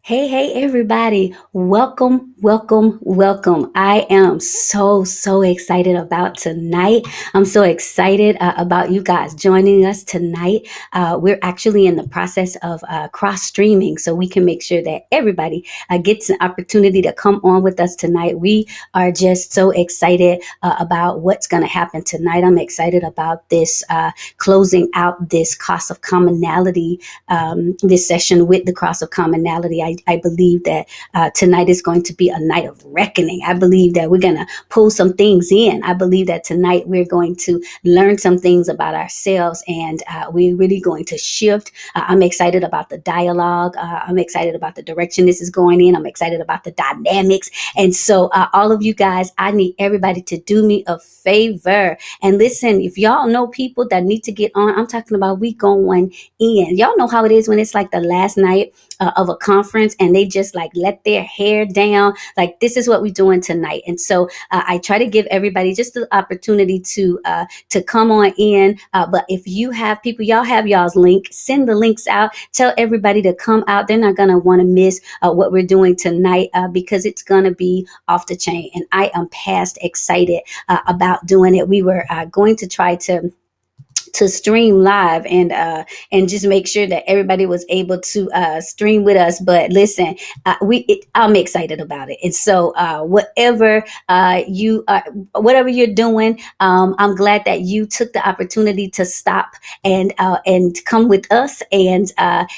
Hey, everybody. Welcome, welcome, welcome. I am so excited about tonight. I'm so excited about you guys joining us tonight. We're actually in the process of cross streaming so we can make sure that everybody gets an opportunity to come on with us tonight. We are just so excited about what's going to happen tonight. I'm excited about this closing out this Cost of Commonality, this session with the Cost of Commonality. I believe that tonight is going to be a night of reckoning. I believe that we're going to pull some things in. I believe that tonight we're going to learn some things about ourselves, and we're really going to shift. I'm excited about the dialogue. I'm excited about the direction this is going in. I'm excited about the dynamics. And so all of you guys, I need everybody to do me a favor. And listen, if y'all know people that need to get on, I'm talking about we going in. Y'all know how it is when it's like the last night of a conference and they just like let their hair down. Like, this is what we're doing tonight. And so I try to give everybody just the opportunity to come on in. But if you have people, y'all have y'all's link, send the links out, tell everybody to come out. They're not going to want to miss what we're doing tonight because it's going to be off the chain. And I am past excited about doing it. We were going to try to stream live and just make sure that everybody was able to stream with us. But listen, I'm excited about it. And so whatever whatever you're doing, I'm glad that you took the opportunity to stop and come with us and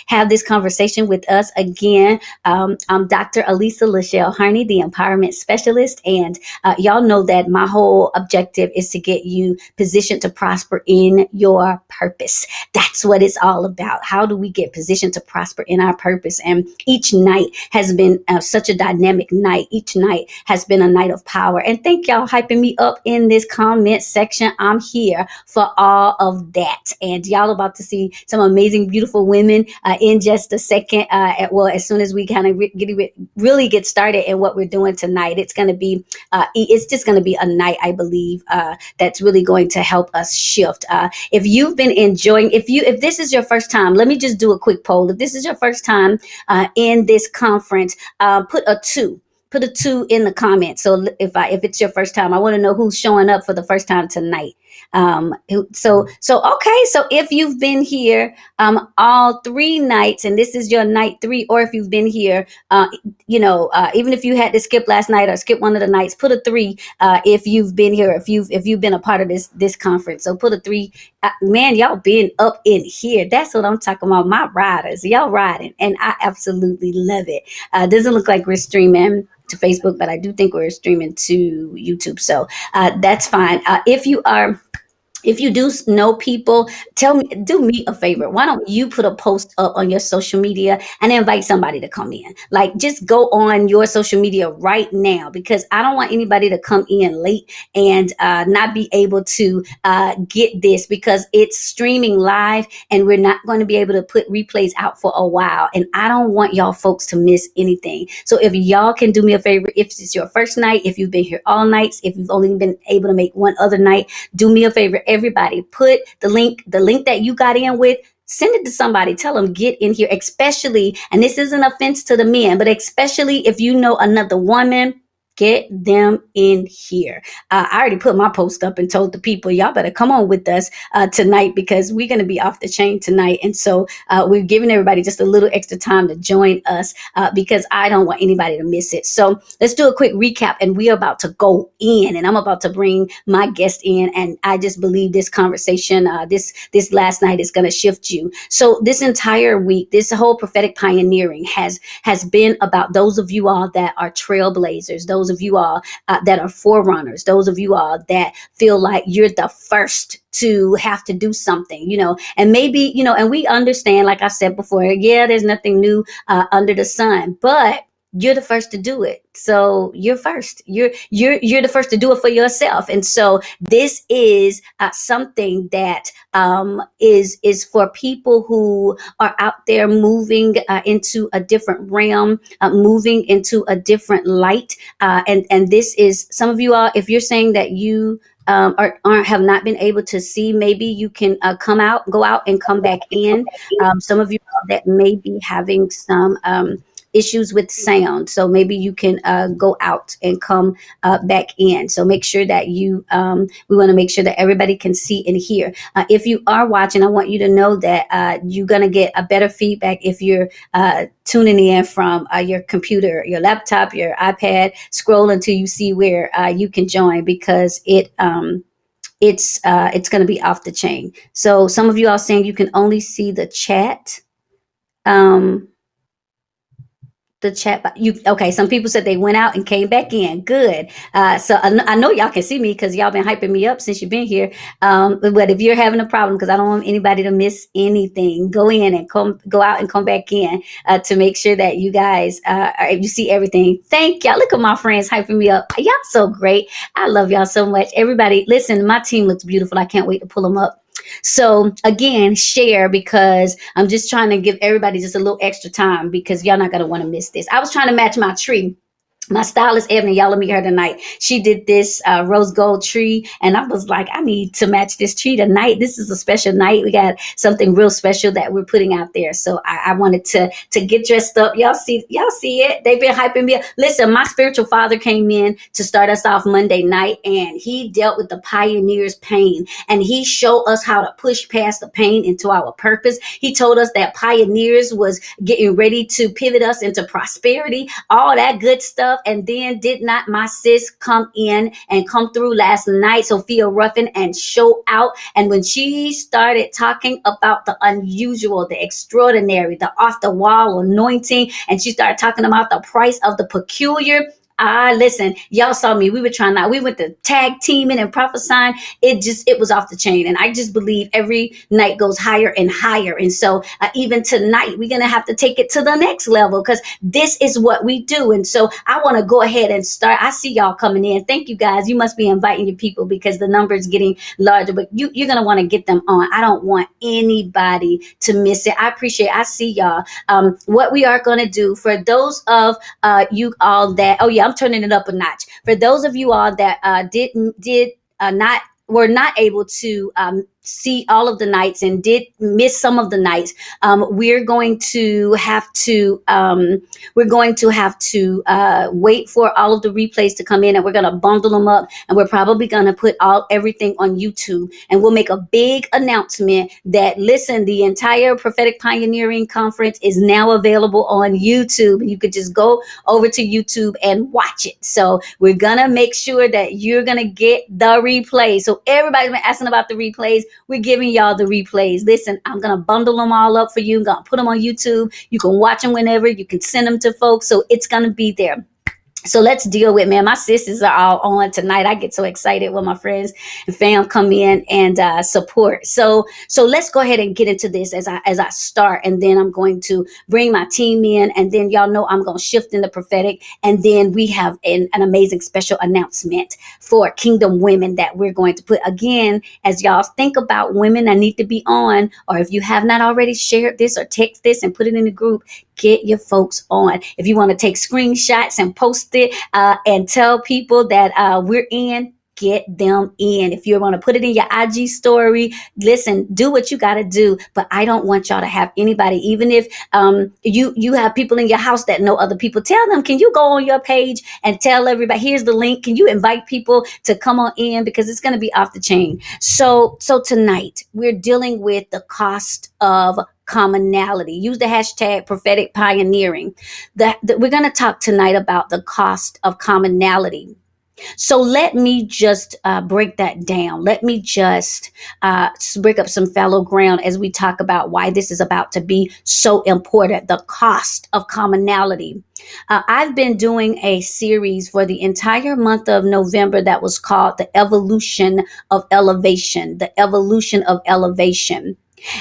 have this conversation with us again. I'm Dr. Elisa LaShell Harney, the empowerment specialist, and y'all know that my whole objective is to get you positioned to prosper in your purpose. That's what it's all about. How do we get positioned to prosper in our purpose? And each night has been such a dynamic night. Each night has been a night of power. And thank y'all hyping me up in this comment section. I'm here for all of that. And y'all about to see some amazing, beautiful women in just a second. As soon as we kind of really get started in what we're doing tonight, it's going to be, it's just going to be a night, I believe, that's really going to help us shift. If you've been enjoying, if this is your first time, let me just do a quick poll. If this is your first time in this conference, put a 2. Put a 2 in the comments. So if it's your first time, I want to know who's showing up for the first time tonight. So okay. So if you've been here all 3 nights, and this is your night 3, or if you've been here, even if you had to skip last night or skip one of the nights, put a 3. If you've been here, if you've been a part of this conference, so put a 3. Man, y'all been up in here. That's what I'm talking about. My riders, y'all riding, and I absolutely love it. Doesn't look like we're streaming to Facebook, but I do think we're streaming to YouTube. So that's fine. If you do know people, do me a favor. Why don't you put a post up on your social media and invite somebody to come in? Like, just go on your social media right now, because I don't want anybody to come in late and not be able to get this, because it's streaming live and we're not going to be able to put replays out for a while. And I don't want y'all folks to miss anything. So if y'all can do me a favor, if it's your first night, if you've been here all nights, if you've only been able to make one other night, do me a favor. Everybody, put the link that you got in with, send it to somebody. Tell them, get in here, especially, and this isn't an offense to the men, but especially if you know another woman, get them in here. I already put my post up and told the people, y'all better come on with us tonight, because we're going to be off the chain tonight. And so we're giving everybody just a little extra time to join us because I don't want anybody to miss it. So let's do a quick recap, and we're about to go in, and I'm about to bring my guest in. And I just believe this conversation, this last night, is going to shift you. So this entire week, this whole prophetic pioneering has been about those of you all that are trailblazers, those of you all that are forerunners, those of you all that feel like you're the first to have to do something, and maybe, and we understand, like I said before, there's nothing new under the sun, but you're the first to do it. So you're first. You're the first to do it for yourself. And so this is something that is for people who are out there moving into a different realm, moving into a different light. And this is, some of you are, if you're saying that you have not been able to see, maybe you can go out and come back in. Some of you that may be having some issues with sound. So maybe you can go out and come back in. So make sure that we want to make sure that everybody can see and hear. If you are watching, I want you to know that you're going to get a better feedback if you're tuning in from your computer, your laptop, your iPad. Scroll until you see where you can join, because it's going to be off the chain. So some of you are saying you can only see the chat. Okay, some people said they went out and came back in. Good. So I know y'all can see me because y'all been hyping me up since you've been here. But if you're having a problem, because I don't want anybody to miss anything, go in and go out and come back in to make sure that you guys you see everything. Thank y'all. Look at my friends hyping me up. Y'all so great. I love y'all so much. Everybody, listen, my team looks beautiful. I can't wait to pull them up. So again, share, because I'm just trying to give everybody just a little extra time, because y'all not going to want to miss this. I was trying to match my tree. My stylist, Ebony, y'all will meet her tonight. She did this rose gold tree, and I was like, I need to match this tree tonight. This is a special night. We got something real special that we're putting out there. So I wanted to get dressed up. Y'all see it. They've been hyping me up. Listen, my spiritual father came in to start us off Monday night, and he dealt with the pioneer's pain, and he showed us how to push past the pain into our purpose. He told us that pioneers was getting ready to pivot us into prosperity, all that good stuff. And then did not my sis come in and come through last night, Sophia Ruffin, and show out? And when she started talking about the unusual, the extraordinary, the off the wall anointing, and she started talking about the price of the peculiar, listen, y'all saw me. We went to tag teaming and prophesying. It was off the chain. And I just believe every night goes higher and higher. And so even tonight, we're going to have to take it to the next level, because this is what we do. And so I want to go ahead and start. I see y'all coming in. Thank you, guys. You must be inviting your people, because the number is getting larger, but you're going to want to get them on. I don't want anybody to miss it. I see y'all. What we are going to do for those of you all that, I'm turning it up a notch. For those of you all that were not able to see all of the nights and did miss some of the nights, we're going to have to wait for all of the replays to come in, and we're going to bundle them up, and we're probably going to put everything on YouTube, and we'll make a big announcement that, listen, the entire Prophetic Pioneering Conference is now available on YouTube. You could just go over to YouTube and watch it. So we're going to make sure that you're going to get the replays. So everybody's been asking about the replays. We're giving y'all the replays. Listen, I'm going to bundle them all up for you. I'm going to put them on YouTube. You can watch them whenever. You can send them to folks. So it's going to be there. So let's deal with, man, my sisters are all on tonight. I get so excited when my friends and fam come in and support. So let's go ahead and get into this as I start, and then I'm going to bring my team in, and then y'all know I'm going to shift into prophetic, and then we have an amazing special announcement for Kingdom Women that we're going to put. Again, as y'all think about women that need to be on, or if you have not already shared this or text this and put it in the group, get your folks on. If you want to take screenshots and post it and tell people that we're in, get them in. If you want to put it in your IG story, listen, do what you got to do. But I don't want y'all to have anybody, even if you have people in your house that know other people, tell them, can you go on your page and tell everybody, here's the link. Can you invite people to come on in, because it's going to be off the chain. So tonight we're dealing with the cost of commonality. Use the hashtag Prophetic Pioneering. We're going to talk tonight about the cost of commonality. So let me just break that down. Let me just break up some fallow ground as we talk about why this is about to be so important, the cost of commonality. I've been doing a series for the entire month of November that was called The Evolution of Elevation, the evolution of elevation.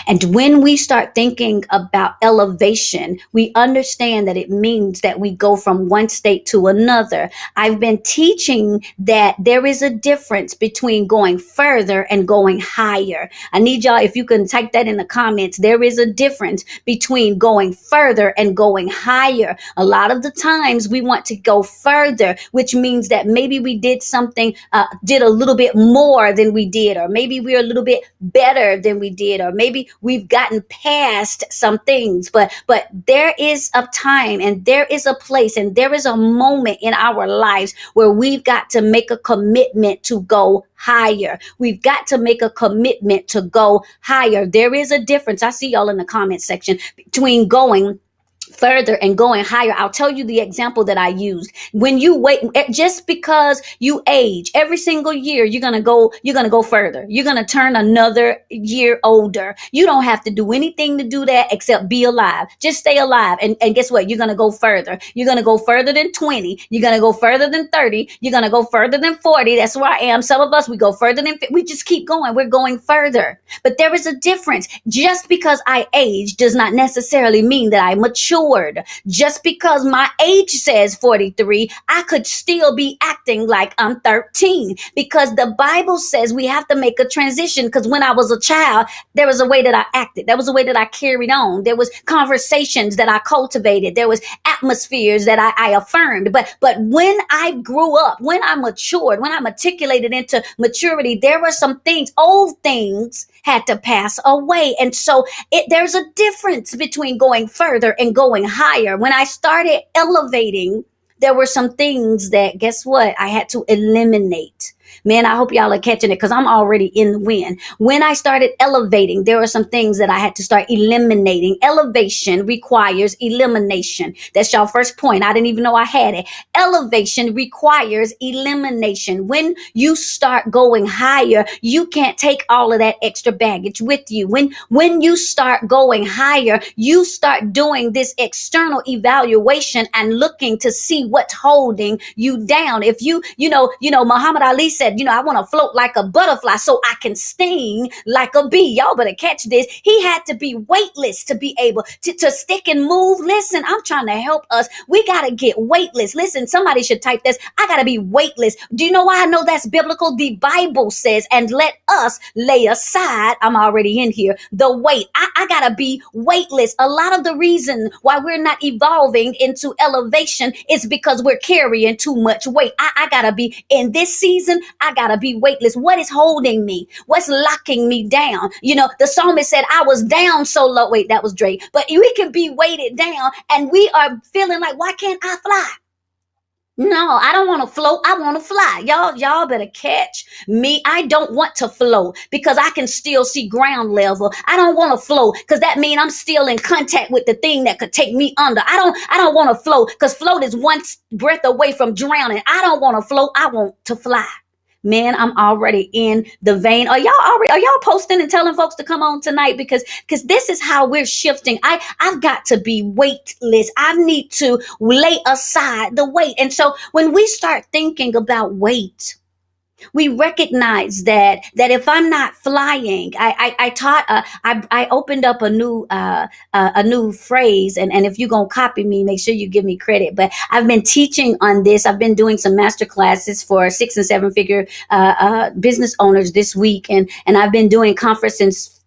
And when we start thinking about elevation, we understand that it means that we go from one state to another. I've been teaching that there is a difference between going further and going higher. I need y'all, if you can type that in the comments, there is a difference between going further and going higher. A lot of the times we want to go further, which means that maybe we did something, did a little bit more than we did, or maybe we're a little bit better than we did, or maybe maybe we've gotten past some things, but there is a time and there is a place and there is a moment in our lives where we've got to make a commitment to go higher. We've got to make a commitment to go higher. There is a difference. I see y'all in the comment section between going further and going higher. I'll tell you the example that I used. When you wait, just because you age every single year, you're going to go further. You're going to turn another year older. You don't have to do anything to do that except be alive. Just stay alive. And guess what? You're going to go further. You're going to go further than 20. You're going to go further than 30. You're going to go further than 40. That's where I am. Some of us, we go further than 50. We just keep going. We're going further. But there is a difference. Just because I age does not necessarily mean that I mature. Just because my age says 43, I could still be acting like I'm 13, because the Bible says we have to make a transition. Because when I was a child, there was a way that I acted. There was a way that I carried on. There was conversations that I cultivated. There was atmospheres that I affirmed. But when I grew up, when I matured, when I matriculated into maturity, there were some things, old things had to pass away. And so there's a difference between going further and going higher. When I started elevating, there were some things that, guess what, I had to eliminate. Man, I hope y'all are catching it, because I'm already in the wind. When I started elevating, there were some things that I had to start eliminating. Elevation requires elimination. That's y'all first point. I didn't even know I had it. Elevation requires elimination. When you start going higher, you can't take all of that extra baggage with you. When you start going higher, you start doing this external evaluation and looking to see what's holding you down. If you know, Muhammad Ali said, I want to float like a butterfly so I can sting like a bee. Y'all better catch this. He had to be weightless to be able to stick and move. Listen, I'm trying to help us. We got to get weightless. Listen, somebody should type this. I got to be weightless. Do you know why I know that's biblical? The Bible says, and let us lay aside, I'm already in here, the weight. I got to be weightless. A lot of the reason why we're not evolving into elevation is because we're carrying too much weight. I got to be in this season. I gotta be weightless. What is holding me? What's locking me down? The psalmist said, I was down so low. Wait, that was Drake. But we can be weighted down and we are feeling like, why can't I fly? No, I don't want to float. I want to fly. Y'all better catch me. I don't want to float because I can still see ground level. I don't want to float because that means I'm still in contact with the thing that could take me under. I don't want to float because float is one breath away from drowning. I don't want to float. I want to fly. Man, I'm already in the vein. Are y'all posting and telling folks to come on tonight? Because this is how we're shifting. I've got to be weightless. I need to lay aside the weight. And so when we start thinking about weight, we recognize that if I'm not flying, I opened up a new phrase, and if you're gonna copy me, make sure you give me credit. But I've been teaching on this. I've been doing some master classes for 6 and 7 figure business owners this week, and I've been doing conferences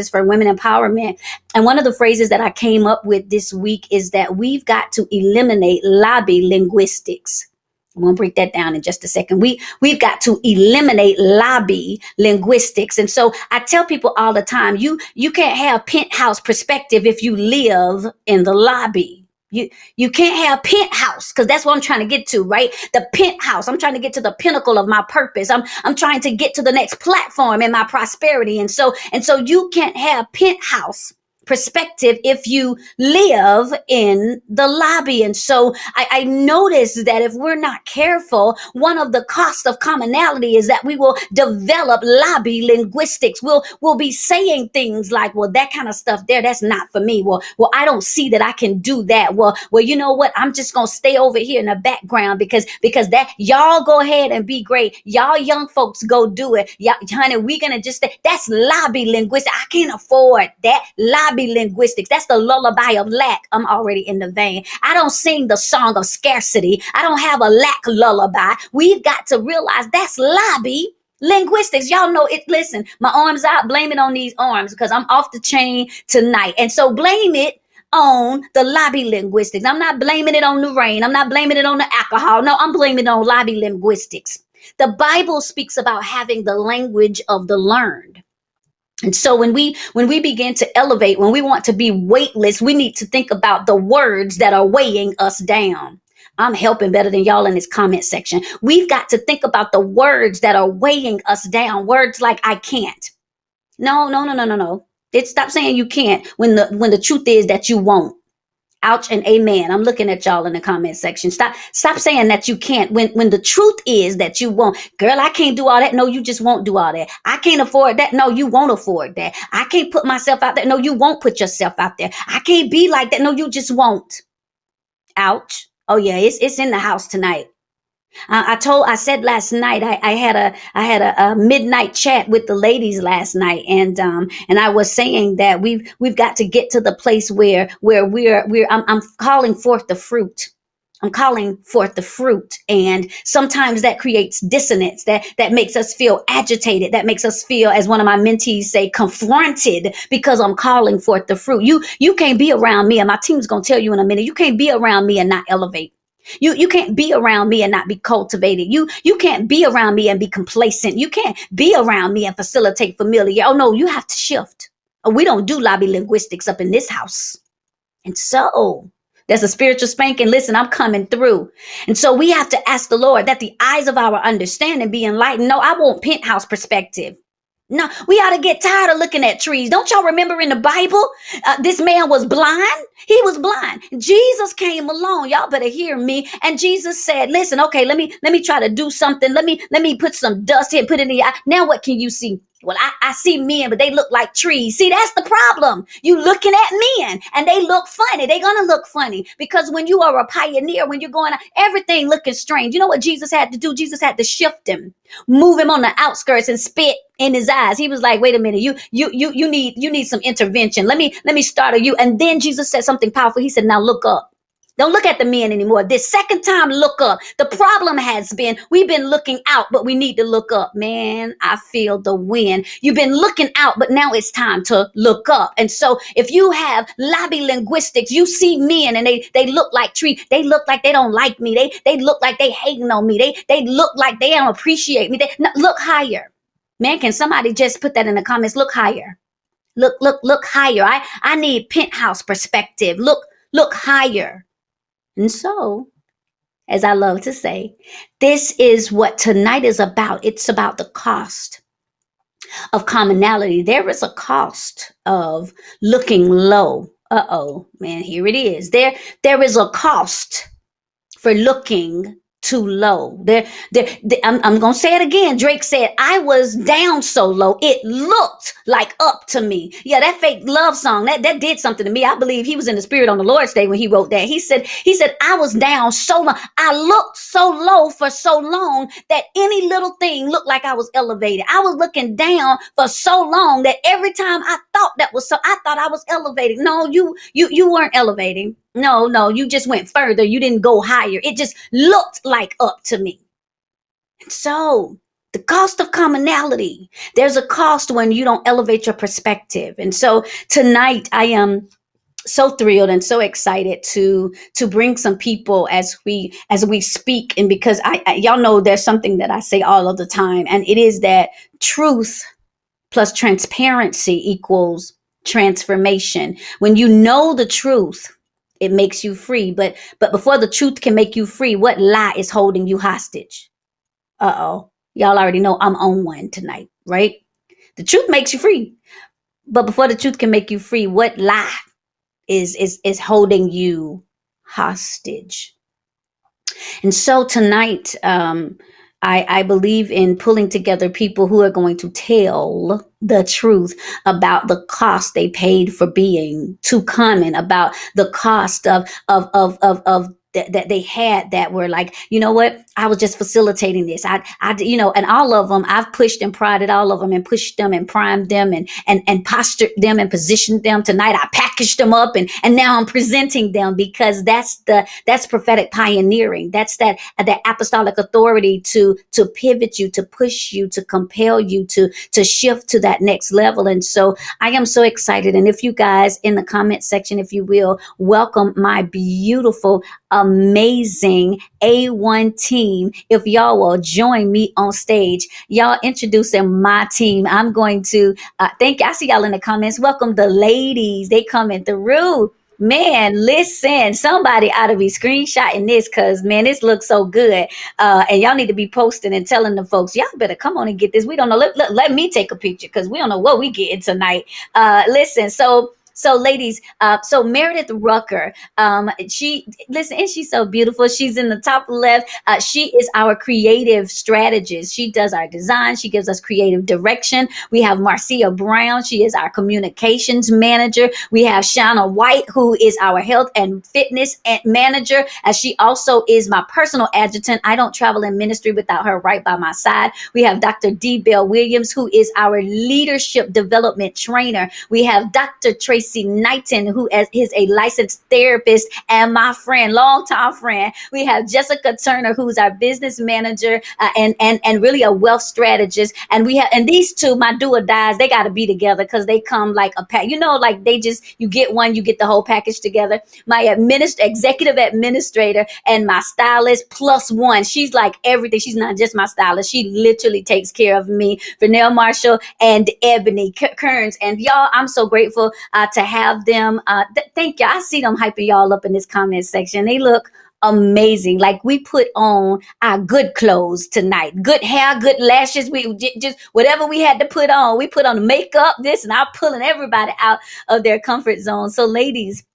for women empowerment. And one of the phrases that I came up with this week is that we've got to eliminate lobby linguistics. I'm going to break that down in just a second. We've got to eliminate lobby linguistics. And so I tell people all the time, you can't have penthouse perspective if you live in the lobby. You can't have penthouse, because that's what I'm trying to get to, right? The penthouse. I'm trying to get to the pinnacle of my purpose. I'm trying to get to the next platform in my prosperity. And so you can't have penthouse perspective if you live in the lobby. And so I noticed that if we're not careful, one of the cost of commonality is that we will develop lobby linguistics. We'll be saying things like, well, that kind of stuff there, that's not for me. Well, I don't see that I can do that. Well, you know what? I'm just going to stay over here in the background because that y'all go ahead and be great. Y'all young folks go do it. Y'all, honey, we're going to just stay. That's lobby linguistics. I can't afford that. Lobby linguistics. That's the lullaby of lack. I'm already in the vein. I don't sing the song of scarcity. I don't have a lack lullaby. We've got to realize that's lobby linguistics. Y'all know it. Listen, my arms out. Blame it on these arms because I'm off the chain tonight. And so blame it on the lobby linguistics. I'm not blaming it on the rain. I'm not blaming it on the alcohol. No, I'm blaming it on lobby linguistics. The Bible speaks about having the language of the learned. And so when we begin to elevate, when we want to be weightless, we need to think about the words that are weighing us down. I'm helping better than y'all in this comment section. We've got to think about the words that are weighing us down. Words like I can't. No, no, no, no, no, no. Stop saying you can't when the truth is that you won't. Ouch and amen. I'm looking at y'all in the comment section. Stop saying that you can't when the truth is that you won't. Girl, I can't do all that. No, you just won't do all that. I can't afford that. No, you won't afford that. I can't put myself out there. No, you won't put yourself out there. I can't be like that. No, you just won't. Ouch. Oh yeah, it's in the house tonight. I said last night, I had a midnight chat with the ladies last night, and I was saying that we've got to get to the place where I'm calling forth the fruit. I'm calling forth the fruit. And sometimes that creates dissonance, that makes us feel agitated, that makes us feel, as one of my mentees say, confronted, because I'm calling forth the fruit. You can't be around me, and my team's gonna tell you in a minute, you can't be around me and not elevate. You can't be around me and not be cultivated. You can't be around me and be complacent. You can't be around me and facilitate familiar. Oh no, you have to shift. We don't do lobby linguistics up in this house. And so there's a spiritual spanking. Listen, I'm coming through. And so we have to ask the Lord that the eyes of our understanding be enlightened. No, I want penthouse perspective. No, we ought to get tired of looking at trees. Don't y'all remember in the Bible, this man was blind? He was blind. Jesus came along. Y'all better hear me. And Jesus said, listen, okay, let me try to do something. Let me put some dust here, put it in the eye. Now what can you see? Well, I see men, but they look like trees. See, that's the problem. You looking at men and they look funny. They're going to look funny because when you are a pioneer, when you're going, everything looking strange. You know what Jesus had to do? Jesus had to shift him, move him on the outskirts and spit in his eyes. He was like, wait a minute, you need some intervention. Let me startle you. And then Jesus said something powerful. He said, now look up. Don't look at the men anymore. This second time, look up. The problem has been, we've been looking out, but we need to look up. Man, I feel the wind. You've been looking out, but now it's time to look up. And so if you have lobby linguistics, you see men and they look like trees. They look like they don't like me. They look like they hating on me. They look like they don't appreciate me. Look higher. Man, can somebody just put that in the comments? Look higher. Look higher. I need penthouse perspective. Look higher. And so, as I love to say, this is what tonight is about. It's about the cost of commonality. There is a cost of looking low. Uh-oh, man, here it is. There is a cost for looking too low. I'm going to say it again. Drake said, I was down so low, it looked like up to me. Yeah, that fake love song, that did something to me. I believe he was in the spirit on the Lord's Day when he wrote that. He said, I was down so low. I looked so low for so long that any little thing looked like I was elevated. I was looking down for so long that every time I thought I thought I was elevated. No, you weren't elevating. No, you just went further. You didn't go higher. It just looked like up to me. And so the cost of commonality, there's a cost when you don't elevate your perspective. And so tonight I am so thrilled and so excited to bring some people as we speak. And because I y'all know there's something that I say all of the time, and it is that truth plus transparency equals transformation. When you know the truth, it makes you free. But before the truth can make you free, what lie is holding you hostage? Uh-oh. Y'all already know I'm on one tonight, right? The truth makes you free. But before the truth can make you free, what lie is holding you hostage? And so tonight, I believe in pulling together people who are going to tell the truth about the cost they paid for being too common, about the cost of that they had, that were like, you know what, I was just facilitating this. I and all of them, I've pushed and prodded all of them and pushed them and primed them and postured them and positioned them. Tonight I packaged them up and now I'm presenting them, because that's prophetic pioneering. That's that apostolic authority to pivot you, to push you, to compel you to shift to that next level. And so I am so excited. And if you guys in the comment section, if you will, welcome my beautiful amazing A1 team. If y'all will join me on stage, y'all introducing my team. I'm going to thank you. I see y'all in the comments. Welcome the ladies. They coming through. Man, listen, somebody ought to be screenshotting this because, man, this looks so good. And y'all need to be posting and telling the folks, y'all better come on and get this. We don't know. Let me take a picture because we don't know what we getting tonight. Listen, so ladies, so Meredith Rucker, she listen, and she's so beautiful. She's in the top left. She is our creative strategist. She does our design. She gives us creative direction. We have Marcia Brown. She is our communications manager. We have Shauna White, who is our health and fitness manager. And she also is my personal adjutant. I don't travel in ministry without her right by my side. We have Dr. D. Bell Williams, who is our leadership development trainer. We have Dr. Tracy Knight, who is a licensed therapist and my friend, longtime friend. We have Jessica Turner, who's our business manager and really a wealth strategist. And we have, and these two, my do or dies, they got to be together because they come like a pack. You know, like they just, you get one, you get the whole package together. My executive administrator and my stylist plus one. She's like everything. She's not just my stylist. She literally takes care of me. Vernell Marshall and Ebony Kearns. And y'all, I'm so grateful to have them. Thank you. I see them hyping y'all up in this comment section. They look amazing. Like we put on our good clothes tonight, good hair, good lashes. We just whatever we had to put on. We put on the makeup, this, and I'm pulling everybody out of their comfort zone. So, ladies,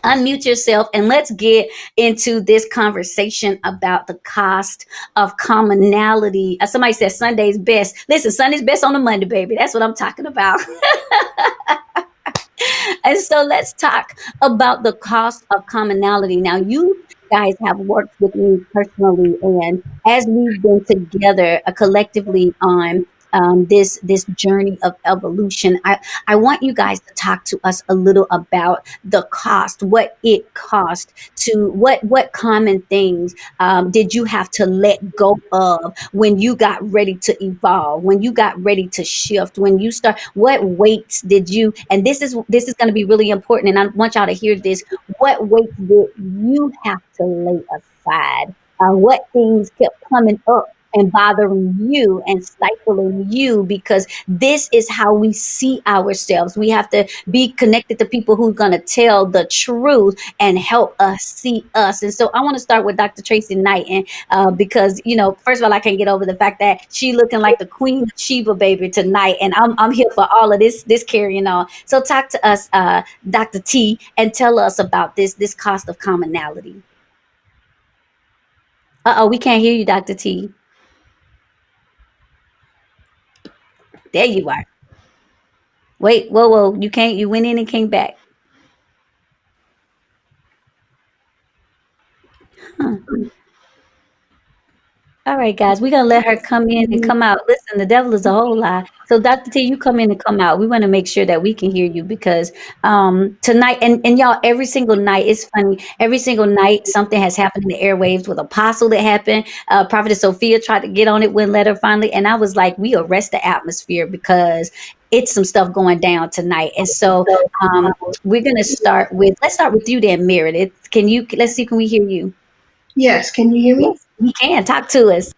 unmute yourself and let's get into this conversation about the cost of commonality. Somebody said Sunday's best. Listen, Sunday's best on a Monday, baby. That's what I'm talking about. And so let's talk about the cost of commonality. Now, you guys have worked with me personally, and as we've been together collectively on this journey of evolution, I want you guys to talk to us a little about the cost, what it cost to what common things did you have to let go of when you got ready to evolve, when you got ready to shift, when you start, what weights did you, and this is going to be really important, and I want y'all to hear this, what weights did you have to lay aside? What things kept coming up and bothering you and stifling you, because this is how we see ourselves. We have to be connected to people who are going to tell the truth and help us see us. And so I want to start with Dr. Tracy Knight, and because, you know, first of all, I can't get over the fact that she looking like the Queen of Sheba, baby, tonight, and I'm here for all of this carrying on. So talk to us, Dr. T, and tell us about this cost of commonality. We can't hear you, Dr. T. There you are. Wait, whoa, you can't, you went in and came back. Huh. All right, guys, we're gonna let her come in and come out. Listen, the devil is a whole lie. So, Dr. T, you come in and come out. We want to make sure that we can hear you because tonight, and y'all, every single night, it's funny. Every single night, something has happened in the airwaves with Apostle that happened. Prophetess Sophia tried to get on it, wouldn't let her finally. And I was like, we arrest the atmosphere because it's some stuff going down tonight. And so we're gonna start with, let's start with you then, Meredith. Let's see, can we hear you? Yes, can you hear me? Yes, we can. Talk to us.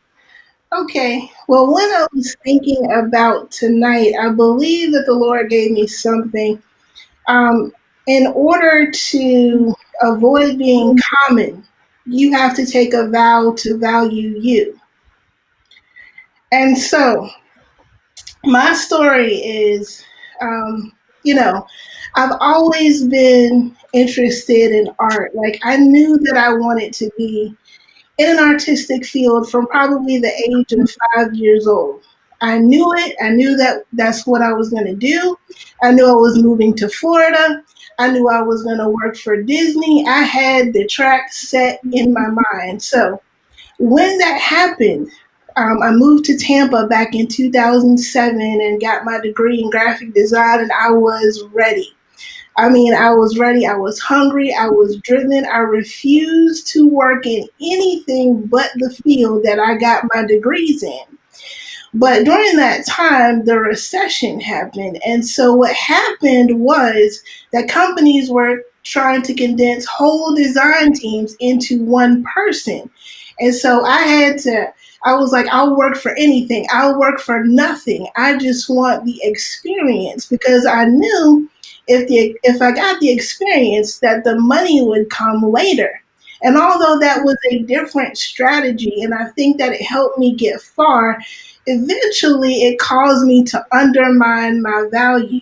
Okay. Well, when I was thinking about tonight, I believe that the Lord gave me something. In order to avoid being common, you have to take a vow to value you. And so, my story is, um, you know, I've always been interested in art. Like, I knew that I wanted to be in an artistic field from probably the age of 5 years old. I knew it. I knew that that's what I was going to do. I knew I was moving to Florida. I knew I was going to work for Disney. I had the track set in my mind. So when that happened, I moved to Tampa back in 2007 and got my degree in graphic design, and I was ready. I mean, I was ready. I was hungry. I was driven. I refused to work in anything but the field that I got my degrees in. But during that time, the recession happened. And so what happened was that companies were trying to condense whole design teams into one person. And so I was like, I'll work for anything. I'll work for nothing. I just want the experience, because I knew if I got the experience that the money would come later. And although that was a different strategy, and I think that it helped me get far, eventually it caused me to undermine my value.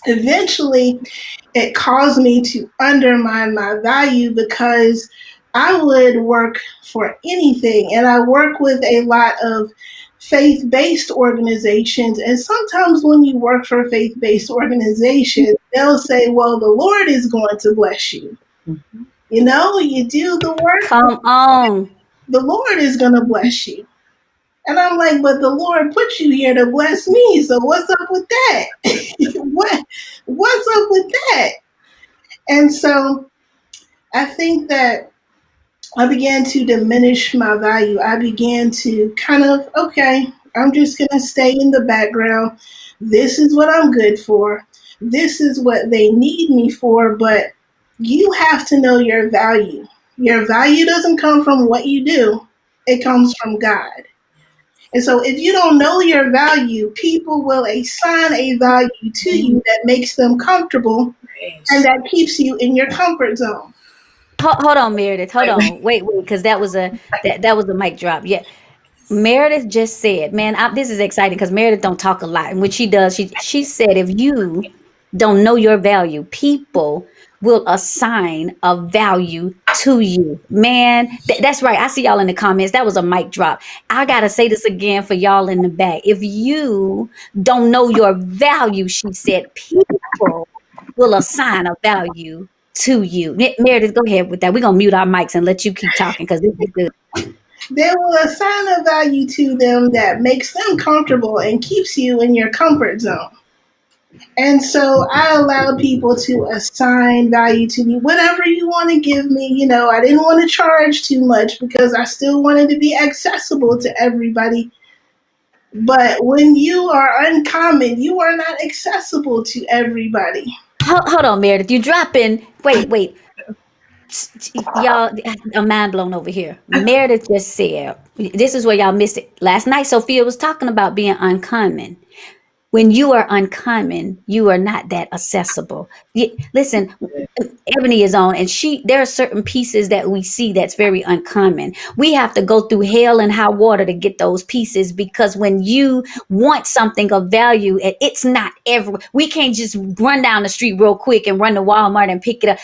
Eventually, it caused me to undermine my value, because I would work for anything. And I work with a lot of faith based organizations. And sometimes when you work for faith based organizations, they'll say, well, the Lord is going to bless you. Mm-hmm. You know, you do the work, Come on. the Lord is going to bless you. And I'm like, but the Lord put you here to bless me. So what's up with that? What's up with that? And so I think that I began to diminish my value. I began to kind of, okay, I'm just going to stay in the background. This is what I'm good for. This is what they need me for. But you have to know your value. Your value doesn't come from what you do, it comes from God. And so if you don't know your value, people will assign a value to you that makes them comfortable and that keeps you in your comfort zone. Hold on, Meredith. Hold on. Wait, because that was a mic drop. Yeah. Meredith just said, man, this is exciting because Meredith don't talk a lot. And when she does, she said, if you don't know your value, people will assign a value to you. Man, that's right. I see y'all in the comments. That was a mic drop. I got to say this again for y'all in the back. If you don't know your value, she said, people will assign a value to you. Meredith, go ahead with that. We're going to mute our mics and let you keep talking because this is good. They will assign a value to them that makes them comfortable and keeps you in your comfort zone. And so I allowed people to assign value to me, whatever you want to give me. You know, I didn't want to charge too much because I still wanted to be accessible to everybody. But when you are uncommon, you are not accessible to everybody. Hold on, Meredith. You dropping. Wait. Y'all, I'm mind blown over here. Meredith just said, this is where y'all missed it. Last night, Sophia was talking about being uncommon. When you are uncommon, you are not that accessible. Listen, Ebony is on, and there are certain pieces that we see that's very uncommon. We have to go through hell and high water to get those pieces, because when you want something of value, and it's not we can't just run down the street real quick and run to Walmart and pick it up.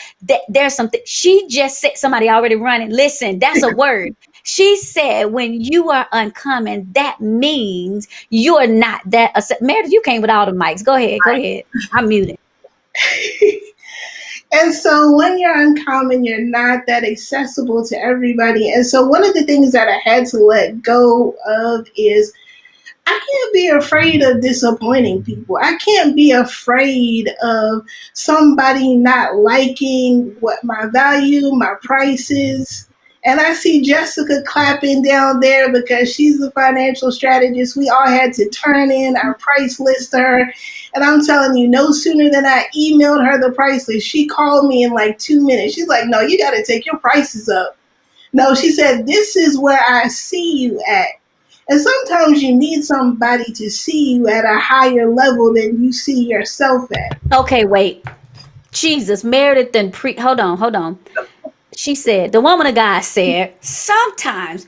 There's something she just said. Somebody already running. Listen, that's a word. She said, when you are uncommon, that means you're not that. Meredith, you came with all the mics. Go ahead. I'm muted. And so when you're uncommon, you're not that accessible to everybody. And so one of the things that I had to let go of is I can't be afraid of disappointing people. I can't be afraid of somebody not liking what my value, my price is. And I see Jessica clapping down there because she's the financial strategist. We all had to turn in our price list to her. And I'm telling you, no sooner than I emailed her the price list, she called me in like 2 minutes. She's like, no, you got to take your prices up. No, she said, this is where I see you at. And sometimes you need somebody to see you at a higher level than you see yourself at. Okay, wait. Jesus, Meredith and hold on. She said, the woman of God said, sometimes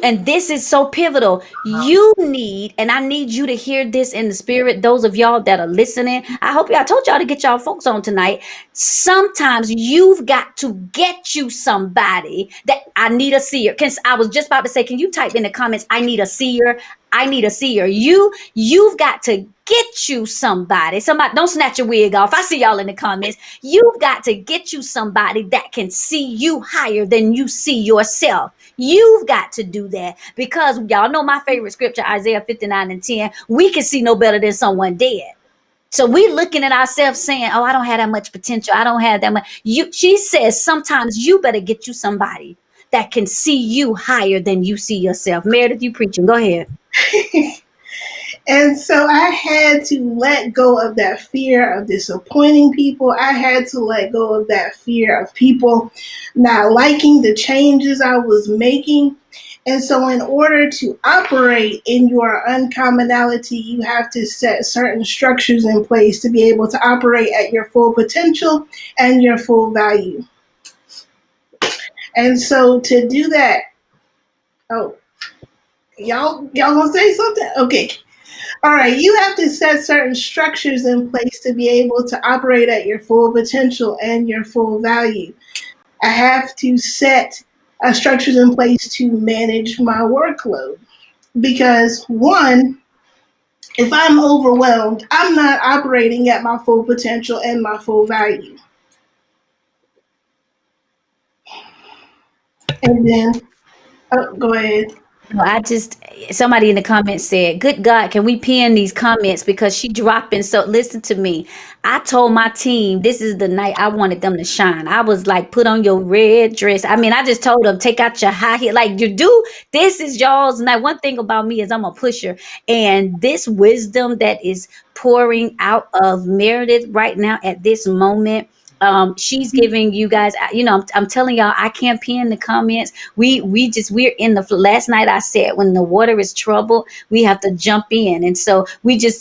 and this is so pivotal, you need, and I need you to hear this in the spirit, those of y'all that are listening. I told y'all to get y'all folks on tonight. Sometimes you've got to get you somebody that I need a seer. I was just about to say, can you type in the comments, I need a seer? I need a seer. You've got to get you somebody. Don't snatch your wig off. I see y'all in the comments. You've got to get you somebody that can see you higher than you see yourself. You've got to do that, because y'all know my favorite scripture, Isaiah 59:10. We can see no better than someone dead. So we looking at ourselves saying, oh, I don't have that much potential. I don't have that much. She says, sometimes you better get you somebody that can see you higher than you see yourself. Meredith, you preaching. Go ahead. And so I had to let go of that fear of disappointing people. I had to let go of that fear of people not liking the changes I was making. And so, in order to operate in your uncommonality, you have to set certain structures in place to be able to operate at your full potential and your full value. And so, to do that, oh, y'all gonna say something? Okay. All right, you have to set certain structures in place to be able to operate at your full potential and your full value. I have to set structures in place to manage my workload because, one, if I'm overwhelmed, I'm not operating at my full potential and my full value. And then, oh, go ahead. No, somebody in the comments said, "Good God, can we pin these comments because she dropping?" So listen to me. I told my team this is the night I wanted them to shine. I was like, "Put on your red dress." I mean, I just told them, "Take out your high heel." Like you do. This is y'all's night. One thing about me is I'm a pusher, and this wisdom that is pouring out of Meredith right now at this moment. She's giving you guys, I'm telling y'all, I can't pin the comments. We're in the last night I said when the water is trouble, we have to jump in. And so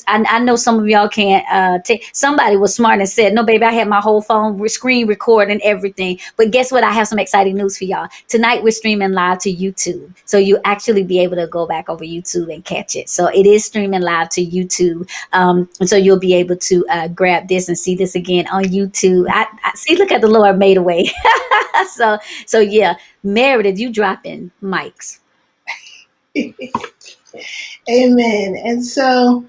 I know some of y'all can't take. Somebody was smart and said, "No, baby, I had my whole phone screen record and everything." But guess what? I have some exciting news for y'all. Tonight we're streaming live to YouTube. So you actually be able to go back over YouTube and catch it. So it is streaming live to YouTube. And so you'll be able to grab this and see this again on YouTube. I see, look at the Lord made a way. so yeah, Meredith, you dropping mics. Amen. And so,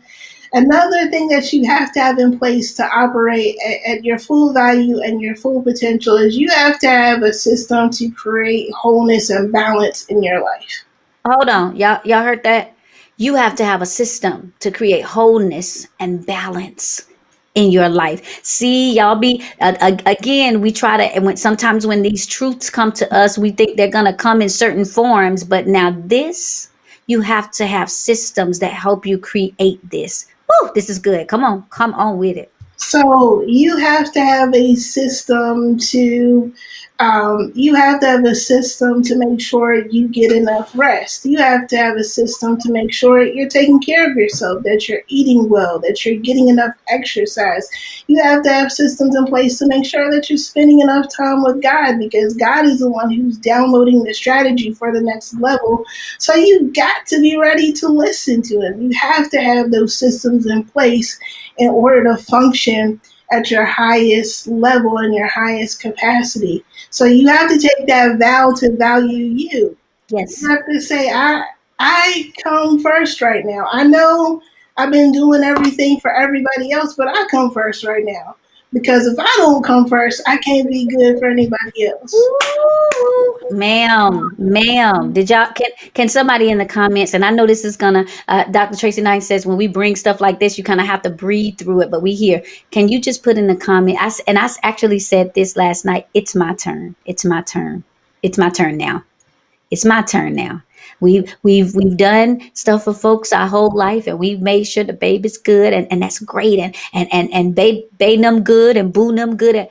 another thing that you have to have in place to operate at your full value and your full potential is you have to have a system to create wholeness and balance in your life. Hold on, y'all heard that? You have to have a system to create wholeness and balance in your life. See, y'all be again. We try to, and sometimes when these truths come to us, we think they're gonna come in certain forms. But now this, you have to have systems that help you create this. Woo, this is good. Come on with it. So you have to have a system to make sure you get enough rest. You have to have a system to make sure you're taking care of yourself, that you're eating well, that you're getting enough exercise. You have to have systems in place to make sure that you're spending enough time with God because God is the one who's downloading the strategy for the next level. So you got to be ready to listen to Him. You have to have those systems in place in order to function at your highest level and your highest capacity. So you have to take that vow to value you. Yes. You have to say, I come first right now. I know I've been doing everything for everybody else, but I come first right now. Because if I don't come first, I can't be good for anybody else. Ooh, ma'am, did y'all can somebody in the comments? And I know this is gonna. Dr. Tracy Knight says when we bring stuff like this, you kind of have to breathe through it. But we here. Can you just put in the comment? I actually said this last night. It's my turn. It's my turn. It's my turn now. It's my turn now. We've done stuff for folks our whole life, and we've made sure the baby's good, and that's great, and babe them good and boo them good.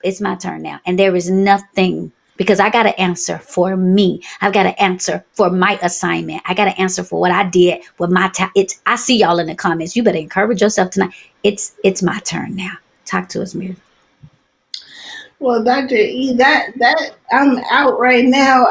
It's my turn now, and there is nothing because I got to answer for me. I've got to answer for my assignment. I got to answer for what I did with my time. I see y'all in the comments. You better encourage yourself tonight. It's my turn now. Talk to us, Mary. Well, Dr. E, that I'm out right now.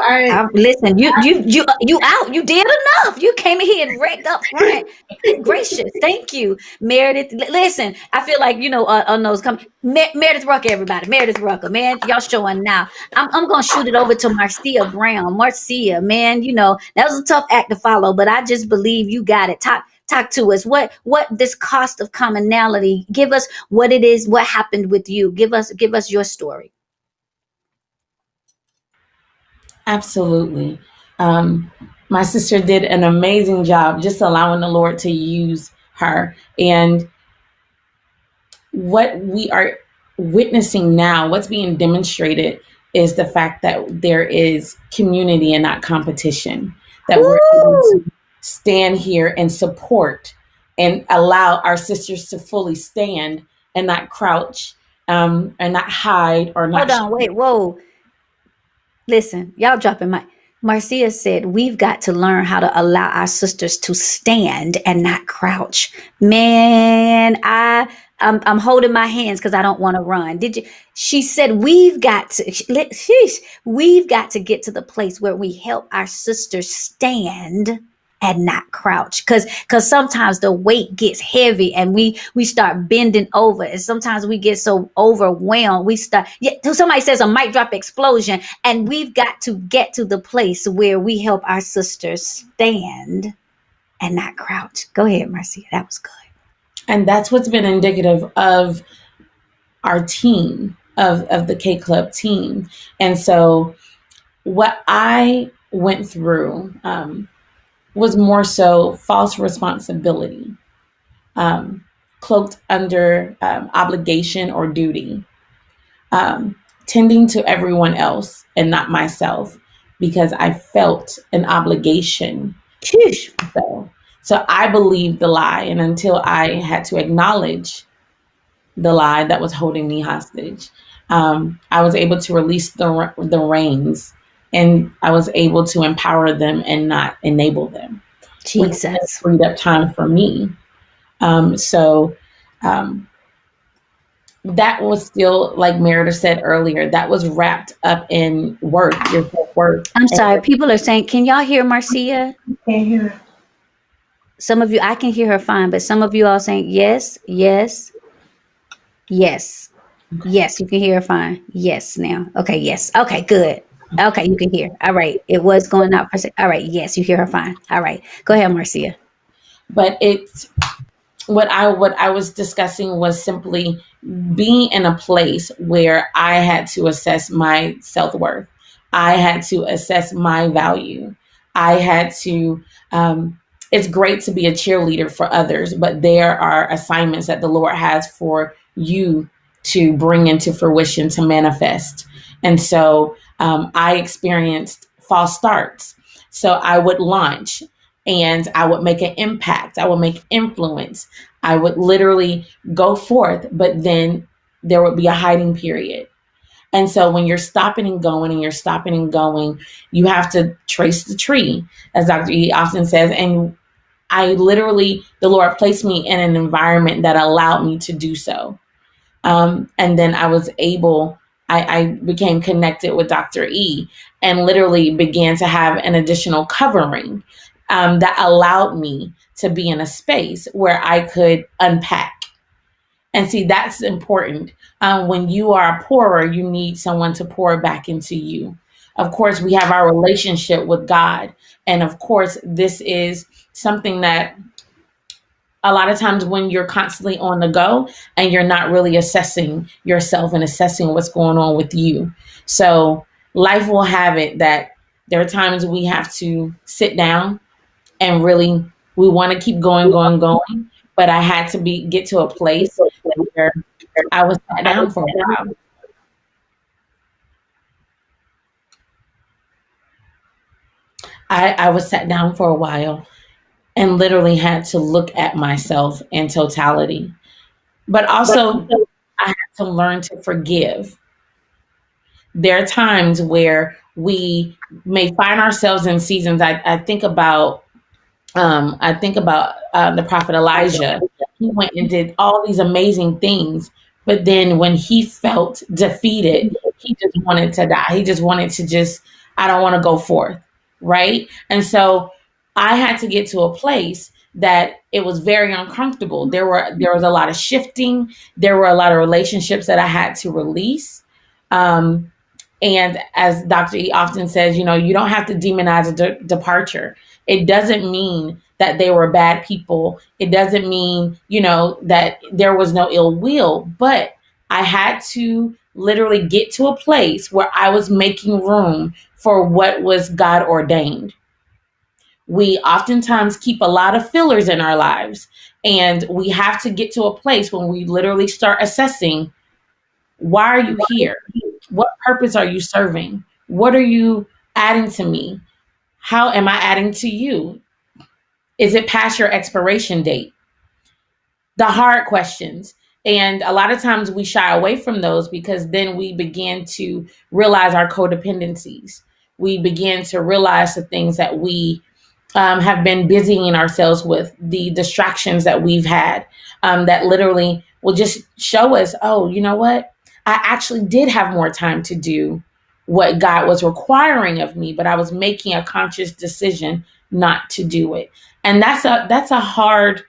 Listen, you out. You did enough. You came in here and wrecked up front. Good gracious, thank you, Meredith. Listen, I feel like on those come Meredith Rucker, everybody. Meredith Rucker, man, y'all showing now. I'm gonna shoot it over to Marcia Brown. Marcia, man, that was a tough act to follow, but I just believe you got it. Talk to us. What this cost of commonality? Give us what it is. What happened with you? Give us your story. Absolutely. My sister did an amazing job just allowing the Lord to use her. And what we are witnessing now, what's being demonstrated, is the fact that there is community and not competition, that we're able to stand here and support and allow our sisters to fully stand and not crouch, and not hide or not. Hold on, wait, whoa. Listen, y'all dropping my. Marcia said, we've got to learn how to allow our sisters to stand and not crouch. Man, I'm holding my hands because I don't want to run. Did you? She said, we've got to get to the place where we help our sisters stand and not crouch, because sometimes the weight gets heavy and we start bending over, and sometimes we get so overwhelmed we start, yeah, somebody says a mic drop explosion, and we've got to get to the place where we help our sisters stand and not crouch. Go ahead, Marcia, that was good. And that's what's been indicative of our team, of the K Club team. And so what I went through, was more so false responsibility, cloaked under obligation or duty, tending to everyone else and not myself, because I felt an obligation. Sheesh. So I believed the lie, and until I had to acknowledge the lie that was holding me hostage, I was able to release the reins, and I was able to empower them and not enable them, which Jesus. freed up time for me. So that was still, like Meredith said earlier, that was wrapped up in worth, your self-worth. I'm sorry, people are saying, can y'all hear Marcia? Can't hear her. Some of you, I can hear her fine, but some of you all saying yes, yes, yes. Yes, you can hear her fine. Yes, now. Okay, yes. Okay, good. Okay, you can hear. All right. It was going out for a second. All right, yes, you hear her fine. All right. Go ahead, Marcia. But it's what I was discussing was simply being in a place where I had to assess my self-worth. I had to assess my value. I had to, it's great to be a cheerleader for others, but there are assignments that the Lord has for you to bring into fruition, to manifest. And so I experienced false starts. So I would launch and I would make an impact. I would make influence. I would literally go forth, but then there would be a hiding period. And so when you're stopping and going and you're stopping and going, you have to trace the tree, as Dr. E often says. And I literally, the Lord placed me in an environment that allowed me to do so. And then I was able, I became connected with Dr. E and literally began to have an additional covering, that allowed me to be in a space where I could unpack. And see, that's important. When you are poorer, you need someone to pour back into you. Of course, we have our relationship with God. And of course, this is something that a lot of times when you're constantly on the go and you're not really assessing yourself and assessing what's going on with you. So life will have it that there are times we have to sit down and really, we want to keep going, going, going. But I had to get to a place where I was sat down for a while. I was sat down for a while and literally had to look at myself in totality. But also, I had to learn to forgive. There are times where we may find ourselves in seasons. I think about the prophet Elijah. He went and did all these amazing things, but then when he felt defeated, he just wanted to die. He just wanted to I don't want to go forth, right? And so I had to get to a place that it was very uncomfortable. There was a lot of shifting. There were a lot of relationships that I had to release. And as Dr. E often says, you don't have to demonize a departure. It doesn't mean that they were bad people. It doesn't mean, that there was no ill will. But I had to literally get to a place where I was making room for what was God ordained. We oftentimes keep a lot of fillers in our lives. And we have to get to a place when we literally start assessing, why are you here? What purpose are you serving? What are you adding to me? How am I adding to you? Is it past your expiration date? the hard questions. And a lot of times we shy away from those because then we begin to realize our codependencies. We begin to realize the things that we have been busying ourselves with, the distractions that we've had, that literally will just show us, oh, you know what? I actually did have more time to do what God was requiring of me, but I was making a conscious decision not to do it. And that's a hard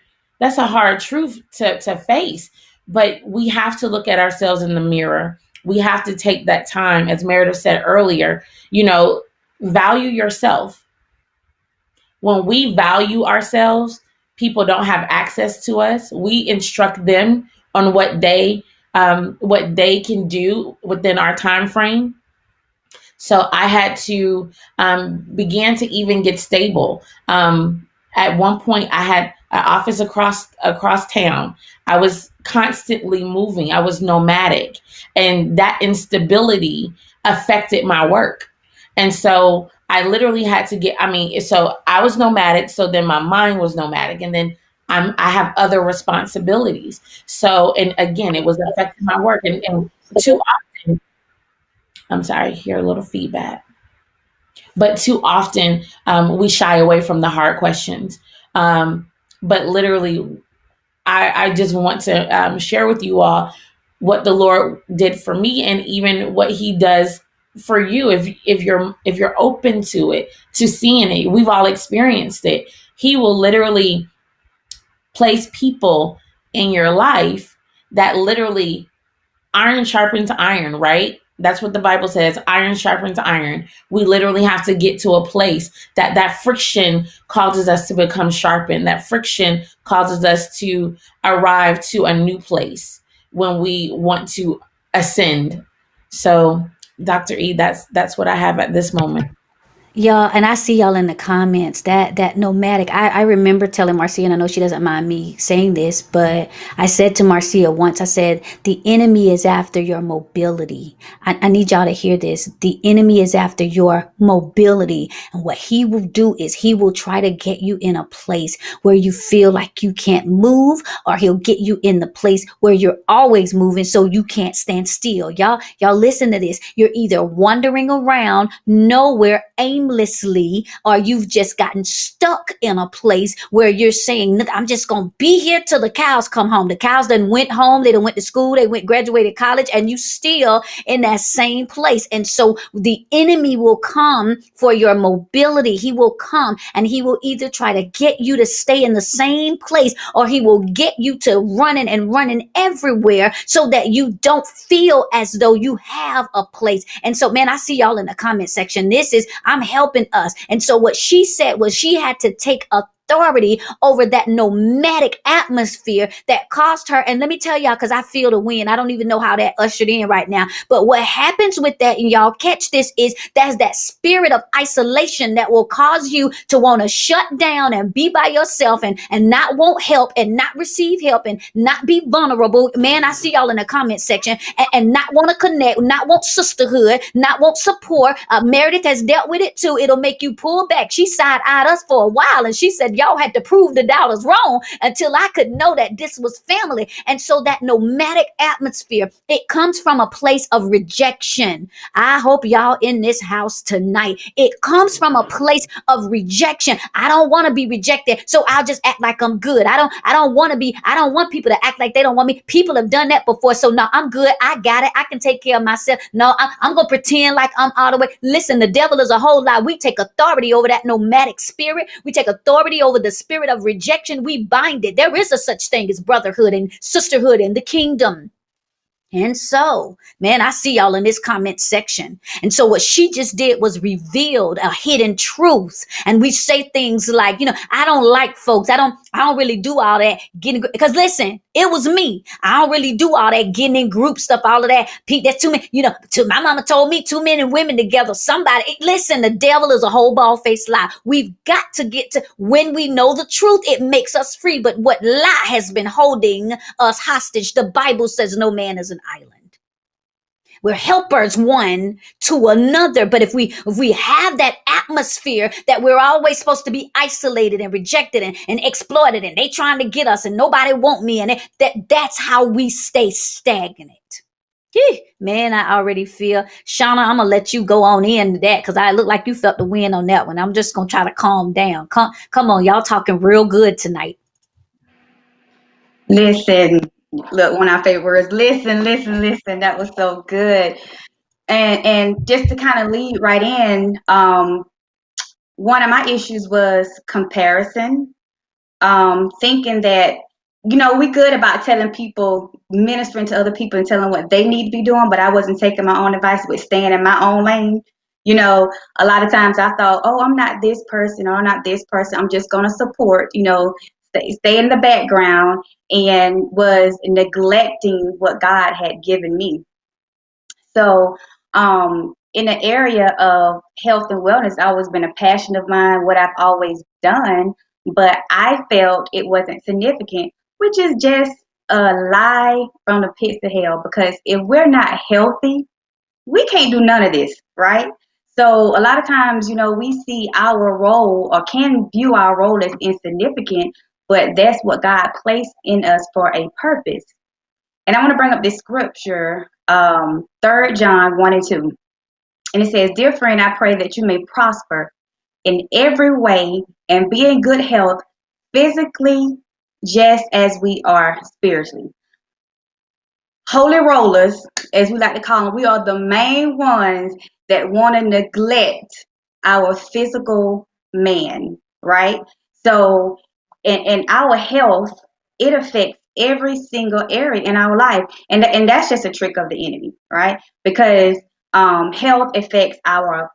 truth to face. But we have to look at ourselves in the mirror. We have to take that time, as Meredith said earlier, value yourself. When we value ourselves, people don't have access to us. We instruct them on what they can do within our time frame. So I had to begin to even get stable. At one point, I had an office across town. I was constantly moving. I was nomadic, and that instability affected my work. And so I literally had to get. I mean, so I was nomadic. So then my mind was nomadic, and then I have other responsibilities. So, and again, it was affecting my work, and too often. I'm sorry, hear a little feedback. But too often we shy away from the hard questions. But literally, I just want to share with you all what the Lord did for me, and even what He does for you if you're open to it, to seeing it. We've all experienced it. He will literally place people in your life that literally iron sharpens iron, right? That's what the Bible says. Iron sharpens iron. We literally have to get to a place that friction causes us to become sharpened. That friction causes us to arrive to a new place when we want to ascend. So, Dr. E, that's what I have at this moment. Y'all, and I see y'all in the comments that nomadic. I remember telling Marcia, and I know she doesn't mind me saying this, but I said to Marcia once, I said, the enemy is after your mobility. I need y'all to hear this. The enemy is after your mobility. And what he will do is he will try to get you in a place where you feel like you can't move, or he'll get you in the place where you're always moving so you can't stand still. Y'all listen to this. You're either wandering around nowhere aimlessly, or you've just gotten stuck in a place where you're saying, look, I'm just going to be here till the cows come home. The cows done went home. They done went to school. They went graduated college, and you still in that same place. And so the enemy will come for your mobility. He will come and he will either try to get you to stay in the same place, or he will get you to running everywhere so that you don't feel as though you have a place. And so, man, I see y'all in the comment section. I'm helping us. And so what she said was she had to take authority over that nomadic atmosphere that caused her. And let me tell y'all, because I feel the wind. I don't even know how that ushered in right now. But what happens with that, and y'all catch this, is that's that spirit of isolation that will cause you to want to shut down and be by yourself, and not want help, and not receive help, and not be vulnerable. Man, I see y'all in the comment section, and not want to connect, not want sisterhood, not want support. Meredith has dealt with it too. It'll make you pull back. She side-eyed us for a while, and she said, y'all had to prove the doubters wrong until I could know that this was family. And so that nomadic atmosphere, it comes from a place of rejection. I hope y'all in this house tonight, it comes from a place of rejection. I don't want to be rejected, so I'll just act like I'm good. I don't want people to act like they don't want me. People have done that before, so no, I'm good. I got it. I can take care of myself. No, I'm going to pretend like I'm all the way. Listen, the devil is a whole lot. We take authority over that nomadic spirit. We take authority over the spirit of rejection. We bind it. There is a such thing as brotherhood and sisterhood in the kingdom. And so, man, I see y'all in this comment section. And so what she just did was revealed a hidden truth. And we say things like, I don't like folks. I don't really do all that getting, because listen, it was me. I don't really do all that getting in group stuff, all of that. Pete, that's too many, my mama told me too many women together. Listen, the devil is a whole bald-faced lie. We've got to get to, when we know the truth, it makes us free. But what lie has been holding us hostage? The Bible says no man is an island. We're helpers one to another. But if we have that atmosphere that we're always supposed to be isolated and rejected and exploited, and they trying to get us and nobody want me, and that's how we stay stagnant. Man, I already feel. Shauna, I'm gonna let you go on into that because I look like you felt the wind on that one. I'm just gonna try to calm down. Come on, y'all talking real good tonight. Listen, look, one of our favorite words. Listen, listen, listen. That was so good. And just to kind of lead right in, one of my issues was comparison. Thinking that, we good about telling people, ministering to other people and telling what they need to be doing, but I wasn't taking my own advice with staying in my own lane. A lot of times I thought, oh, I'm not this person or I'm not this person. I'm just going to support, stay in the background, and was neglecting what God had given me. So, in the area of health and wellness, always been a passion of mine, what I've always done, but I felt it wasn't significant, which is just a lie from the pits of hell. Because if we're not healthy, we can't do none of this, right? So a lot of times, we see our role or can view our role as insignificant, but that's what God placed in us for a purpose. And I want to bring up this scripture, 3 John 1 and 2. And it says, "Dear friend, I pray that you may prosper in every way and be in good health physically, just as we are spiritually." Holy rollers, as we like to call them, we are the main ones that want to neglect our physical man, right? So, in our health, it affects every single area in our life. And that's just a trick of the enemy, right? Because health affects our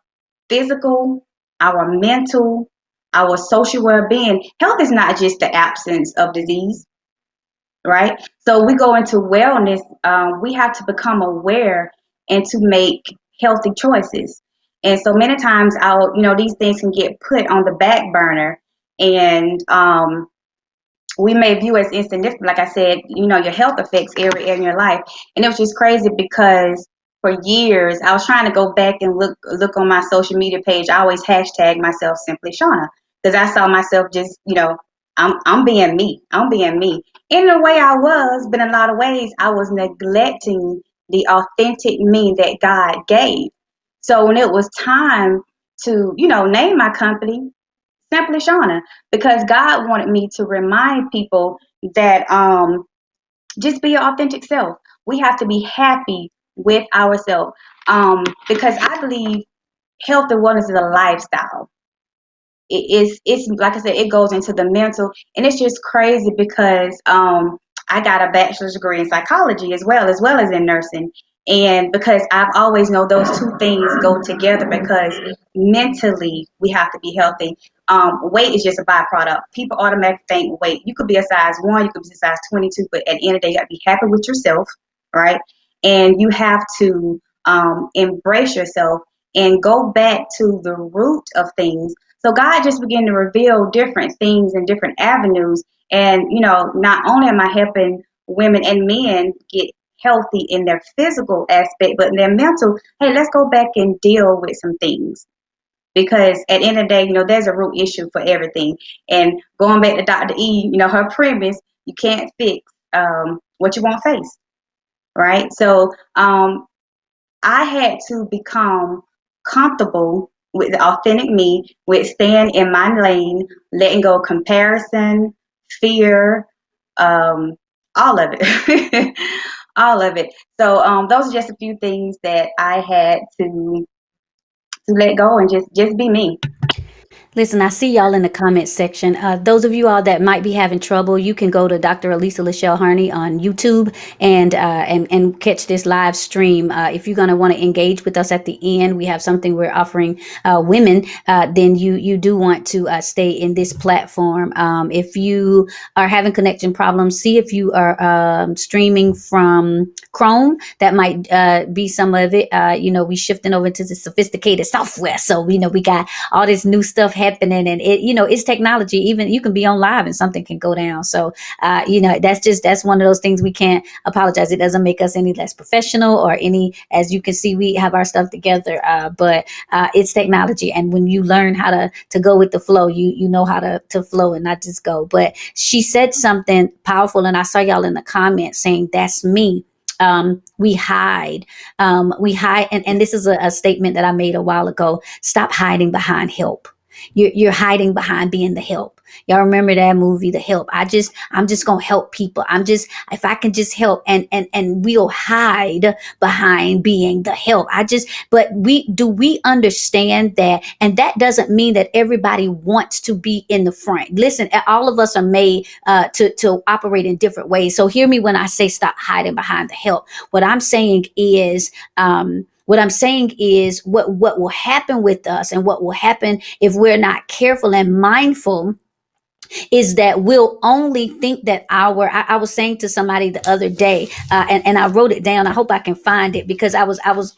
physical, our mental, our social well-being. Health is not just the absence of disease, right? So we go into wellness. We have to become aware and to make healthy choices. And so many times, these things can get put on the back burner, and we may view as insignificant. Like I said, your health affects every area in your life. And it was just crazy because for years I was trying to go back and look on my social media page. I always hashtag myself Simply Shauna because I saw myself just, I'm being me. I'm being me. In a way I was, but in a lot of ways I was neglecting the authentic me that God gave. So when it was time to, name my company Simply Shauna, because God wanted me to remind people that just be your authentic self. We have to be happy with ourselves, because I believe health and wellness is a lifestyle. It's like I said, it goes into the mental, and it's just crazy because I got a bachelor's degree in psychology as well as in nursing, and because I've always know those two things go together because mentally we have to be healthy. Weight is just a byproduct. People automatically think weight. You could be a size 1, you could be a size 22, but at the end of the day, you got to be happy with yourself, right? And you have to embrace yourself and go back to the root of things. So God just began to reveal different things and different avenues. And, not only am I helping women and men get healthy in their physical aspect, but in their mental, hey, let's go back and deal with some things. Because at the end of the day, there's a root issue for everything. And going back to Dr. E, her premise, you can't fix what you won't face, right? So I had to become comfortable with the authentic me, with staying in my lane, letting go of comparison, fear, all of it, all of it. So those are just a few things that I had to let go and just be me. Listen, I see y'all in the comment section. Those of you all that might be having trouble, you can go to Dr. Elisa LaShell Harney on YouTube and catch this live stream. If you're gonna want to engage with us at the end, we have something we're offering women. Then you do want to stay in this platform. If you are having connection problems, see if you are streaming from Chrome. That might be some of it. We shifting over to the sophisticated software, so we got all this new stuff happening, and it's technology. Even you can be on live and something can go down. So that's one of those things we can't apologize. It doesn't make us any less professional or any, as you can see, we have our stuff together, but it's technology. And when you learn how to go with the flow, you know how to flow and not just go. But she said something powerful, and I saw y'all in the comments saying, that's me. We hide, and this is a statement that I made a while ago. Stop hiding behind help. You're hiding behind being the help. Y'all remember that movie, The Help? I'm just gonna help people. If I can just help, and we'll hide behind being the help. But we understand that, and that doesn't mean that everybody wants to be in the front. Listen, all of us are made to operate in different ways. So hear me when I say stop hiding behind the help. What I'm saying is, what will happen with us, and what will happen if we're not careful and mindful, is that we'll only think that I was saying to somebody the other day, and I wrote it down. I hope I can find it, because I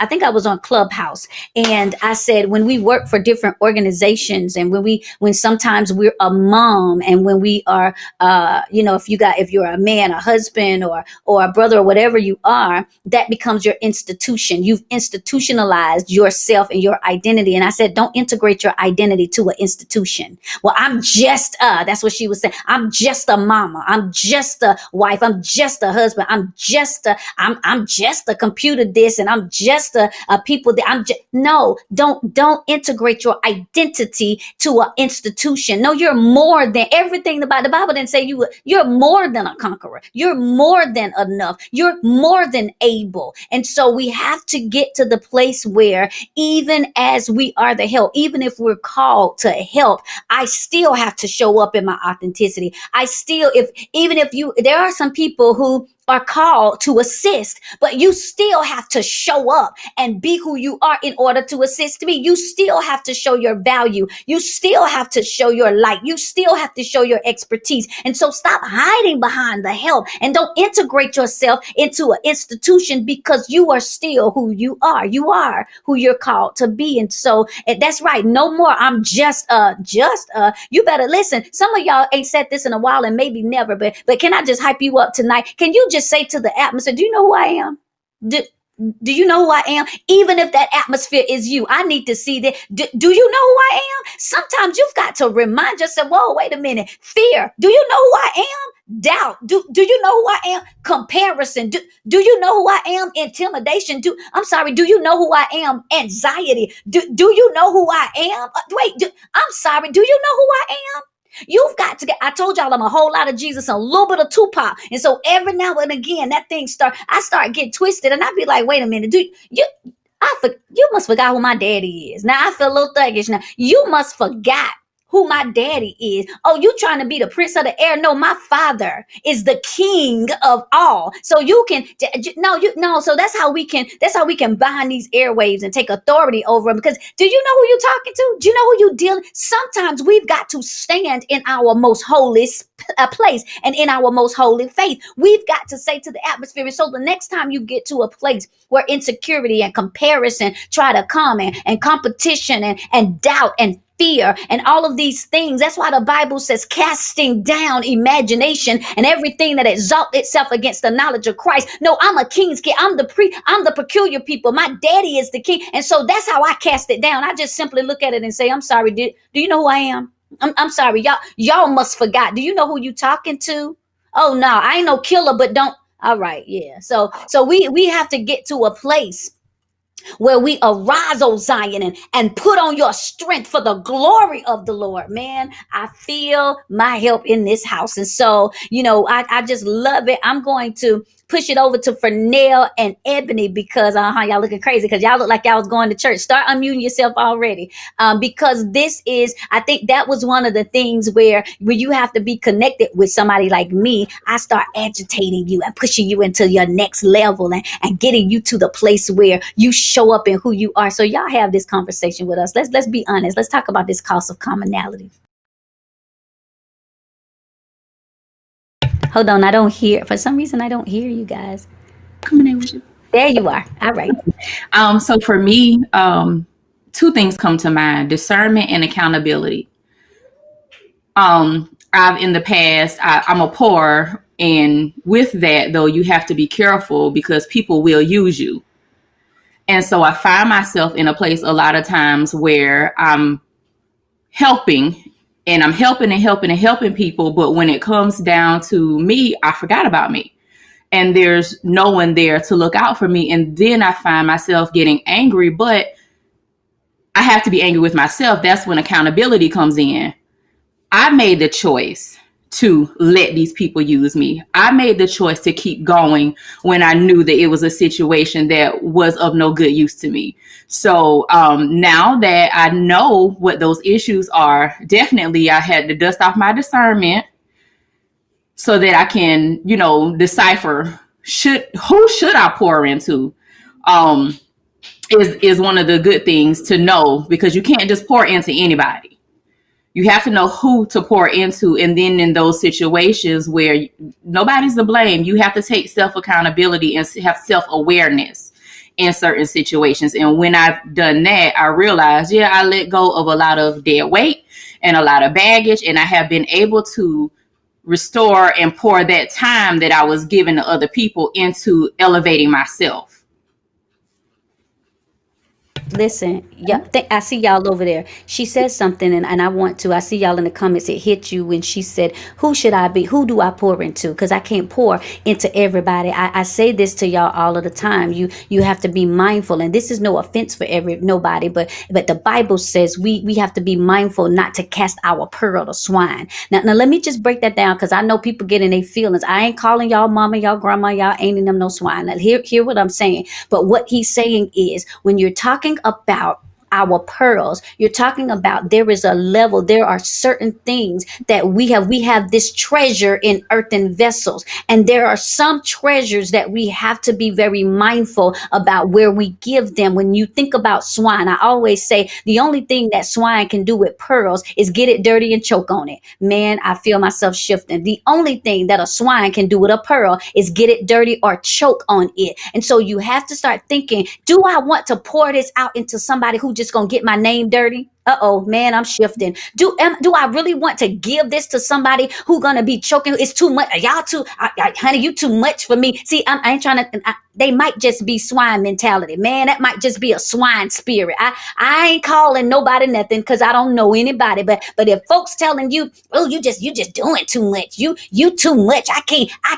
think I was on Clubhouse, and I said, when we work for different organizations, and when sometimes we're a mom, and when we are, if you're a man, a husband, or a brother, or whatever you are, that becomes your institution. You've institutionalized yourself and your identity. And I said, don't integrate your identity to an institution. Well, I'm just that's what she was saying. I'm just a mama. I'm just a wife. I'm just a husband. I'm just a computer this, and I'm just a people that no, don't integrate your identity to an institution. No, you're more than everything. The Bible didn't say you're more than a conqueror. You're more than enough. You're more than able. And so we have to get to the place where, even as we are the help, even if we're called to help, I still have to show up in my authenticity. There are some people who are called to assist, but you still have to show up and be who you are in order to assist me. You still have to show your value. You still have to show your light. You still have to show your expertise. And so stop hiding behind the help, and don't integrate yourself into an institution, because you are still who you are. You are who you're called to be. And so that's right. No more. I'm you better listen. Some of y'all ain't said this in a while, and maybe never, but can I just hype you up tonight? Can you just say to the atmosphere, do you know who I am? Do you know who I am? Even if that atmosphere is you, I need to see that. Do you know who I am? Sometimes you've got to remind yourself, whoa, wait a minute. Fear. Do you know who I am? Doubt. Do you know who I am? Comparison. Do you know who I am? Intimidation. Do you know who I am? Anxiety. Do you know who I am? Do you know who I am? You've got to I told y'all I'm a whole lot of Jesus and a little bit of Tupac. And so every now and again, I start getting twisted, and I be like, wait a minute, you must forgot who my daddy is. Now I feel a little thuggish now. You must forgot who my daddy is. Oh, you trying to be the prince of the air? No, my father is the king of all. So you can So that's how we can bind these airwaves and take authority over them. Because do you know who you're talking to? Do you know who you're dealing? Sometimes we've got to stand in our most holy place and in our most holy faith. We've got to say to the atmosphere. And so the next time you get to a place where insecurity and comparison try to come, and competition and doubt and fear and all of these things. That's why the Bible says, casting down imagination and everything that exalts itself against the knowledge of Christ. No, I'm a king's kid. I'm the peculiar people. My daddy is the king. And so that's how I cast it down. I just simply look at it and say, I'm sorry. Do you know who I am? I'm sorry. Y'all must forgot. Do you know who you talking to? Oh no, I ain't no killer, but don't. All right. Yeah. So we have to get to a place where we arise, O Zion, and put on your strength for the glory of the Lord. Man, I feel my help in this house. And so, I just love it. I'm going to push it over to Fernell and Ebony, because y'all looking crazy because y'all look like y'all was going to church. Start unmuting yourself already, because I think that was one of the things where you have to be connected with somebody like me. I start agitating you and pushing you into your next level and getting you to the place where you show up in who you are. So y'all have this conversation with us. Let's be honest. Let's talk about this cost of commonality. Hold on, for some reason I don't hear you guys. Coming in with you. There you are. All right. So for me, two things come to mind: discernment and accountability. I've in the past, I'm a poor, and with that though, you have to be careful because people will use you. And so I find myself in a place a lot of times where I'm helping and I'm helping and helping and helping people. But when it comes down to me, I forgot about me. And there's no one there to look out for me. And then I find myself getting angry, but I have to be angry with myself. That's when accountability comes in. I made the choice to let these people use me. I made the choice to keep going when I knew that it was a situation that was of no good use to me. So now that I know what those issues are, definitely I had to dust off my discernment so that I can, decipher who should I pour into. Is one of the good things to know, because you can't just pour into anybody. You have to know who to pour into. And then in those situations where nobody's to blame, you have to take self-accountability and have self-awareness in certain situations. And when I've done that, I realized, I let go of a lot of dead weight and a lot of baggage. And I have been able to restore and pour that time that I was giving to other people into elevating myself. Listen, yeah, I see y'all over there. She says something, and I see y'all in the comments. It hit you when she said, who should I be? Who do I pour into? Because I can't pour into everybody. I say this to y'all all of the time. You have to be mindful, and this is no offense for nobody, but the Bible says we have to be mindful not to cast our pearl to swine. Now let me just break that down, because I know people get in their feelings. I ain't calling y'all mama, y'all grandma, y'all ain't in them no swine. Now hear what I'm saying. But what he's saying is, when you're talking about our pearls, you're talking about there is a level, there are certain things that we have this treasure in earthen vessels, and there are some treasures that we have to be very mindful about where we give them. When you think about swine, I always say the only thing that swine can do with pearls is get it dirty and choke on it. Man, I feel myself shifting. The only thing that a swine can do with a pearl is get it dirty or choke on it. And so you have to start thinking, do I want to pour this out into somebody who just gonna get my name dirty? Man, I'm shifting. Do I really want to give this to somebody who gonna be choking? It's too much. Y'all too, honey, you too much for me. See, I ain't trying to. They might just be swine mentality, man. That might just be a swine spirit. I ain't calling nobody nothing, because I don't know anybody. But if folks telling you, oh, you just doing too much. You too much. I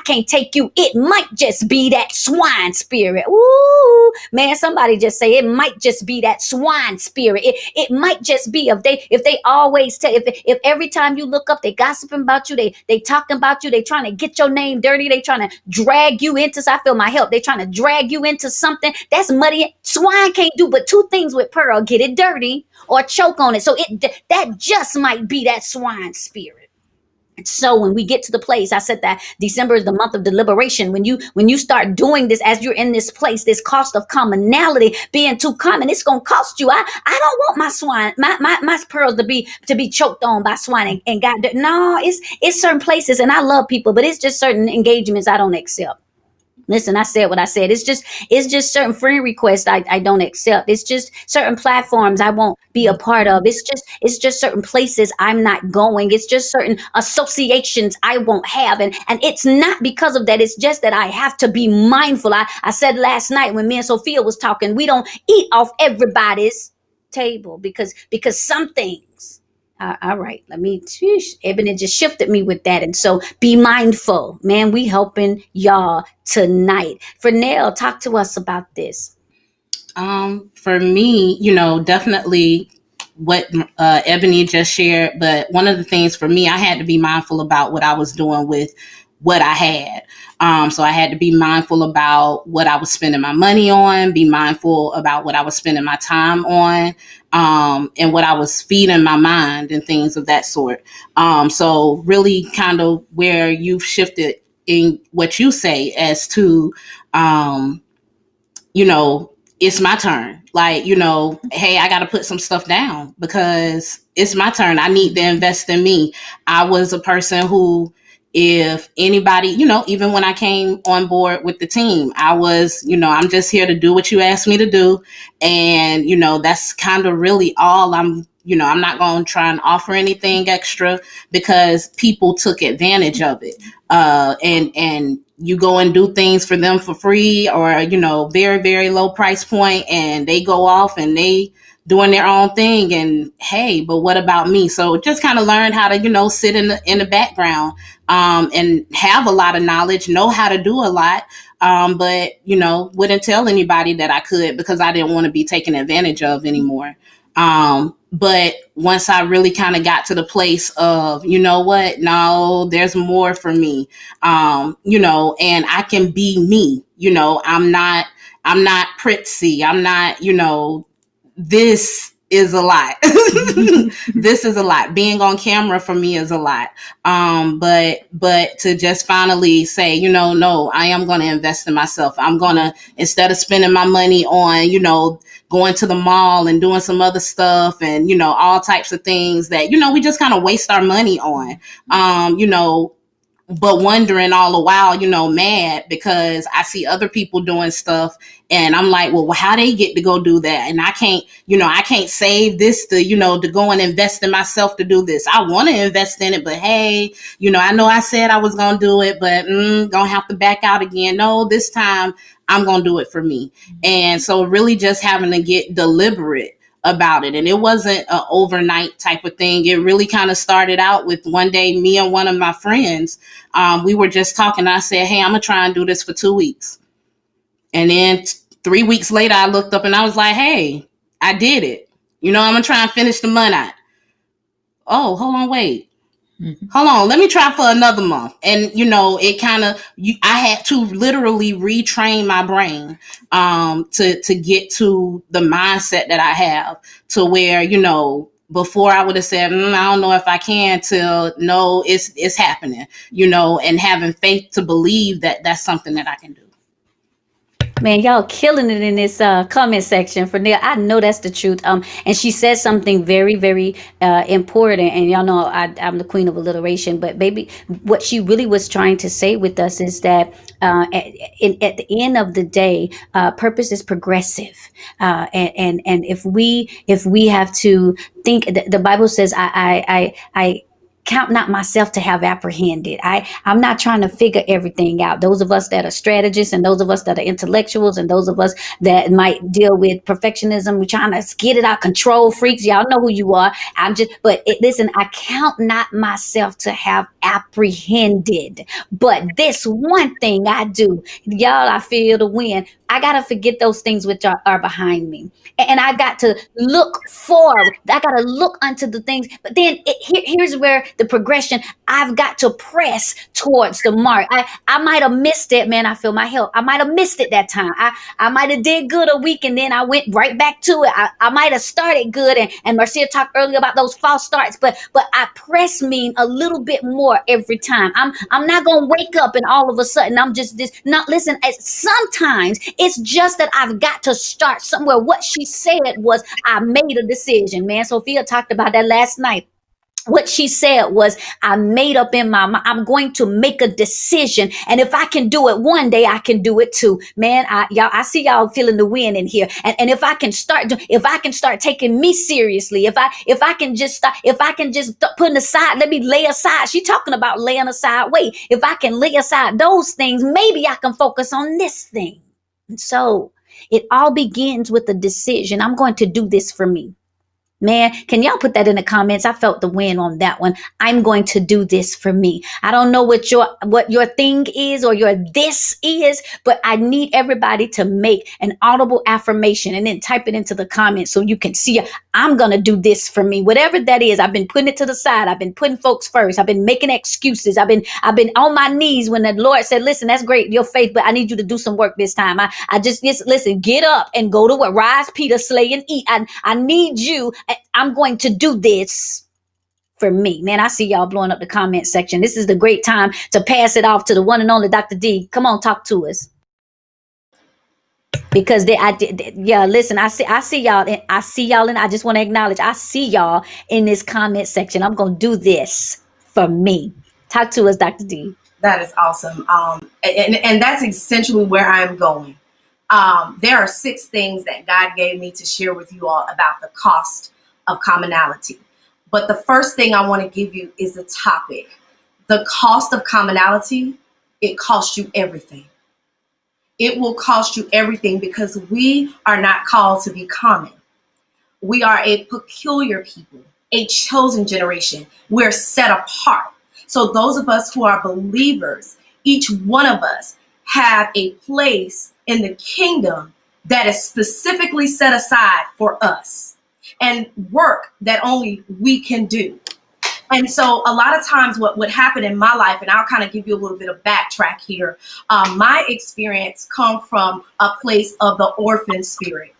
can't take you. It might just be that swine spirit. Ooh, man, somebody just say it might just be that swine spirit. It might just be if they always tell, if every time you look up they gossiping about you, they talking about you, they trying to get your name dirty, they trying to drag you into, so I feel my help, they trying to drag you into something that's muddy. Swine can't do but two things with pearl: get it dirty or choke on it. So that just might be that swine spirit. So when we get to the place, I said that December is the month of deliberation. When you start doing this, as you're in this place, this cost of commonality being too common, it's gonna cost you. I don't want my swine, my pearls to be choked on by swine and got no. It's certain places, and I love people, but it's just certain engagements I don't accept. Listen, I said what I said. It's just certain friend requests I don't accept. It's just certain platforms I won't be a part of. It's just certain places I'm not going. It's just certain associations I won't have. And it's not because of that. It's just that I have to be mindful. I said last night when me and Sophia was talking, we don't eat off everybody's table because some things. All right, Ebony just shifted me with that. And so be mindful, man. We helping y'all tonight. Fernell, talk to us about this. For me, definitely what Ebony just shared. But one of the things for me, I had to be mindful about what I was doing with what I had. So I had to be mindful about what I was spending my money on, be mindful about what I was spending my time on, and what I was feeding my mind and things of that sort. So really kind of where you've shifted in what you say as to, it's my turn. Like, hey, I got to put some stuff down because it's my turn. I need to invest in me. I was a person who, if anybody, even when I came on board with the team, I was, I'm just here to do what you asked me to do. And, that's kind of really all I'm, I'm not going to try and offer anything extra because people took advantage of it. And you go and do things for them for free or, very, very low price point, and they go off and they doing their own thing. And hey, but what about me? So just kind of learn how to, sit in the background, and have a lot of knowledge, know how to do a lot. But, wouldn't tell anybody that I could because I didn't want to be taken advantage of anymore. But once I really kind of got to the place of, you know what, no, there's more for me, and I can be me, I'm not pretty. I'm not, this is a lot. This is a lot. Being on camera for me is a lot. But to just finally say, no, I am going to invest in myself. I'm going to, instead of spending my money on, going to the mall and doing some other stuff and, all types of things that, we just kind of waste our money on, but wondering all the while, mad because I see other people doing stuff and I'm like, well, how they get to go do that? And I can't save this to, to go and invest in myself to do this. I want to invest in it, but hey, I know I said I was going to do it, but gonna have to back out again. No, this time I'm going to do it for me. And so really just having to get deliberate about it. And it wasn't an overnight type of thing. It really kind of started out with one day, me and one of my friends, we were just talking. I said, hey, I'm going to try and do this for 2 weeks. And then 3 weeks later, I looked up and I was like, hey, I did it. I'm going to try and finish the month out. Oh, hold on, wait. Hold on, let me try for another month. And, it kind of, I had to literally retrain my brain to get to the mindset that I have to where, before I would have said, I don't know if I can, till no, it's happening, and having faith to believe that that's something that I can do. Man, y'all killing it in this comment section for Neil. I know that's the truth. And she said something very, very important. And y'all know I'm the queen of alliteration, but baby, what she really was trying to say with us is that at the end of the day, purpose is progressive. And if we have to think, the Bible says, I count not myself to have apprehended. I'm not trying to figure everything out. Those of us that are strategists and those of us that are intellectuals and those of us that might deal with perfectionism, we're trying to get it out, control freaks. Y'all know who you are. Listen, I count not myself to have apprehended. But this one thing I do, y'all, I feel the wind. I got to forget those things which are behind me. And I got to look forward. I got to look unto the things. But then here's where the progression, I've got to press towards the mark. I might have missed it, man. I feel my help. I might have missed it that time. I might have did good a week and then I went right back to it. I might have started good. And Marcia talked earlier about those false starts, but I press mean a little bit more every time. I'm not going to wake up and all of a sudden I'm just this. Not listen. Sometimes it's just that I've got to start somewhere. What she said was, I made a decision, man. Sophia talked about that last night. What she said was, I made up in my mind, I'm going to make a decision. And if I can do it one day, I can do it too. Man, I see y'all feeling the wind in here. And if I can start taking me seriously, if I can just start putting aside, let me lay aside. She talking about laying aside. Wait, if I can lay aside those things, maybe I can focus on this thing. And so it all begins with a decision. I'm going to do this for me. Man, can y'all put that in the comments? I felt the wind on that one. I'm going to do this for me. I don't know what your thing is or your this is, but I need everybody to make an audible affirmation and then type it into the comments so you can see, I'm going to do this for me. Whatever that is, I've been putting it to the side. I've been putting folks first. I've been making excuses. I've been on my knees when the Lord said, listen, that's great, your faith, but I need you to do some work this time. I just listen, get up and go to work. Rise, Peter, slay and eat. I need you. I'm going to do this for me. Man, I see y'all blowing up the comment section. This is the great time to pass it off to the one and only Dr. D. Come on, talk to us. Because listen, I see y'all, and I see y'all, and I just want to acknowledge, I see y'all in this comment section. I'm going to do this for me. Talk to us, Dr. D. That is awesome. And that's essentially where I'm going. There are 6 things that God gave me to share with you all about the cost of commonality. But the first thing I want to give you is the topic. The cost of commonality, it costs you everything. It will cost you everything because we are not called to be common. We are a peculiar people, a chosen generation. We're set apart. So those of us who are believers, each one of us have a place in the kingdom that is specifically set aside for us and work that only we can do. And so a lot of times what would happen in my life, and I'll kind of give you a little bit of backtrack here, my experience come from a place of the orphan spirit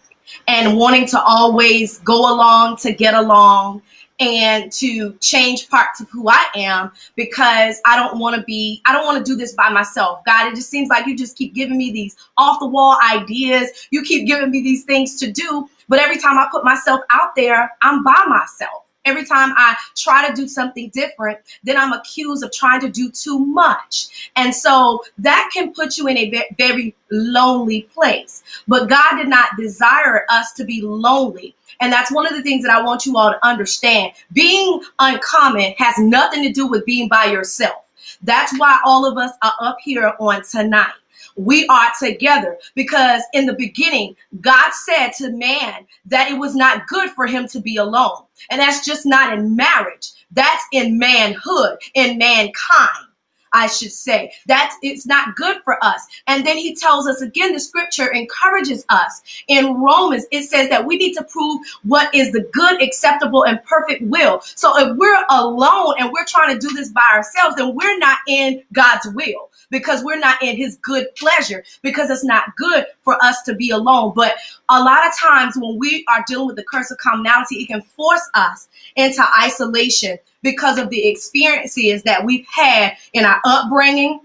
and wanting to always go along to get along and to change parts of who I am because I don't want to do this by myself. God, it just seems like you just keep giving me these off the wall ideas. You keep giving me these things to do. But every time I put myself out there, I'm by myself. Every time I try to do something different, then I'm accused of trying to do too much. And so that can put you in a very lonely place. But God did not desire us to be lonely. And that's one of the things that I want you all to understand. Being uncommon has nothing to do with being by yourself. That's why all of us are up here on tonight. We are together because in the beginning, God said to man that it was not good for him to be alone. And that's just not in marriage. That's in manhood, in mankind, I should say. It's not good for us. And then he tells us again, the scripture encourages us in Romans. It says that we need to prove what is the good, acceptable, and perfect will. So if we're alone and we're trying to do this by ourselves, then we're not in God's will because we're not in his good pleasure, because it's not good for us to be alone. But a lot of times when we are dealing with the curse of commonality, it can force us into isolation because of the experiences that we've had in our upbringing,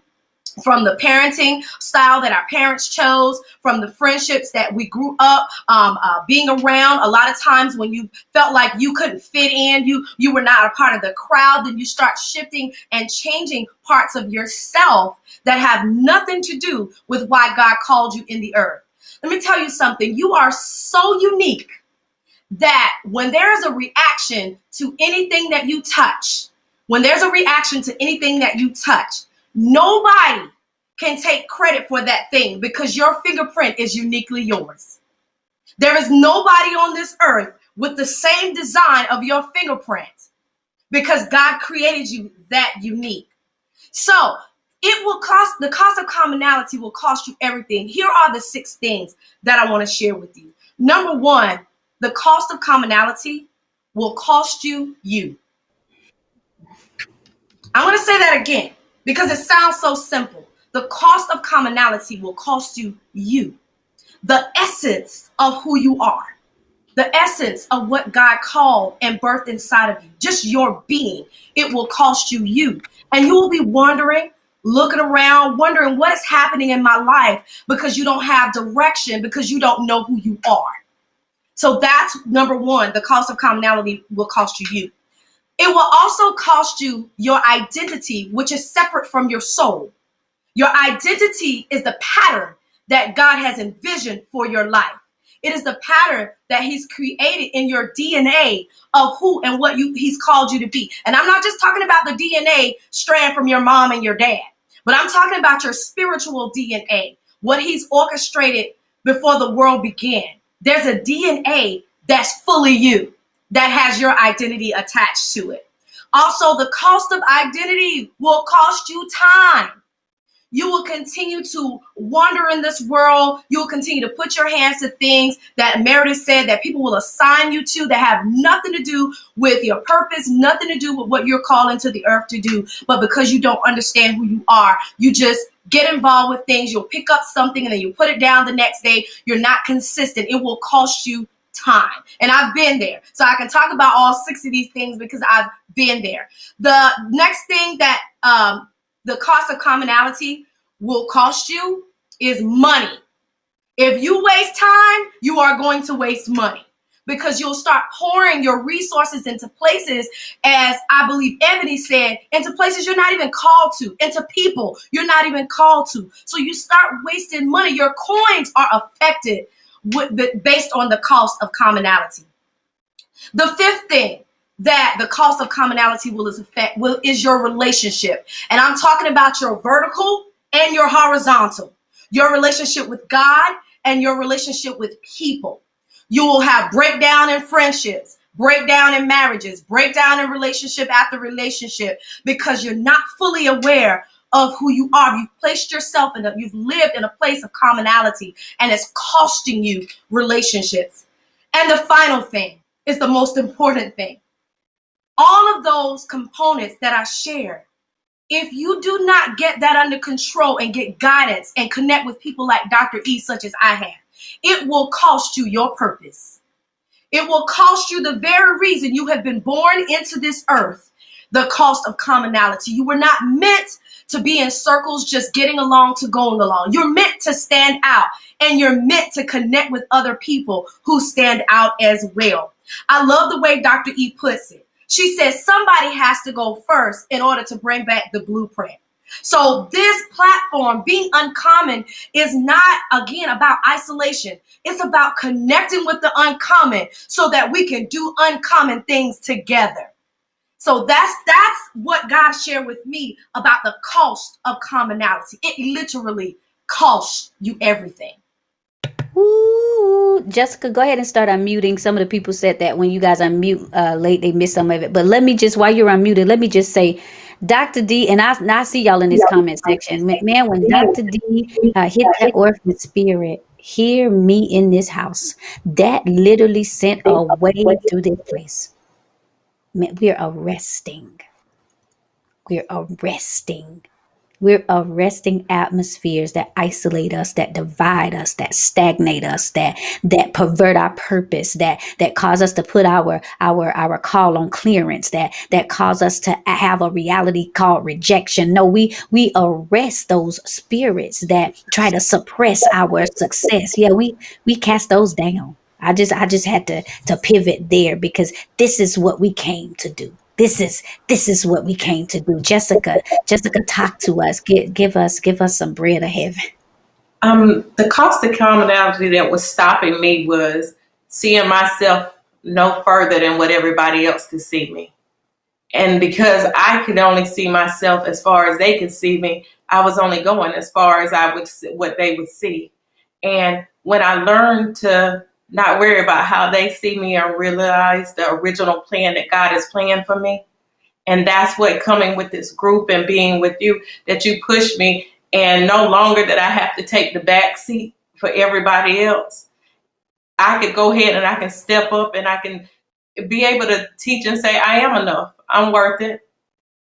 from the parenting style that our parents chose, from the friendships that we grew up being around. A lot of times when you felt like you couldn't fit in, you were not a part of the crowd, then you start shifting and changing parts of yourself that have nothing to do with why God called you in the earth. Let me tell you something. You are so unique that when there is a reaction to anything that you touch, nobody can take credit for that thing because your fingerprint is uniquely yours. There is nobody on this earth with the same design of your fingerprint because God created you that unique. So the cost of commonality will cost you everything. Here are the 6 things that I want to share with you. Number 1, the cost of commonality will cost you you. I'm going to say that again because it sounds so simple. The cost of commonality will cost you you. The essence of who you are. The essence of what God called and birthed inside of you. Just your being. It will cost you you. And you will be wondering, looking around, wondering what is happening in my life because you don't have direction, because you don't know who you are. So that's number 1. The cost of commonality will cost you you. It will also cost you your identity, which is separate from your soul. Your identity is the pattern that God has envisioned for your life. It is the pattern that he's created in your DNA of who and what he's called you to be. And I'm not just talking about the DNA strand from your mom and your dad, but I'm talking about your spiritual DNA, what he's orchestrated before the world began. There's a DNA that's fully you, that has your identity attached to it. Also, the cost of identity will cost you time. You will continue to wander in this world. You will continue to put your hands to things that Meredith said that people will assign you to that have nothing to do with your purpose, nothing to do with what you're called into the earth to do. But because you don't understand who you are, you just get involved with things. You'll pick up something and then you put it down the next day. You're not consistent. It will cost you time. And I've been there. So I can talk about all 6 of these things because I've been there. The next thing that the cost of commonality will cost you is money. If you waste time, you are going to waste money because you'll start pouring your resources into places, as I believe Ebony said, into places you're not even called to, into people you're not even called to. So you start wasting money. Your coins are affected based on the cost of commonality. The fifth thing that the cost of commonality is your relationship. And I'm talking about your vertical and your horizontal, your relationship with God and your relationship with people. You will have breakdown in friendships, breakdown in marriages, breakdown in relationship after relationship, because you're not fully aware of who you are. You've placed yourself you've lived in a place of commonality, and it's costing you relationships. And the final thing is the most important thing. All of those components that I shared, if you do not get that under control and get guidance and connect with people like Dr. E, such as I have, it will cost you your purpose. It will cost you the very reason you have been born into this earth, the cost of commonality. You were not meant to be in circles just getting along to going along. You're meant to stand out, and you're meant to connect with other people who stand out as well. I love the way Dr. E puts it. She says somebody has to go first in order to bring back the blueprint. So this platform, being uncommon, is not, again, about isolation. It's about connecting with the uncommon so that we can do uncommon things together. So that's what God shared with me about the cost of commonality. It literally costs you everything. Ooh, Jessica, go ahead and start unmuting. Some of the people said that when you guys unmute late, they missed some of it. But let me just, while you're unmuted, let me just say, Dr. D, and I see y'all in this comment section. Man, when Dr. D hit that orphan spirit, hear me in this house, that literally sent a wave through this place. Man, we're arresting. We're arresting. We're arresting atmospheres that isolate us, that divide us, that stagnate us, that pervert our purpose, that cause us to put our call on clearance, that cause us to have a reality called rejection. No, we arrest those spirits that try to suppress our success. Yeah, we cast those down. I just had to pivot there, because this is what we came to do. This is what we came to do. Jessica, talk to us. Give us some bread of heaven. The cost of commonality that was stopping me was seeing myself no further than what everybody else could see me. And because I could only see myself as far as they could see me, I was only going as far as what they would see. And when I learned to not worry about how they see me and realize the original plan that God has planned for me, and that's what coming with this group and being with you, that you push me, and no longer that I have to take the back seat for everybody else. I could go ahead and I can step up and I can be able to teach and say, I am enough. I'm worth it.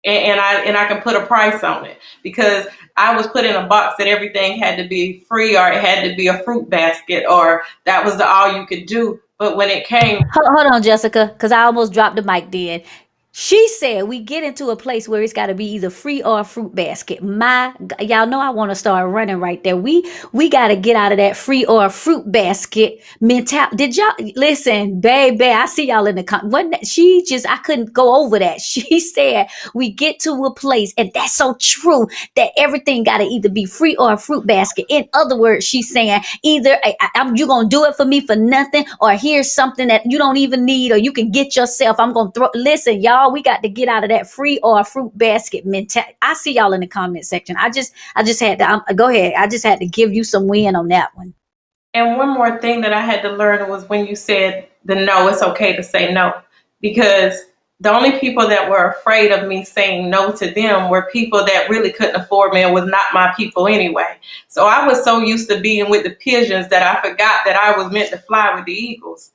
And I can put a price on it, because I was put in a box that everything had to be free, or it had to be a fruit basket, or that was all you could do. But when it came, Hold on, Jessica, because I almost dropped the mic then. She said we get into a place where it's got to be either free or a fruit basket. Y'all know I want to start running right there. We got to get out of that free or a fruit basket mentality. Did y'all listen, baby? I see y'all in the comments. She just, I couldn't go over that. She said we get to a place, and that's so true, that everything got to either be free or a fruit basket. In other words, she's saying either you gonna do it for me for nothing, or here's something that you don't even need, or you can get yourself. I'm gonna throw. Listen, y'all. We got to get out of that free or a fruit basket mentality. I see y'all in the comment section. I just had to go ahead. I just had to give you some win on that one. And one more thing that I had to learn was when you said the no, it's okay to say no, because the only people that were afraid of me saying no to them were people that really couldn't afford me and was not my people anyway. So I was so used to being with the pigeons that I forgot that I was meant to fly with the eagles.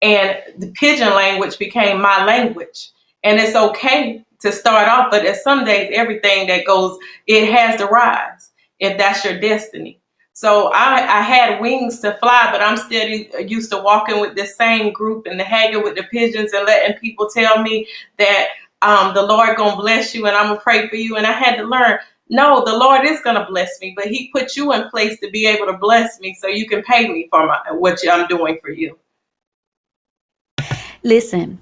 And the pigeon language became my language. And it's okay to start off, but at some days, everything that goes, it has to rise if that's your destiny. So I had wings to fly, but I'm still used to walking with this same group and hanging with the pigeons and letting people tell me that the Lord gonna bless you and I'm gonna pray for you. And I had to learn, no, the Lord is gonna bless me, but He put you in place to be able to bless me so you can pay me for what I'm doing for you. Listen,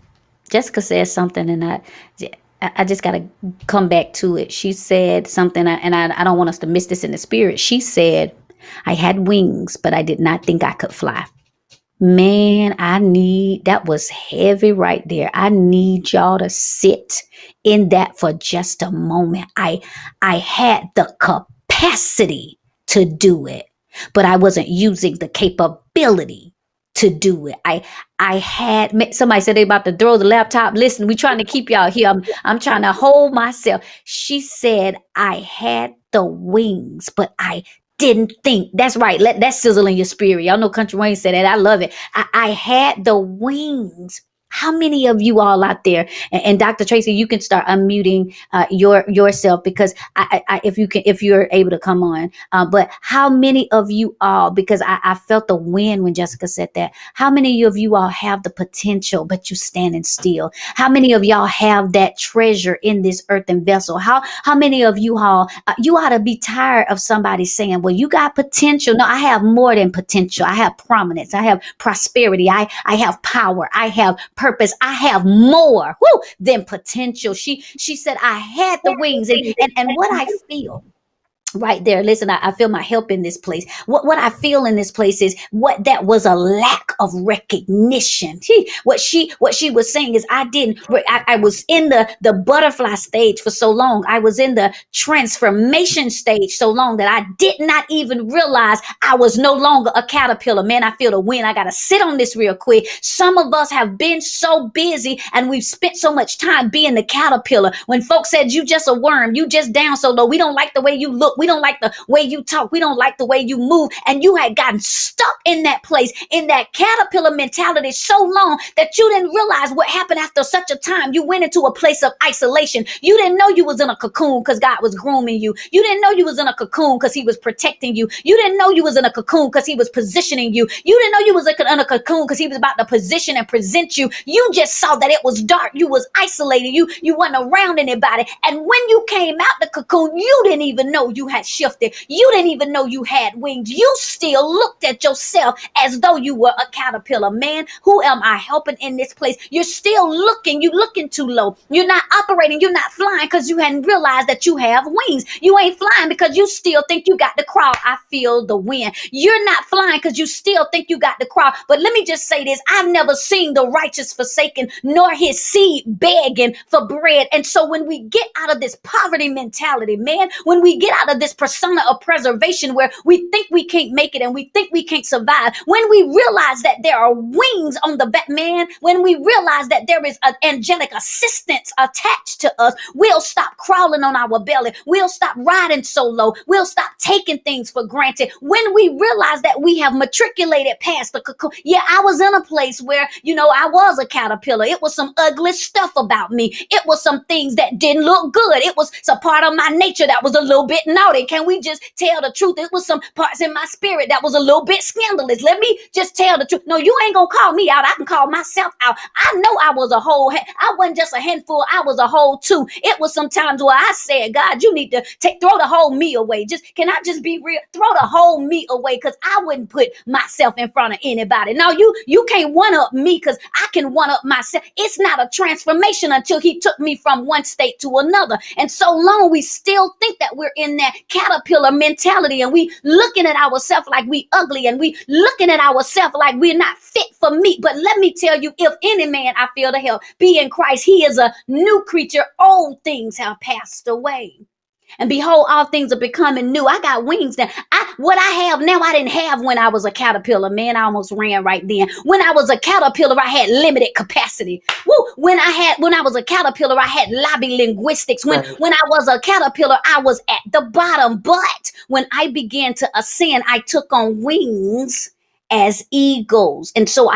Jessica said something, and I just got to come back to it. She said something, and I don't want us to miss this in the spirit. She said, I had wings, but I did not think I could fly. Man, that was heavy right there. I need y'all to sit in that for just a moment. I had the capacity to do it, but I wasn't using the capability to do it. I had somebody said they about to throw the laptop. Listen, we trying to keep y'all here. I'm trying to hold myself. She said I had the wings, but I didn't think. That's right. Let that sizzle in your spirit. Y'all know Country Wayne said that. I love it. I had the wings. How many of you all out there? And Dr. Tracy, you can start unmuting yourself, because if you're able to come on. But how many of you all? Because I felt the wind when Jessica said that. How many of you all have the potential, but you standing still? How many of y'all have that treasure in this earthen vessel? How many of you all? You ought to be tired of somebody saying, "Well, you got potential." No, I have more than potential. I have prominence. I have prosperity. I have power. I have purpose. I have more than potential. She said, I had the wings, and what I feel right there. Listen, I feel my help in this place. What I feel in this place is what that was a lack of recognition. What she was saying is I was in the butterfly stage for so long. I was in the transformation stage so long that I did not even realize I was no longer a caterpillar. Man, I feel the wind. I got to sit on this real quick. Some of us have been so busy and we've spent so much time being the caterpillar. When folks said you just a worm, you just down so low, we don't like the way you look, we don't like the way you talk, we don't like the way you move, and you had gotten stuck in that place, in that caterpillar mentality so long that you didn't realize what happened after such a time. You went into a place of isolation. You didn't know you was in a cocoon because God was grooming you. You didn't know you was in a cocoon because he was protecting you. You didn't know you was in a cocoon because he was positioning you. You didn't know you was in a cocoon because he was about to position and present you. You just saw that it was dark. You was isolated. You wasn't around anybody. And when you came out the cocoon, you didn't even know you had shifted. You didn't even know you had wings. You still looked at yourself as though you were a caterpillar. Man, who am I helping in this place? You're still looking. You're looking too low. You're not operating. You're not flying because you hadn't realized that you have wings. You ain't flying because you still think you got the crawl. I feel the wind. You're not flying because you still think you got the crawl. But let me just say this. I've never seen the righteous forsaken, nor his seed begging for bread. And so when we get out of this poverty mentality, man, when we get out of this persona of preservation where we think we can't make it and we think we can't survive, when we realize that there are wings on the back, man, when we realize that there is an angelic assistance attached to us, we'll stop crawling on our belly. We'll stop riding so low. We'll stop taking things for granted. When we realize that we have matriculated past the cocoon. Yeah, I was in a place where, I was a caterpillar. It was some ugly stuff about me. It was some things that didn't look good. It was a part of my nature that was a little bit naughty. Can we just tell the truth? It was some parts in my spirit that was a little bit scandalous. Let me just tell the truth. No, you ain't gonna call me out. I can call myself out. I know I was a whole. I wasn't just a handful. I was a whole too. It was some times where I said, God, you need to throw the whole me away. Can I just be real? Throw the whole me away, because I wouldn't put myself in front of anybody. Now you can't one up me because I can one up myself. It's not a transformation until he took me from one state to another. And so long we still think that we're in that caterpillar mentality, and we looking at ourselves like we ugly, and we looking at ourselves like we're not fit for meat. But let me tell you, if any man, I feel the help, be in Christ, he is a new creature. Old things have passed away, and behold, all things are becoming new. I got wings now. What I have now, I didn't have when I was a caterpillar. Man, I almost ran right then. When I was a caterpillar, I had limited capacity. When I was a caterpillar, I had lobby linguistics. When I was a caterpillar, I was at the bottom. But when I began to ascend, I took on wings as eagles. And so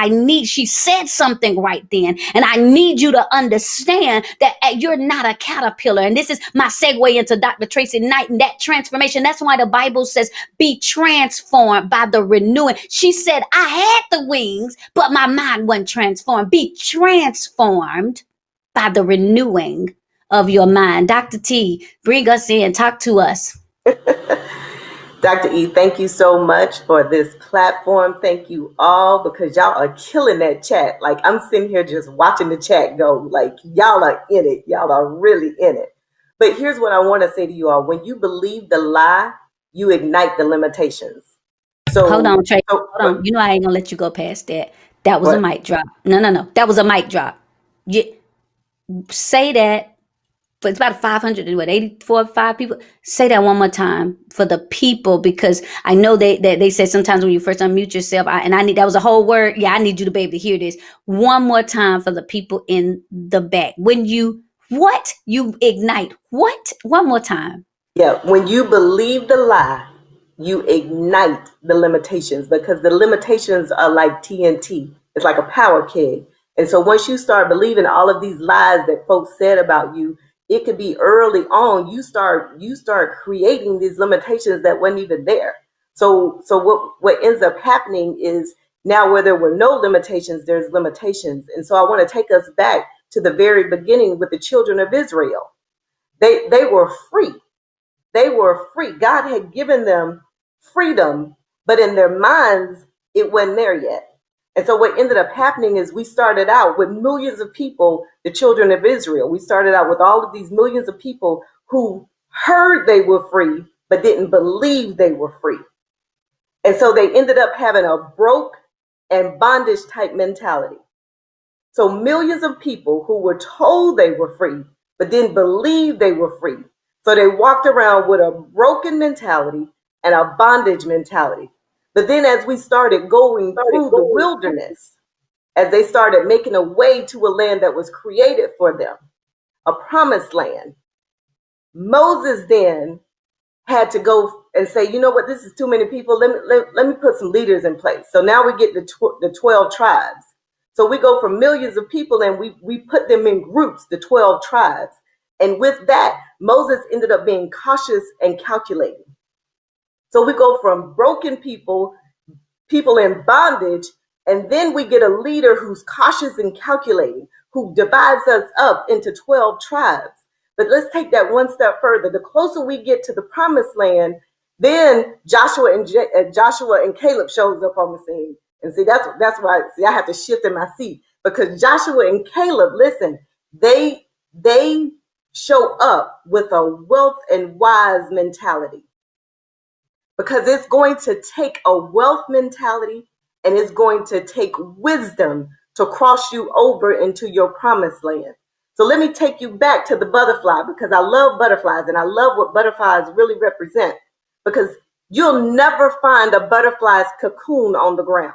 she said something right then. And I need you to understand that you're not a caterpillar. And this is my segue into Dr. Tracy Knight and that transformation. That's why the Bible says, be transformed by the renewing. She said, I had the wings, but my mind wasn't transformed. Be transformed by the renewing of your mind. Dr. T, bring us in, talk to us. Dr. E, thank you so much for this platform. Thank you all, because y'all are killing that chat. Like, I'm sitting here just watching the chat go. Like, y'all are in it. Y'all are really in it. But here's what I want to say to you all. When you believe the lie, you ignite the limitations. So, Hold on, Trey. so Hold on. You know I ain't gonna let you go past that. That was a what? mic drop. No. That was a mic drop. You say that, but it's about 500 and what, 84, 5 people. Say that one more time for the people, because I know they said sometimes when you first unmute yourself, that was a whole word. Yeah, I need you to be able to hear this one more time for the people in the back. When you ignite what? One more time. Yeah, when you believe the lie, you ignite the limitations, because the limitations are like TNT. It's like a power keg. And so once you start believing all of these lies that folks said about you, it could be early on. You start creating these limitations that weren't even there. So what ends up happening is, now where there were no limitations, there's limitations. And so I want to take us back to the very beginning with the children of Israel. They were free. They were free. God had given them freedom, but in their minds, it wasn't there yet. And so what ended up happening is, we started out with millions of people, the children of Israel. We started out with all of these millions of people who heard they were free, but didn't believe they were free. And so they ended up having a broke and bondage type mentality. So millions of people who were told they were free, but didn't believe they were free. So they walked around with a broken mentality and a bondage mentality. But then as we started going through the wilderness, as they started making a way to a land that was created for them, a promised land, Moses then had to go and say, you know what, this is too many people. Let me put some leaders in place. So now we get the 12 tribes. So we go from millions of people and we put them in groups, the 12 tribes. And with that, Moses ended up being cautious and calculating. So we go from broken people in bondage, and then we get a leader who's cautious and calculating, who divides us up into 12 tribes. But let's take that one step further. The closer we get to the promised land, then Joshua and Caleb shows up on the scene. And see, that's why I have to shift in my seat, because Joshua and Caleb, listen, they show up with a wealth and wise mentality, because it's going to take a wealth mentality and it's going to take wisdom to cross you over into your promised land. So let me take you back to the butterfly, because I love butterflies and I love what butterflies really represent, because you'll never find a butterfly's cocoon on the ground.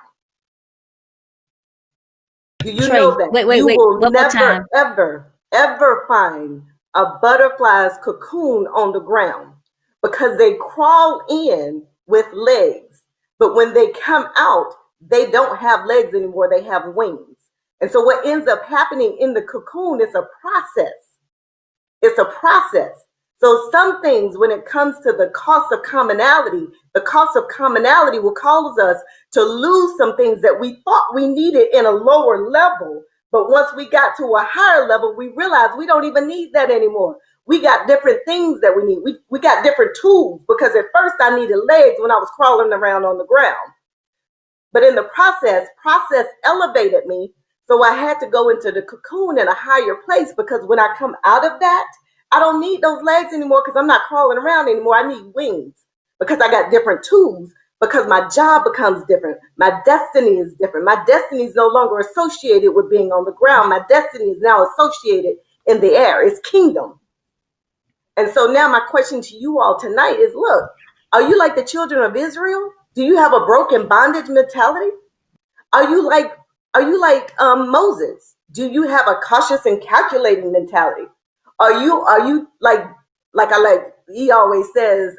Do you Trey, know that? wait. You will One more time. never, ever find a butterfly's cocoon on the ground, because they crawl in with legs. But when they come out, they don't have legs anymore. They have wings. And so what ends up happening in the cocoon is a process. It's a process. So some things, when it comes to the cost of commonality, the cost of commonality will cause us to lose some things that we thought we needed in a lower level. But once we got to a higher level, we realized we don't even need that anymore. We got different things that we need. We got different tools, because at first I needed legs when I was crawling around on the ground. But in the process elevated me. So I had to go into the cocoon in a higher place, because when I come out of that, I don't need those legs anymore, because I'm not crawling around anymore. I need wings, because I got different tools, because my job becomes different. My destiny is different. My destiny is no longer associated with being on the ground. My destiny is now associated in the air. It's kingdom. And so now my question to you all tonight is, look, are you like the children of Israel? Do you have a broken bondage mentality? Are you like Moses? Do you have a cautious and calculating mentality? Are you he always says,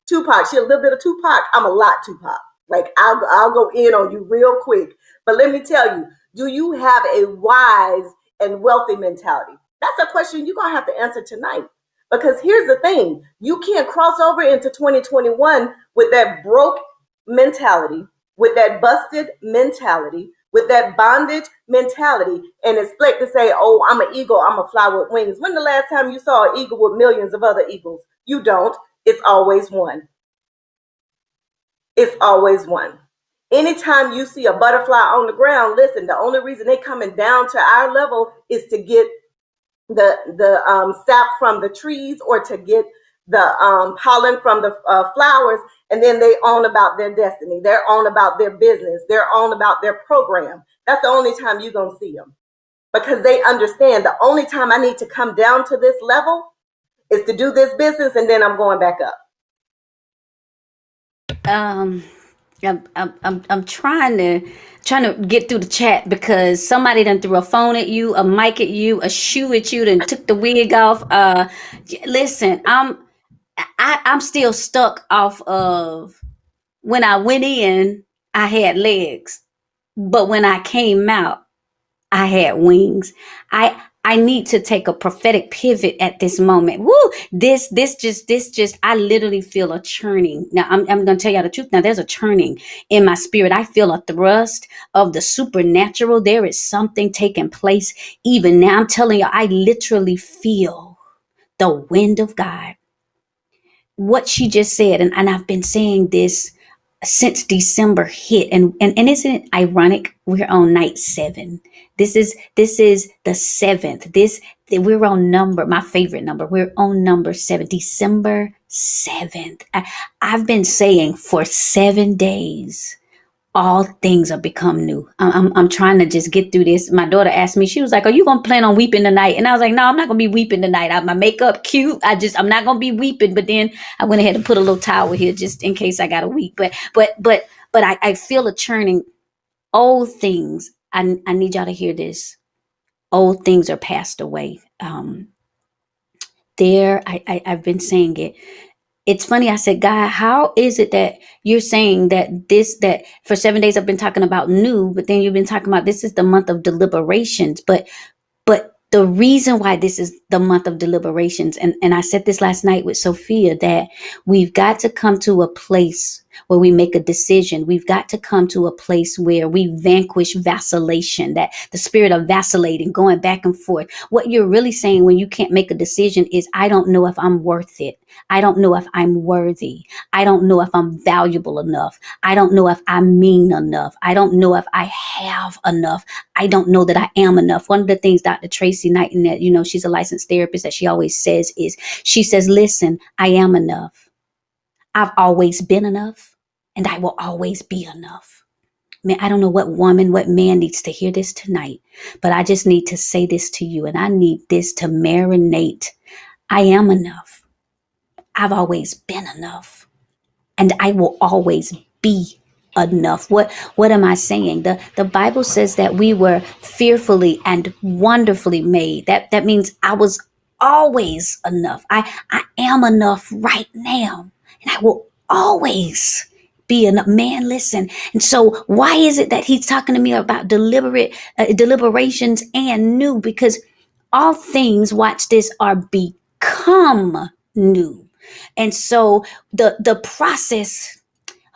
Tupac, she a little bit of Tupac, I'm a lot Tupac. Like I'll go in on you real quick. But let me tell you, do you have a wise and wealthy mentality? That's a question you're gonna have to answer tonight. Because here's the thing, you can't cross over into 2021 with that broke mentality, with that busted mentality, with that bondage mentality, and expect to say, oh, I'm an eagle, I'm a fly with wings. When the last time you saw an eagle with millions of other eagles? You don't. It's always one. It's always one. Anytime you see a butterfly on the ground, listen, the only reason they coming down to our level is to get the sap from the trees, or to get the pollen from the flowers, and then they own about their destiny. They're on about their business. They're on about their program. That's the only time you're going to see them, because they understand the only time I need to come down to this level is to do this business, and then I'm going back up. I'm trying to get through the chat because somebody done threw a phone at you, a mic at you, a shoe at you, then took the wig off. Listen, I'm still stuck off of when I went in, I had legs, but when I came out, I had wings. I need to take a prophetic pivot at this moment. Woo! This just I literally feel a churning. Now I'm gonna tell you the truth. Now there's a churning in my spirit. I feel a thrust of the supernatural. There is something taking place even now. I'm telling you, I literally feel the wind of God. What she just said, and I've been saying this since December hit, and isn't it ironic? We're on night 7. This is the 7th. We're on number, my favorite number. We're on number 7, December 7th. I've been saying for 7 days, all things have become new. I'm trying to just get through this. My daughter asked me, she was like, "Are you gonna plan on weeping tonight?" And I was like, "No, I'm not gonna be weeping tonight. My makeup cute. I'm not gonna be weeping." But then I went ahead and put a little towel here just in case I gotta weep. But I feel a churning. Old things. I need y'all to hear this. Old things are passed away. I've been saying it. It's funny. I said, God, how is it that you're saying that for 7 days I've been talking about new, but then you've been talking about this is the month of deliberations. But the reason why this is the month of deliberations, and I said this last night with Sophia, that we've got to come to a place where we make a decision. We've got to come to a place where we vanquish vacillation, that the spirit of vacillating, going back and forth. What you're really saying when you can't make a decision is, I don't know if I'm worth it. I don't know if I'm worthy. I don't know if I'm valuable enough. I don't know if I mean enough. I don't know if I have enough. I don't know that I am enough. One of the things Dr. Tracy Knight, that, she's a licensed therapist, that she always says is, she says, listen, I am enough. I've always been enough, and I will always be enough. Man, I don't know what woman, what man needs to hear this tonight, but I just need to say this to you, and I need this to marinate. I am enough. I've always been enough, and I will always be enough. What am I saying? The Bible says that we were fearfully and wonderfully made. That means I was always enough. I am enough right now, and I will always be enough. Man, listen. And so why is it that he's talking to me about deliberations and new? Because all things, watch this, are become new. And so the process,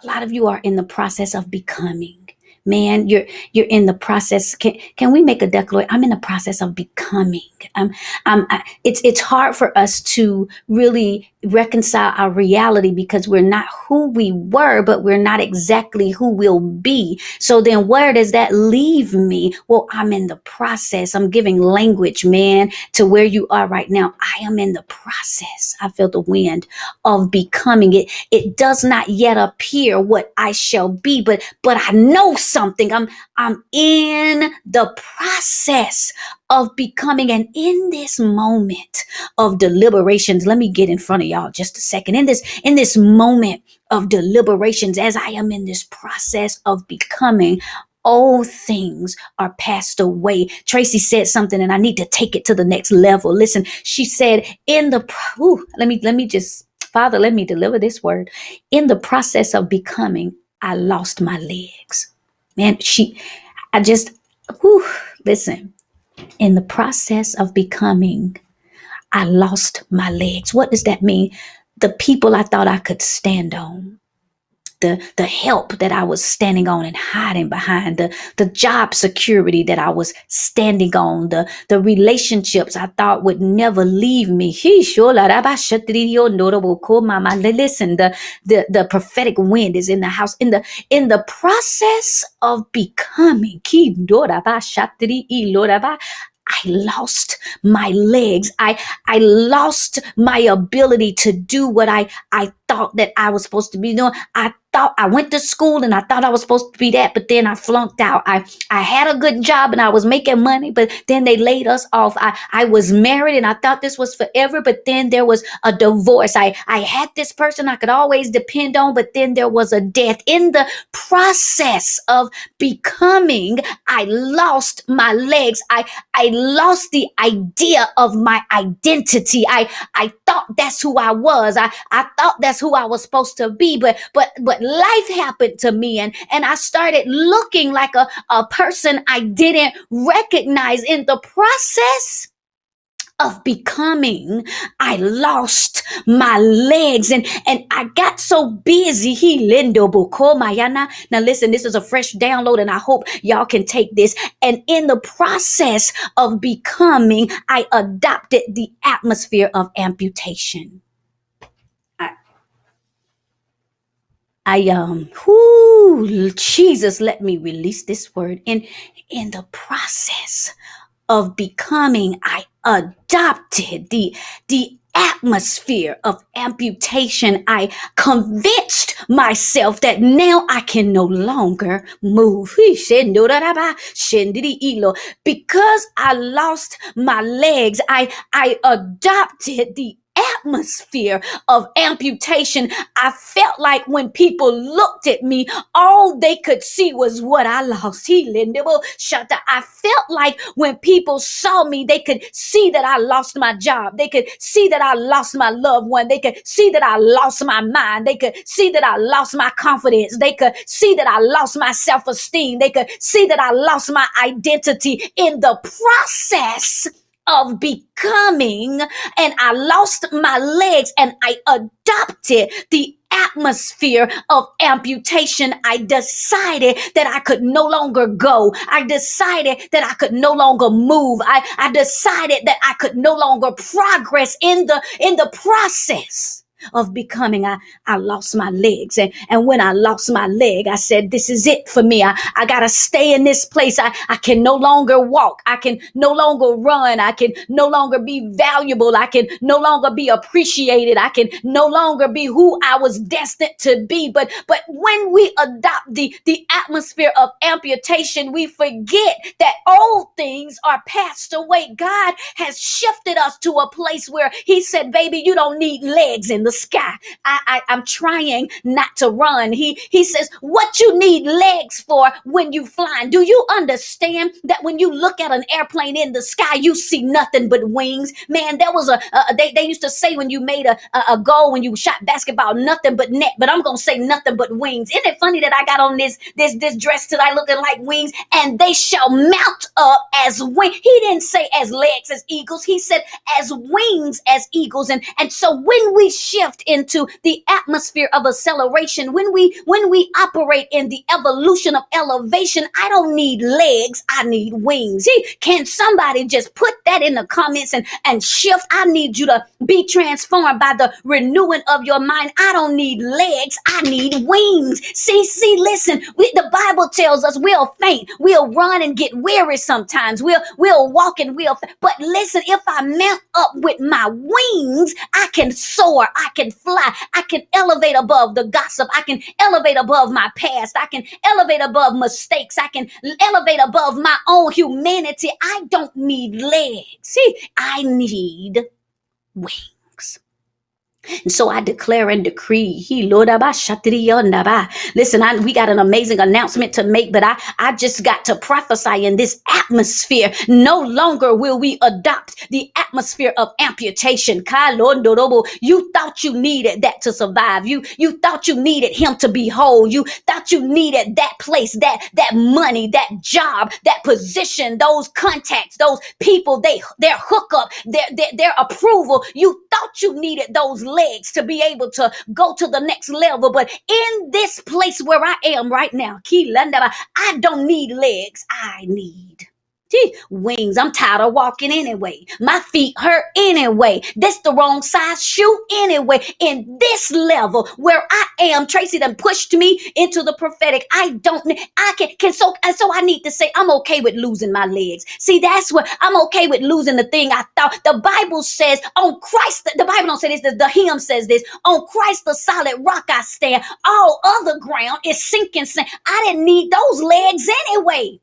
a lot of you are in the process of becoming. Man, you're in the process. Can we make a declaration? I'm in the process of becoming. It's hard for us to really reconcile our reality because we're not who we were, but we're not exactly who we'll be. So then where does that leave me? Well, I'm in the process. I'm giving language, man, to where you are right now. I am in the process. I feel the wind of becoming it. It does not yet appear what I shall be, but I know something. I'm in the process of becoming. And in this moment of deliberations, let me get in front of y'all just a second. In this moment of deliberations, as I am in this process of becoming, old things are passed away. Tracy said something, and I need to take it to the next level. Listen, she said, let me just, Father, let me deliver this word. In the process of becoming, I lost my legs. Man, listen, in the process of becoming, I lost my legs. What does that mean? The people I thought I could stand on, the help that I was standing on and hiding behind, the job security that I was standing on, the relationships I thought would never leave me. Listen, the prophetic wind is in the house. In the process of becoming, I lost my legs. I lost my ability to do what I thought that I was supposed to be doing. I thought I went to school and I thought I was supposed to be that, but then I flunked out. I had a good job and I was making money, but then they laid us off. I was married and I thought this was forever, but then there was a divorce. I had this person I could always depend on, but then there was a death. In the process of becoming, I lost my legs. I lost the idea of my identity. I thought that's who I was. I thought that's who I was supposed to be, but life happened to me, and I started looking like a person I didn't recognize. In the process of becoming, I lost my legs, and I got so busy. Now listen, this is a fresh download and I hope y'all can take this. And in the process of becoming, I adopted the atmosphere of amputation. Jesus, let me release this word. In the process of becoming, I adopted the atmosphere of amputation. I convinced myself that now I can no longer move. Because I lost my legs, I adopted the atmosphere of amputation. I felt like when people looked at me, all they could see was what I lost. I felt like when people saw me, they could see that I lost my job. They could see that I lost my loved one. They could see that I lost my mind. They could see that I lost my confidence. They could see that I lost my self-esteem. They could see that I lost my identity in the process of becoming, and I lost my legs, and I adopted the atmosphere of amputation. I decided that I could no longer go. I decided that I could no longer move. I decided that I could no longer progress in the process of becoming. I lost my legs, and when I lost my leg, I said, this is it for me. I gotta stay in this place. I can no longer walk. I can no longer run. I can no longer be valuable. I can no longer be appreciated. I can no longer be who I was destined to be. But when we adopt the atmosphere of amputation, we forget that old things are passed away. God has shifted us to a place where he said, baby, you don't need legs in the sky. I'm trying not to run. He says, what you need legs for when you flying? Do you understand that when you look at an airplane in the sky, you see nothing but wings? Man, there was they used to say when you made a goal, when you shot basketball, nothing but net, but I'm gonna say nothing but wings. Isn't it funny that I got on this dress today looking like wings? And they shall mount up as wings. He didn't say as legs as eagles. He said as wings as eagles. And so when we shift into the atmosphere of acceleration, when we operate in the evolution of elevation, I don't need legs, I need wings. Can somebody just put that in the comments and shift? I need you to be transformed by the renewing of your mind. I don't need legs, I need wings. See, listen, the Bible tells us we'll faint, we'll run and get weary sometimes, we'll walk and but listen, if I mount up with my wings, I can soar, I can fly, I can elevate above the gossip, I can elevate above my past, I can elevate above mistakes, I can elevate above my own humanity. I don't need legs. See, I need wings. And so I declare and decree, listen, we got an amazing announcement to make, but I just got to prophesy in this atmosphere. No longer will we adopt the atmosphere of amputation. You thought you needed that to survive. You thought you needed him to be whole. You thought you needed that place, that money, that job, that position, those contacts, those people, their hookup, their approval. You thought you needed those legs to be able to go to the next level. But in this place where I am right now, I don't need legs. I need Gee, wings. I'm tired of walking anyway. My feet hurt anyway. This the wrong size shoe anyway. In this level where I am, Tracy done pushed me into the prophetic. So I need to say I'm okay with losing my legs. See, that's what I'm okay with losing the thing I thought. The Bible says on Christ, the Bible don't say this, the hymn says this, on Christ the solid rock I stand. All other ground is sinking sand. I didn't need those legs anyway.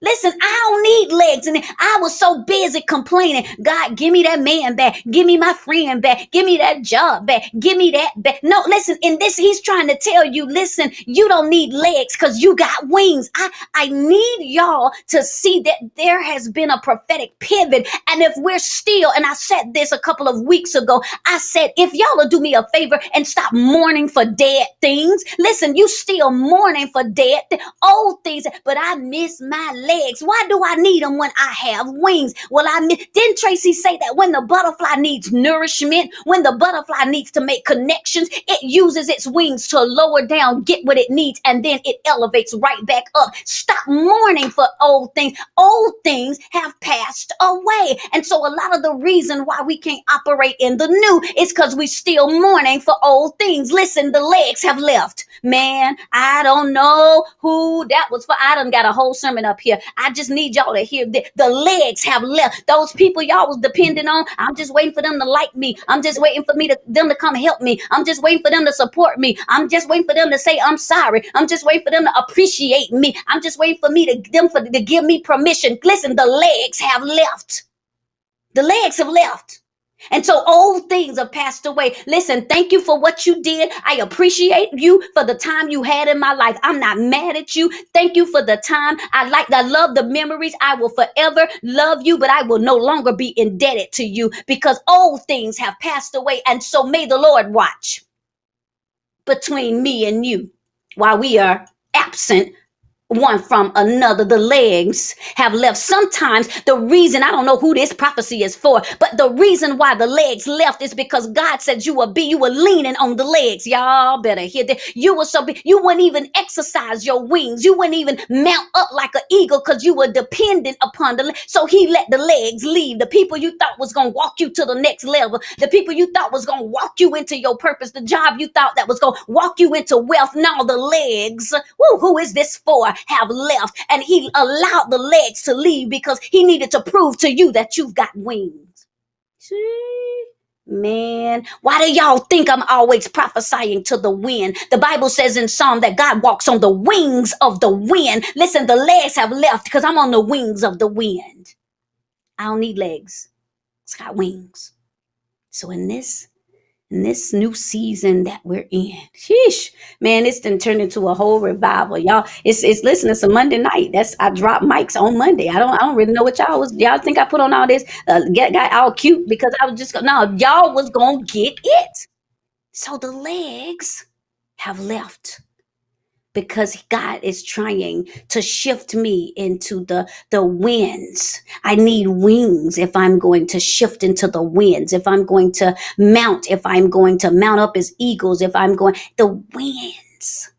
Listen, I don't need legs. And I was so busy complaining. God, give me that man back. Give me my friend back. Give me that job back. Give me that back. No, listen, in this, he's trying to tell you, listen, you don't need legs because you got wings. I need y'all to see that there has been a prophetic pivot. And if we're still, and I said this a couple of weeks ago, I said, if y'all will do me a favor and stop mourning for dead things. Listen, you still mourning for dead, old things, but I miss my legs. Why do I need them when I have wings? Well, didn't Tracy say that when the butterfly needs nourishment, when the butterfly needs to make connections, it uses its wings to lower down, get what it needs, and then it elevates right back up. Stop mourning for old things. Old things have passed away. And so a lot of the reason why we can't operate in the new is because we're still mourning for old things. Listen, the legs have left. Man, I don't know who that was for. I done got a whole sermon up here. I just need y'all to hear that the legs have left. Those people y'all was depending on, I'm just waiting for them to like me. I'm just waiting for them to come help me. I'm just waiting for them to support me. I'm just waiting for them to say I'm sorry. I'm just waiting for them to appreciate me. I'm just waiting for to give me permission. Listen, the legs have left. The legs have left. And so old things have passed away. Listen, thank you for what you did. I appreciate you for the time you had in my life. I'm not mad at you. Thank you for the time. I love the memories. I will forever love you, but I will no longer be indebted to you because old things have passed away. And so may the Lord watch between me and you while we are absent one from another. The legs have left. Sometimes the reason, I don't know who this prophecy is for, but the reason why the legs left is because God said you were leaning on the legs. Y'all better hear that. You wouldn't even exercise your wings. You wouldn't even mount up like an eagle because you were dependent upon the legs. So he let the legs leave. The people you thought was going to walk you to the next level, the people you thought was going to walk you into your purpose, the job you thought that was going to walk you into wealth. Now the legs, who is this for? Have left, and he allowed the legs to leave because he needed to prove to you that you've got wings. See? Man, why do y'all think I'm always prophesying to the wind? The Bible says in Psalm that God walks on the wings of the wind. Listen, the legs have left because I'm on the wings of the wind. I don't need legs. It's got wings. So in this new season that we're in, sheesh, man, it's done turned into a whole revival, y'all. It's listen, it's a Monday night. I dropped mics on Monday. I don't really know what y'all think I put on all this. Got all cute because I was just no, y'all was gonna get it. So the legs have left. Because God is trying to shift me into the winds. I need wings if I'm going to shift into the winds, if I'm going to mount up as eagles, the winds.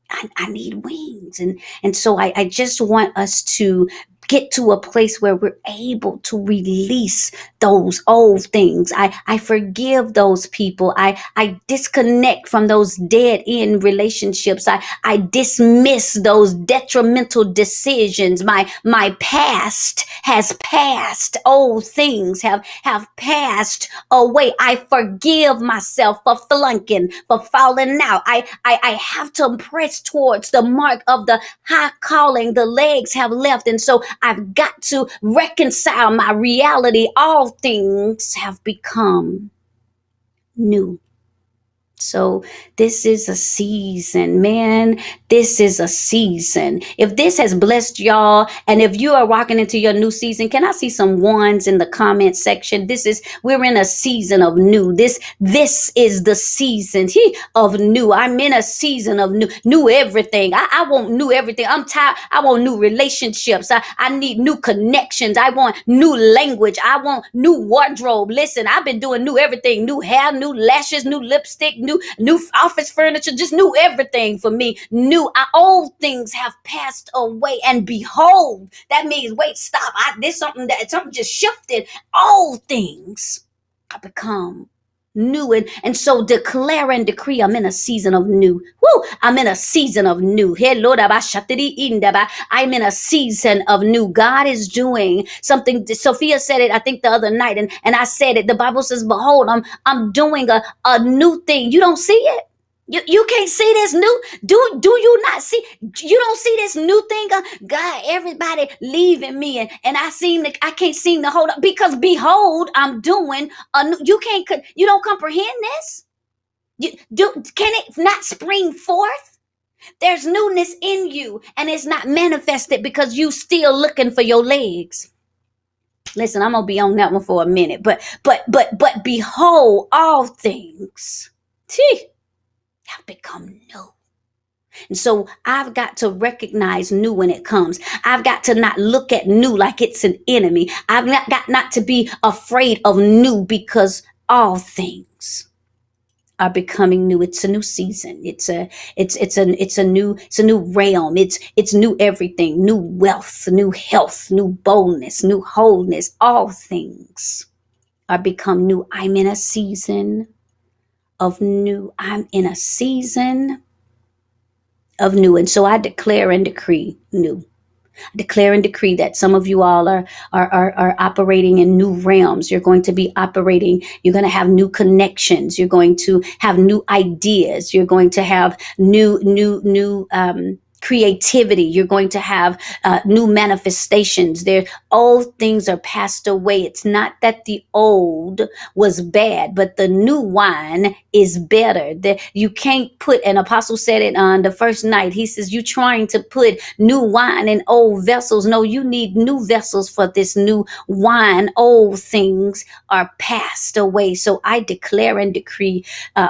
I need wings. And so I just want us to get to a place where we're able to release those old things. I forgive those people. I disconnect from those dead end relationships. I dismiss those detrimental decisions. My past has passed. Old things have passed away. I forgive myself for flunking, for falling out. I have to press towards the mark of the high calling. The legs have left. And so I've got to reconcile my reality. All things have become new. So this is a season, man. This is a season. If this has blessed y'all, and if you are walking into your new season, can I see some ones in the comment section? We're in a season of new. This is the season of new. I'm in a season of new everything. I want new everything. I'm tired. I want new relationships. I need new connections. I want new language. I want new wardrobe. Listen, I've been doing new everything. New hair, new lashes, new lipstick, new office furniture, just new everything for me. New, old things have passed away, and behold, that means wait, stop. There's something just shifted. All things have become new, and so declare and decree, I'm in a season of new. Woo! I'm in a season of new. I'm in a season of new. God is doing something. Sophia said it, I think, the other night, and I said it. The Bible says, behold, I'm doing a new thing. You don't see it. You can't see this new. Do you not see? You don't see this new thing? God, everybody leaving me, and I can't seem to hold up, because behold, I'm doing a new. You don't comprehend this. Can it not spring forth? There's newness in you, and it's not manifested because you still looking for your legs. Listen, I'm gonna be on that one for a minute, but behold, all things have become new. And so I've got to recognize new when it comes. I've got to not look at new like it's an enemy. I've got not to be afraid of new, because all things are becoming new. It's a new season. It's a new realm. It's new everything, new wealth, new health, new boldness, new wholeness. All things are become new. I'm in a season of new. I'm in a season of new. And so I declare and decree new. I declare and decree that some of you all are operating in new realms. You're going to be operating. You're going to have new connections. You're going to have new ideas. You're going to have new creativity. You're going to have new manifestations. Old things are passed away. It's not that the old was bad, but the new wine is better. You can't put, an apostle said it on the first night. He says, you trying to put new wine in old vessels. No, you need new vessels for this new wine. Old things are passed away. So I declare and decree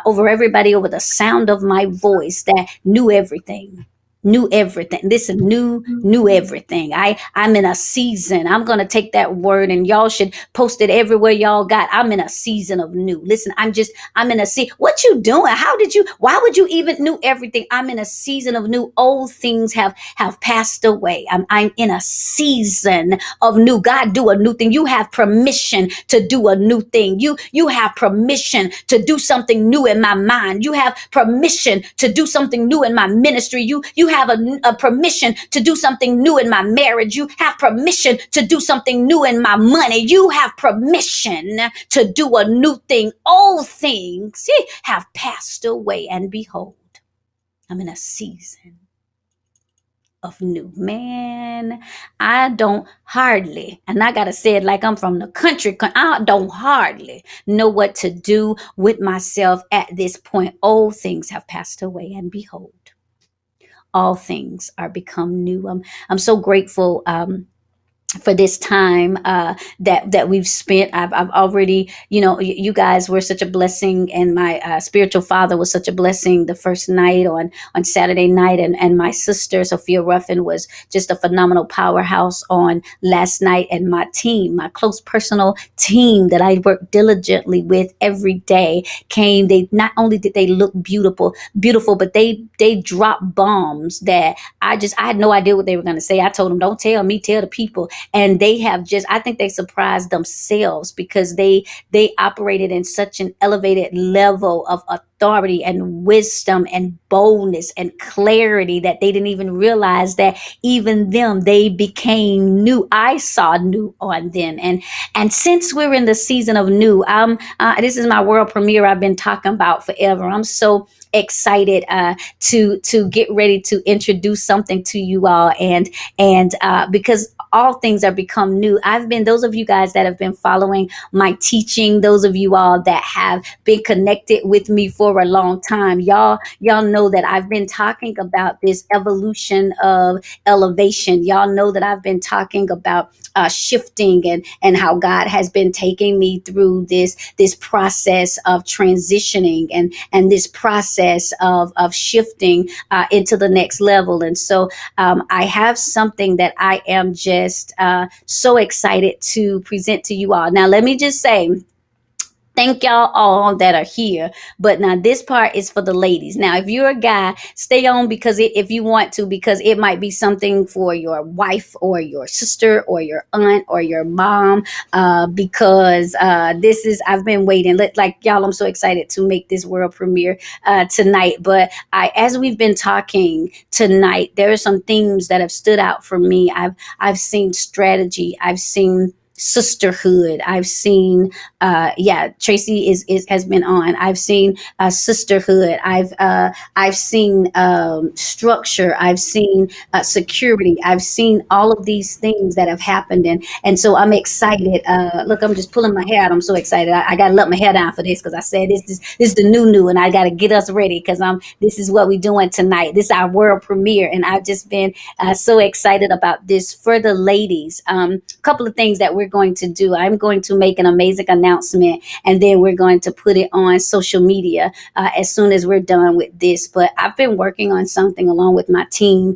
over everybody, over the sound of my voice, that new everything. New everything. Listen, new everything. I'm in a season. I'm going to take that word, and y'all should post it everywhere y'all got. I'm in a season of new. Listen, I'm in a season. What you doing? Why would you even new everything? I'm in a season of new. Old things have passed away. I'm in a season of new. God, do a new thing. You have permission to do a new thing. You have permission to do something new in my mind. You have permission to do something new in my ministry. You have a permission to do something new in my marriage. You have permission to do something new in my money. You have permission to do a new thing. Old things have passed away, and behold, I'm in a season of new. Man, I don't hardly, and I gotta say it like I'm from the country, I don't hardly know what to do with myself at this point. Old things have passed away, and behold, all things are become new. I'm so grateful for this time that we've spent. I've already, you guys were such a blessing, and my spiritual father was such a blessing the first night on Saturday night, and my sister Sophia Ruffin was just a phenomenal powerhouse on last night, and my team, my close personal team that I work diligently with every day came. They not only did they look beautiful, but they dropped bombs that I had no idea what they were going to say. I told them, don't tell me, tell the people. And they have I think they surprised themselves, because they operated in such an elevated level of authority and wisdom and boldness and clarity that they didn't even realize that even them, they became new. I saw new on them. And since we're in the season of new, this is my world premiere I've been talking about forever. I'm so excited to get ready to introduce something to you all, and because all things are become new. Those of you guys that have been following my teaching, those of you all that have been connected with me for a long time, y'all know that I've been talking about this evolution of elevation. Y'all know that I've been talking about shifting and how God has been taking me through this process of transitioning and this process of shifting into the next level. And so I have something that I am just so excited to present to you all. Now, let me just say, Thank y'all all that are here. But now this part is for the ladies. Now, if you're a guy, stay on because if you want to, because it might be something for your wife or your sister or your aunt or your mom. Because this is, I've been waiting. Like y'all, I'm so excited to make this world premiere tonight. But as we've been talking tonight, there are some themes that have stood out for me. I've seen strategy. I've seen sisterhood. I've seen Tracy is has been on. I've seen sisterhood. I've seen structure. I've seen security. I've seen all of these things that have happened, and so I'm excited. Look, I'm just pulling my hair out. I'm so excited. I gotta let my hair down for this because I said this is the new, and I gotta get us ready because this is what we're doing tonight. This is our world premiere, and I've just been so excited about this for the ladies. A couple of things that we're going to do. I'm going to make an amazing announcement, and then we're going to put it on social media as soon as we're done with this. But I've been working on something along with my team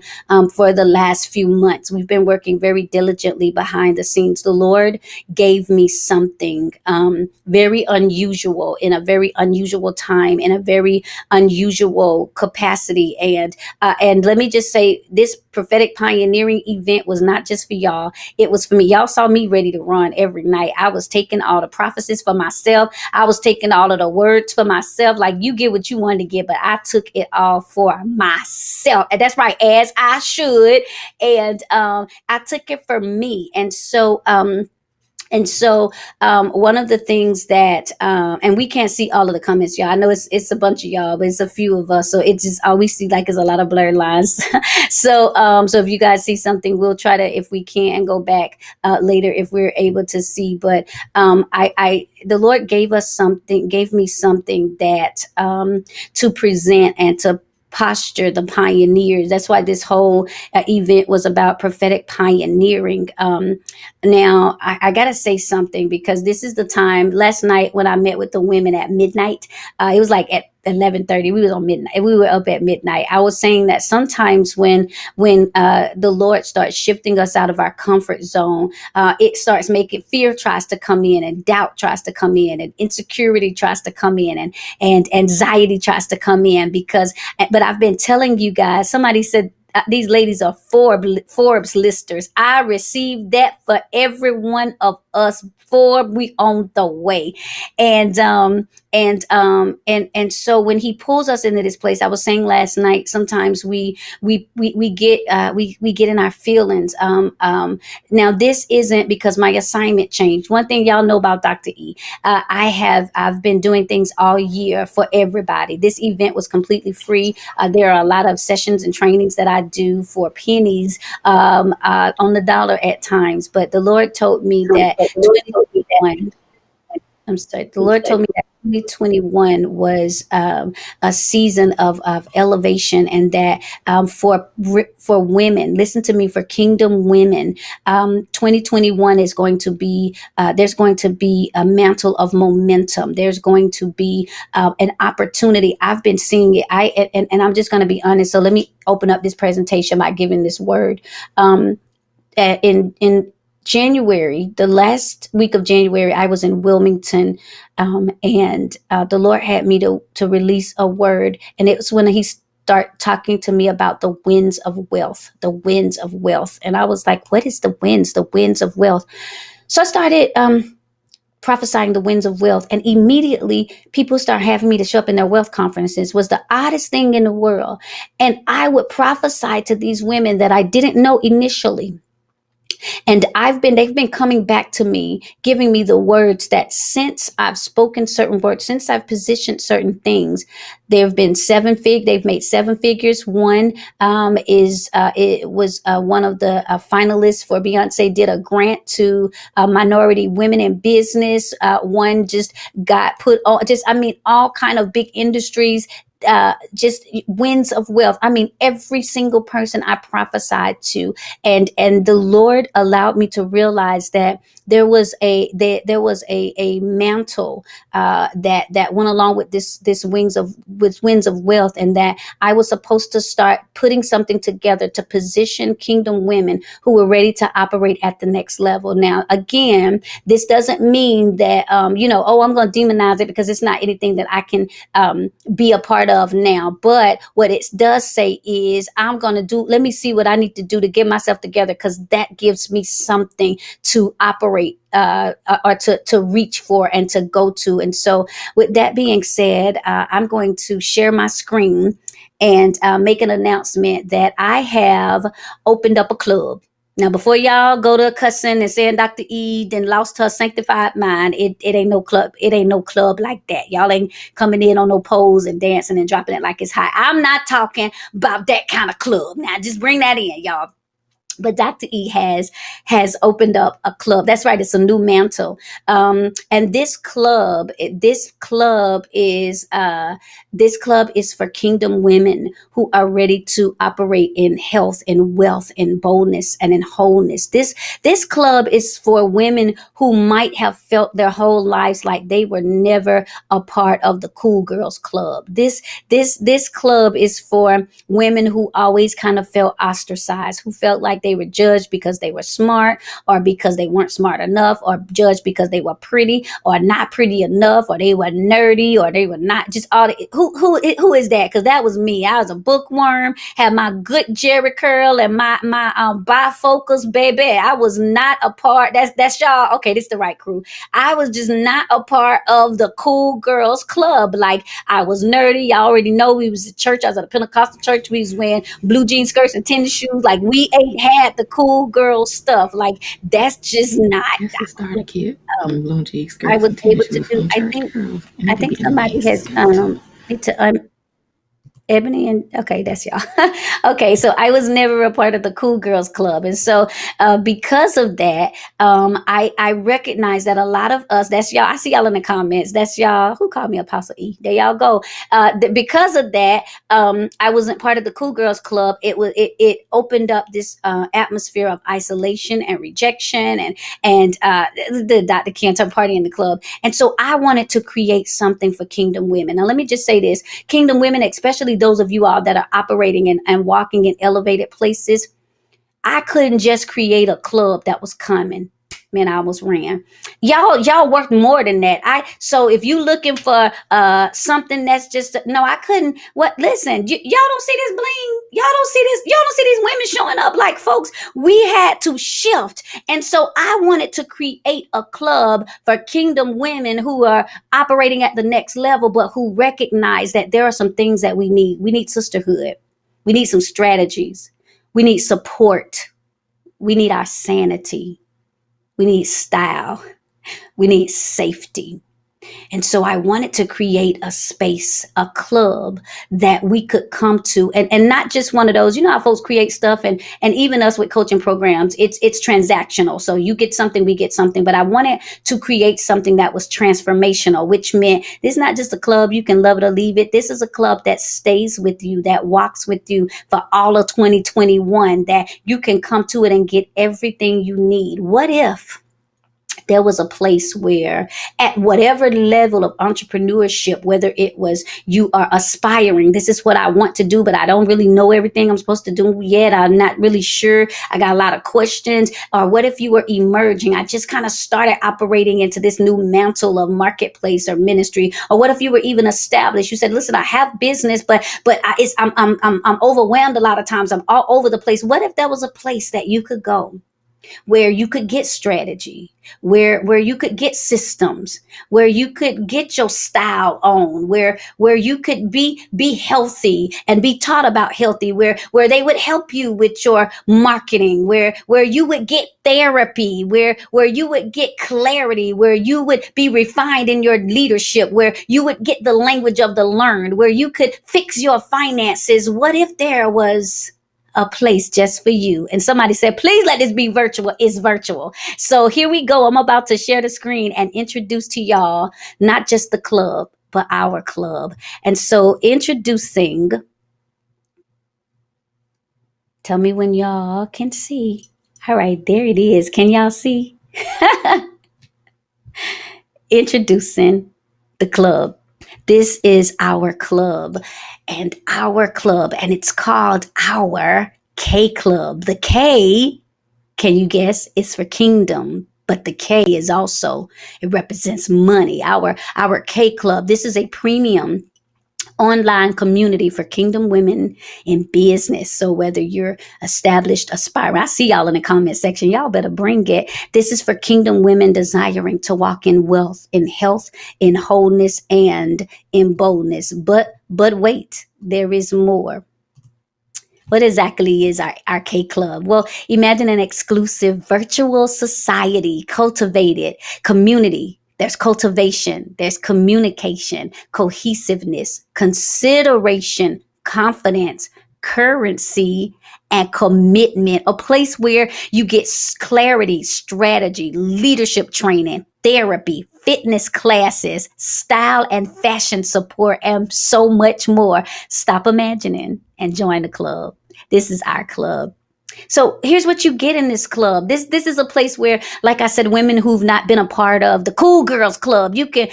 for the last few months. We've been working very diligently behind the scenes. The Lord gave me something very unusual in a very unusual time, in a very unusual capacity. And let me just say, this prophetic pioneering event was not just for y'all. It was for me. Y'all saw me ready to run every night. I was taking all the prophecies for myself. I was taking all of the words for myself. Like, you get what you wanted to get, but I took it all for myself. And that's right, as I should. And I took it for me. And so one of the things that, and we can't see all of the comments, y'all. I know it's a bunch of y'all, but it's a few of us. So it's just all we see like is a lot of blurred lines. So if you guys see something, we'll try to, if we can, go back later if we're able to see. But the Lord gave me something that to present and to posture the pioneers. That's why this whole event was about prophetic pioneering. Now, I got to say something, because this is the time. Last night when I met with the women at midnight, it was like at 11:30. We was on midnight. We were up at midnight. I was saying that sometimes when the Lord starts shifting us out of our comfort zone, it starts making, fear tries to come in, and doubt tries to come in, and insecurity tries to come in, and anxiety tries to come in. But I've been telling you guys, somebody said, these ladies are Forbes listers. I received that for every one of us. Forbes, we on the way. And so when he pulls us into this place, I was saying last night, sometimes we get in our feelings. Now this isn't because my assignment changed. One thing y'all know about Dr. E, I've been doing things all year for everybody. This event was completely free. There are a lot of sessions and trainings that I do for pennies on the dollar at times. But the Lord told me that 2021, I'm sorry, the Lord told me that 2021 was a season of elevation, and that for women, listen to me, for kingdom women, 2021 is going to be, there's going to be a mantle of momentum. There's going to be an opportunity. I've been seeing it. And I'm just going to be honest. So let me open up this presentation by giving this word. In January, the last week of January, I was in Wilmington, and the Lord had me to release a word, and it was when He started talking to me about the winds of wealth, and I was like, "What is the winds? The winds of wealth?" So I started prophesying the winds of wealth, and immediately people start having me to show up in their wealth conferences. Was the oddest thing in the world, and I would prophesy to these women that I didn't know initially. And they've been coming back to me, giving me the words that since I've spoken certain words, since I've positioned certain things, they've made 7 figures. One it was one of the finalists for Beyonce did a grant to minority women in business. One just got put on, all kind of big industries. Just winds of wealth. Every single person I prophesied to, and the Lord allowed me to realize that there was a mantle that went along with this winds of wealth, and that I was supposed to start putting something together to position kingdom women who were ready to operate at the next level. Now, again, this doesn't mean that oh, I'm going to demonize it because it's not anything that I can be a part of now. But what it does say is, I'm going to do, let me see what I need to do to get myself together, because that gives me something to operate or to reach for and to go to. And so with that being said, I'm going to share my screen and make an announcement that I have opened up a club. Now, before y'all go to cussing and saying Dr. E then lost her sanctified mind, it ain't no club. It ain't no club like that. Y'all ain't coming in on no poles and dancing and dropping it like it's hot. I'm not talking about that kind of club. Now, just bring that in, y'all. But Dr. E has opened up a club. That's right. It's a new mantle. And this club is for kingdom women who are ready to operate in health and wealth and boldness and in wholeness. This club is for women who might have felt their whole lives like they were never a part of the cool girls club. This club is for women who always kind of felt ostracized, who felt like they were judged because they were smart, or because they weren't smart enough, or judged because they were pretty or not pretty enough, or they were nerdy, or they were not just all the, who is that? Because that was me. I was a bookworm, had my good Jerry curl and my bifocals, baby. I was not a part. That's y'all. Okay, this is the right crew. I was just not a part of the cool girls club. Like, I was nerdy. Y'all already know we was at church. I was at a Pentecostal church. We was wearing blue jean skirts and tennis shoes. Like, we ain't had the cool girl stuff. Like, that's just not. That's the starter kit. Blue jean I skirts was and able tennis to shoes do. from church girls. And I it could think be the somebody has nicest too. need to Ebony and okay, that's y'all. Okay, so I was never a part of the cool girls club, and so because of that, I recognize that a lot of us, that's y'all. I see y'all in the comments. That's y'all who called me Apostle E. There y'all go. Because of that, I wasn't part of the cool girls club. It opened up this atmosphere of isolation and rejection, and the Dr. Cantor party in the club. And so I wanted to create something for kingdom women. Now, let me just say this. Kingdom women, especially those of you all that are operating and walking in elevated places, I couldn't just create a club that was coming. Man, I almost ran. Y'all worked more than that. So if you looking for something that's just no, I couldn't. What? Listen, y'all don't see this bling. Y'all don't see this. Y'all don't see these women showing up like folks. We had to shift, and so I wanted to create a club for kingdom women who are operating at the next level, but who recognize that there are some things that we need. We need sisterhood. We need some strategies. We need support. We need our sanity. We need style. We need safety. And so I wanted to create a space, a club that we could come to, and not just one of those, you know how folks create stuff, and even us with coaching programs, it's transactional. So you get something, we get something. But I wanted to create something that was transformational, which meant this is not just a club you can love it or leave it. This is a club that stays with you, that walks with you for all of 2021, that you can come to it and get everything you need. What if there was a place where, at whatever level of entrepreneurship, whether it was you are aspiring, this is what I want to do, but I don't really know everything I'm supposed to do yet. I'm not really sure. I got a lot of questions. Or what if you were emerging? I just kind of started operating into this new mantle of marketplace or ministry. Or what if you were even established? You said, listen, I have business, but I'm overwhelmed a lot of times. I'm all over the place. What if there was a place that you could go, where you could get strategy, where you could get systems, where you could get your style on, where you could be healthy and be taught about healthy, where they would help you with your marketing, where you would get therapy, where you would get clarity, where you would be refined in your leadership, where you would get the language of the learned, where you could fix your finances. What if there was a place just for you? And somebody said, please let this be virtual. It's virtual. So here we go. I'm about to share the screen and introduce to y'all not just the club, but our club. And so introducing, tell me when y'all can see. All right, there it is. Can y'all see? Introducing the club. This is our club, and it's called our K Club. The K, can you guess? It's for kingdom. But the K is also, it represents money. Our K Club. This is a premium online community for kingdom women in business. So whether you're established, aspiring, I see y'all in the comment section. Y'all better bring it. This is for kingdom women desiring to walk in wealth, in health, in wholeness, and in boldness. But wait, there is more. What exactly is our K Club? Well, imagine an exclusive virtual society, cultivated community. There's cultivation, there's communication, cohesiveness, consideration, confidence, currency, and commitment. A place where you get clarity, strategy, leadership training, therapy, fitness classes, style and fashion support, and so much more. Stop imagining and join the club. This is our club. So here's what you get in this club. This is a place where, like I said, women who've not been a part of the Cool Girls Club, you can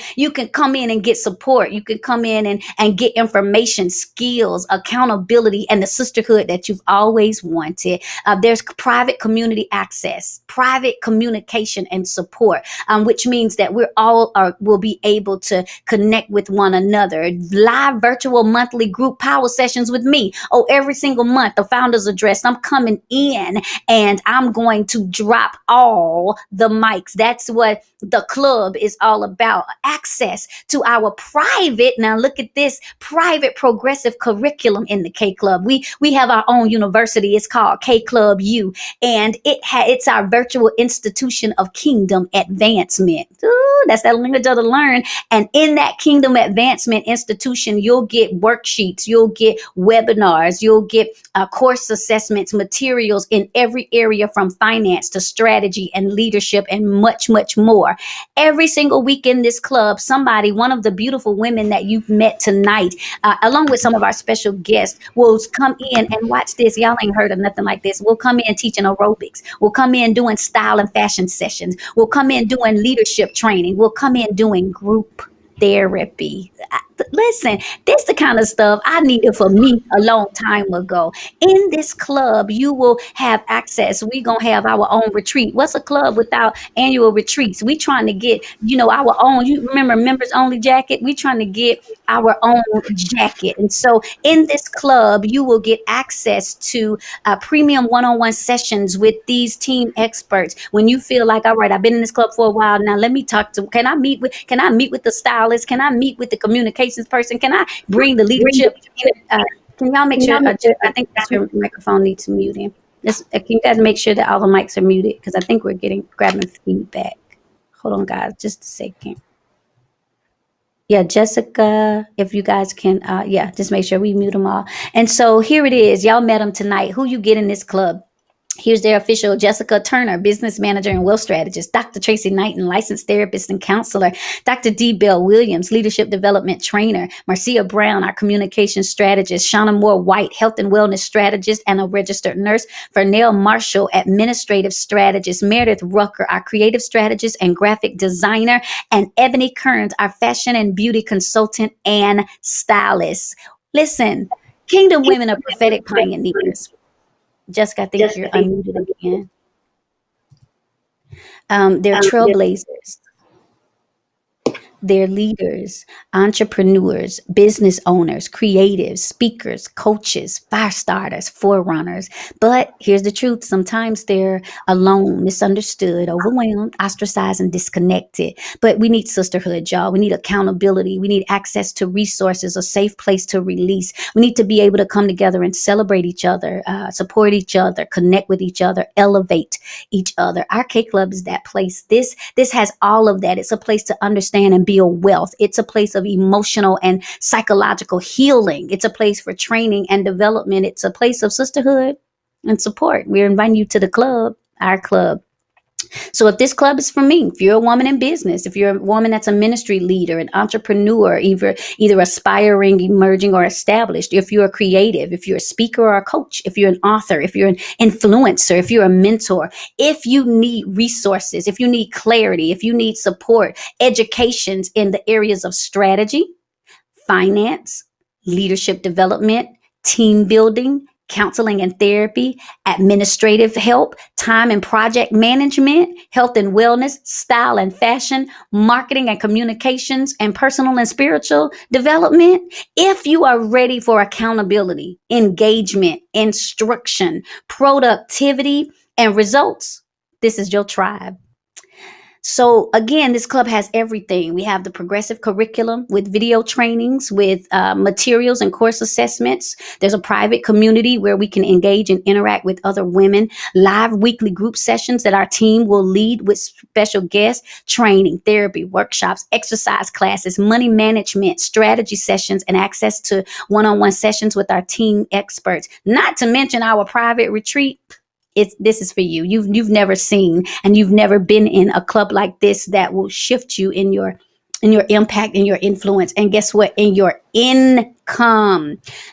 come in and get support. You can come in and get information, skills, accountability, and the sisterhood that you've always wanted. There's private community access, private communication and support, which means that we're all will be able to connect with one another. Live virtual monthly group power sessions with me. Oh, every single month, the founder's address. I'm coming in and I'm going to drop all the mics. That's what the club is all about. Access to our private, now look at this, private progressive curriculum in the K Club. We have our own university. It's called K Club U, and it's our virtual institution of kingdom advancement. Ooh, that's that language of the learn. And in that kingdom advancement institution, you'll get worksheets, you'll get webinars, you'll get course assessments, materials in every area from finance to strategy and leadership and much, much more. Every single week in this club, somebody, one of the beautiful women that you've met tonight, along with some of our special guests, will come in and watch this. Y'all ain't heard of nothing like this. We'll come in teaching aerobics. We'll come in doing style and fashion sessions. We'll come in doing leadership training. We'll come in doing group therapy. Listen, this the kind of stuff I needed for me a long time ago. In this club, you will have access. We're going to have our own retreat. What's a club without annual retreats? We trying to get, our own, you remember members only jacket? We trying to get our own jacket. And so in this club, you will get access to premium one-on-one sessions with these team experts. When you feel like, all right, I've been in this club for a while now, let me talk to, can I meet with the stylist? Can I meet with the communications person? Can I bring the leadership? Can y'all make sure, I think that your microphone needs muting. Can you guys make sure that all the mics are muted? Because I think we're grabbing feedback. Hold on, guys, just a second. Yeah, Jessica, if you guys can, just make sure we mute them all. And so here it is. Y'all met them tonight. Who you get in this club? Here's their official: Jessica Turner, business manager and wealth strategist; Dr. Tracy Knight, licensed therapist and counselor; Dr. D. Bell Williams, leadership development trainer; Marcia Brown, our communication strategist; Shauna Moore White, health and wellness strategist and a registered nurse; Vernell Marshall, administrative strategist; Meredith Rucker, our creative strategist and graphic designer; and Ebony Kearns, our fashion and beauty consultant and stylist. Listen, Kingdom Women are prophetic pioneers. Jessica, I think you're unmuted again. They're trailblazers. They're leaders, entrepreneurs, business owners, creatives, speakers, coaches, fire starters, forerunners. But here's the truth. Sometimes they're alone, misunderstood, overwhelmed, ostracized, and disconnected. But we need sisterhood, y'all. We need accountability. We need access to resources, a safe place to release. We need to be able to come together and celebrate each other, support each other, connect with each other, elevate each other. Our K Club is that place. This has all of that. It's a place to understand and build wealth. It's a place of emotional and psychological healing. It's a place for training and development. It's a place of sisterhood and support. We're inviting you to the club, our club. So if this club is for me, if you're a woman in business, if you're a woman that's a ministry leader, an entrepreneur, either aspiring, emerging, or established, if you're a creative, if you're a speaker or a coach, if you're an author, if you're an influencer, if you're a mentor, if you need resources, if you need clarity, if you need support, educations in the areas of strategy, finance, leadership development, team building, counseling and therapy, administrative help, time and project management, health and wellness, style and fashion, marketing and communications, and personal and spiritual development. If you are ready for accountability, engagement, instruction, productivity, and results, this is your tribe. So again, this club has everything. We have the progressive curriculum with video trainings, with materials and course assessments. There's a private community where we can engage and interact with other women, live weekly group sessions that our team will lead with special guests, training, therapy, workshops, exercise classes, money management, strategy sessions, and access to one-on-one sessions with our team experts. Not to mention our private retreat. This is for you. You've never seen and you've never been in a club like this that will shift you in your impact and your influence. And guess what? In your income.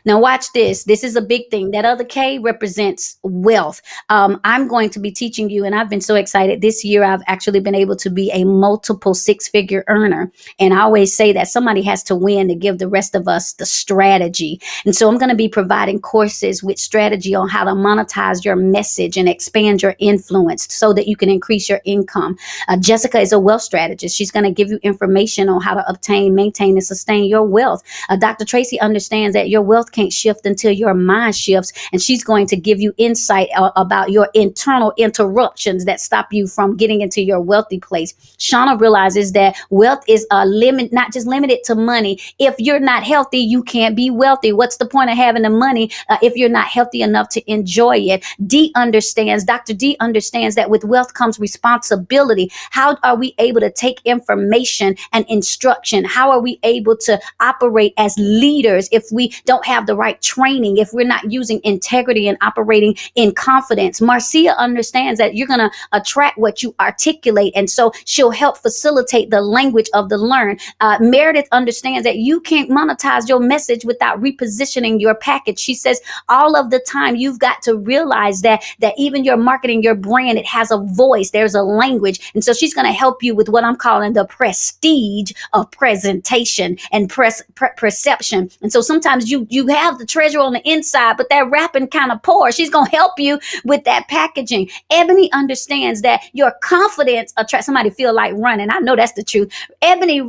Now watch this. This is a big thing. That other K represents wealth. I'm going to be teaching you, and I've been so excited. This year, I've actually been able to be a multiple six-figure earner. And I always say that somebody has to win to give the rest of us the strategy. And so I'm going to be providing courses with strategy on how to monetize your message and expand your influence so that you can increase your income. Jessica is a wealth strategist. She's going to give you information on how to obtain, maintain, and sustain your wealth. Dr. Tracy understands that your wealth can't shift until your mind shifts, and she's going to give you insight about your internal interruptions that stop you from getting into your wealthy place. Shauna realizes that wealth is a limit, not just limited to money. If you're not healthy, you can't be wealthy. What's the point of having the money if you're not healthy enough to enjoy it? Dr. D understands that with wealth comes responsibility. How are we able to take information and instruction? How are we able to operate as leaders if we don't have the right training, if we're not using integrity and operating in confidence? Marcia understands that you're going to attract what you articulate, and so she'll help facilitate the language of the learned. Meredith understands that you can't monetize your message without repositioning your package. She says all of the time you've got to realize that even your marketing, your brand, it has a voice, there's a language. And so she's going to help you with what I'm calling the prestige of presentation and perception. And so sometimes you have the treasure on the inside, but that wrapping kind of poor. She's going to help you with that packaging. Ebony understands that your confidence attracts. Somebody feel like running. I know that's the truth. Ebony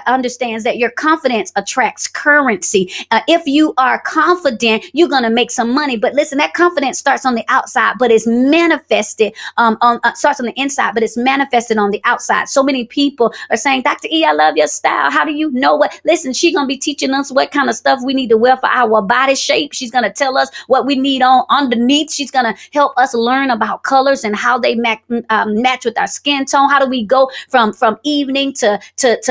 understands that your confidence attracts currency. If you are confident, you're going to make some money. But listen, that confidence starts on the outside, but it's manifested starts on the inside, but it's manifested on the outside. So many people are saying, Dr. E, I love your style. How do you know what? Listen, she's going to be teaching us what kind of stuff we need to wear for our body shape. She's going to tell us what we need on underneath. She's going to help us learn about colors and how they match with our skin tone. How do we go from evening to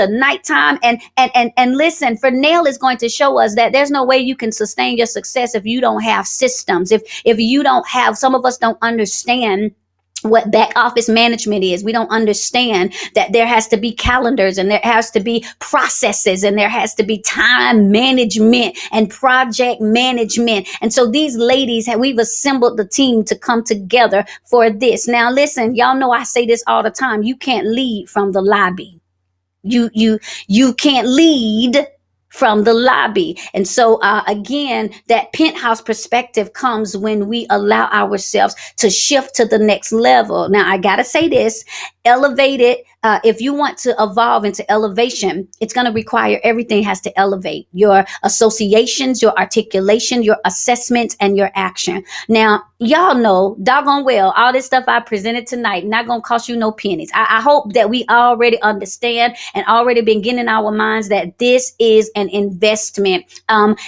nighttime? And listen, Fernell is going to show us that there's no way you can sustain your success if you don't have systems. If you don't have, some of us don't understand what back office management is. We don't understand that there has to be calendars and there has to be processes and there has to be time management and project management. And so these ladies, we've assembled the team to come together for this. Now, listen, y'all know I say this all the time. You can't lead from the lobby. You can't lead from the lobby. And so again, that penthouse perspective comes when we allow ourselves to shift to the next level. Now, I got to say this, elevated. If you want to evolve into elevation, it's going to require everything has to elevate: your associations, your articulation, your assessments, and your action. Now, y'all know doggone well, all this stuff I presented tonight, not going to cost you no pennies. I hope that we already understand and already been getting in our minds that this is an investment.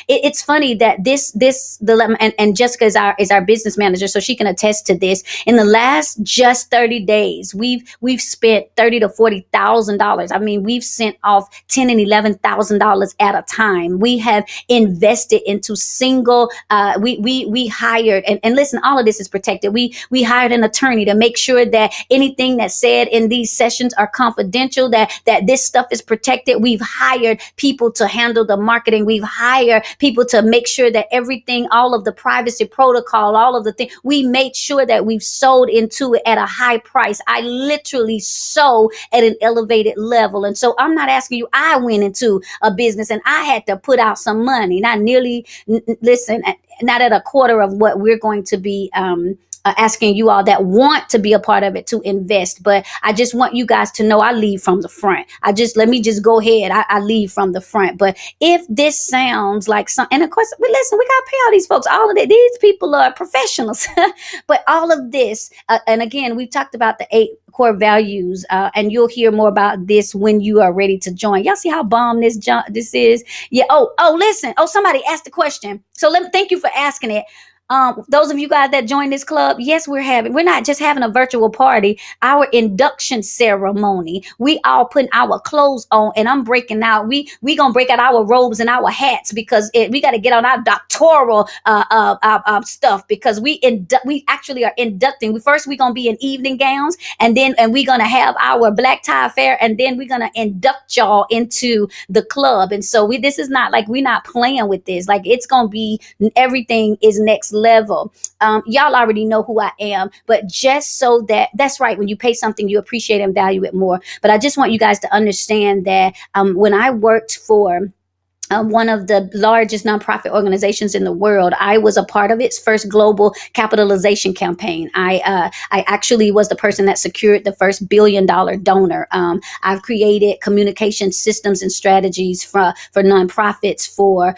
It's funny that and Jessica is our business manager, so she can attest to this. In the last just 30 days, we've we've spent $30,000 to $40,000. I mean, we've sent off $10,000 and $11,000 at a time. We have invested into single. We hired, and listen, all of this is protected. We hired an attorney to make sure that anything that's said in these sessions are confidential. That this stuff is protected. We've hired people to handle the marketing. We've hired people to make sure that everything, all of the privacy protocol, all of the things, we made sure that we've sold into it at a high price. I literally sold at an elevated level. And so I'm not asking you, I went into a business and I had to put out some money, not nearly, listen, not at a quarter of what we're going to be asking you all that want to be a part of it to invest. But I just want you guys to know I lead from the front. Let me just go ahead. I lead from the front. But if this sounds like some, and of course, we got to pay all these folks. All of it, these people are professionals. But all of this, and again, we've talked about the 8 core values, and you'll hear more about this when you are ready to join. Y'all see how bomb this is? Yeah. Listen. Somebody asked the question. So thank you for asking it. Those of you guys that joined this club, yes, we're not just having a virtual party. Our induction ceremony, we all putting our clothes on, and I'm breaking out. We gonna break out our robes and our hats because we got to get on our doctoral stuff, because we actually are inducting. We gonna be in evening gowns, and we gonna have our black tie affair, and then we're gonna induct y'all into the club. And so this is not like, we're not playing with this. Like, it's gonna be, everything is next level. Y'all already know who I am, but just so that's right. When you pay something, you appreciate and value it more. But I just want you guys to understand that when I worked for one of the largest nonprofit organizations in the world, I was a part of its first global capitalization campaign. I actually was the person that secured the first $1 billion donor. I've created communication systems and strategies for nonprofits, for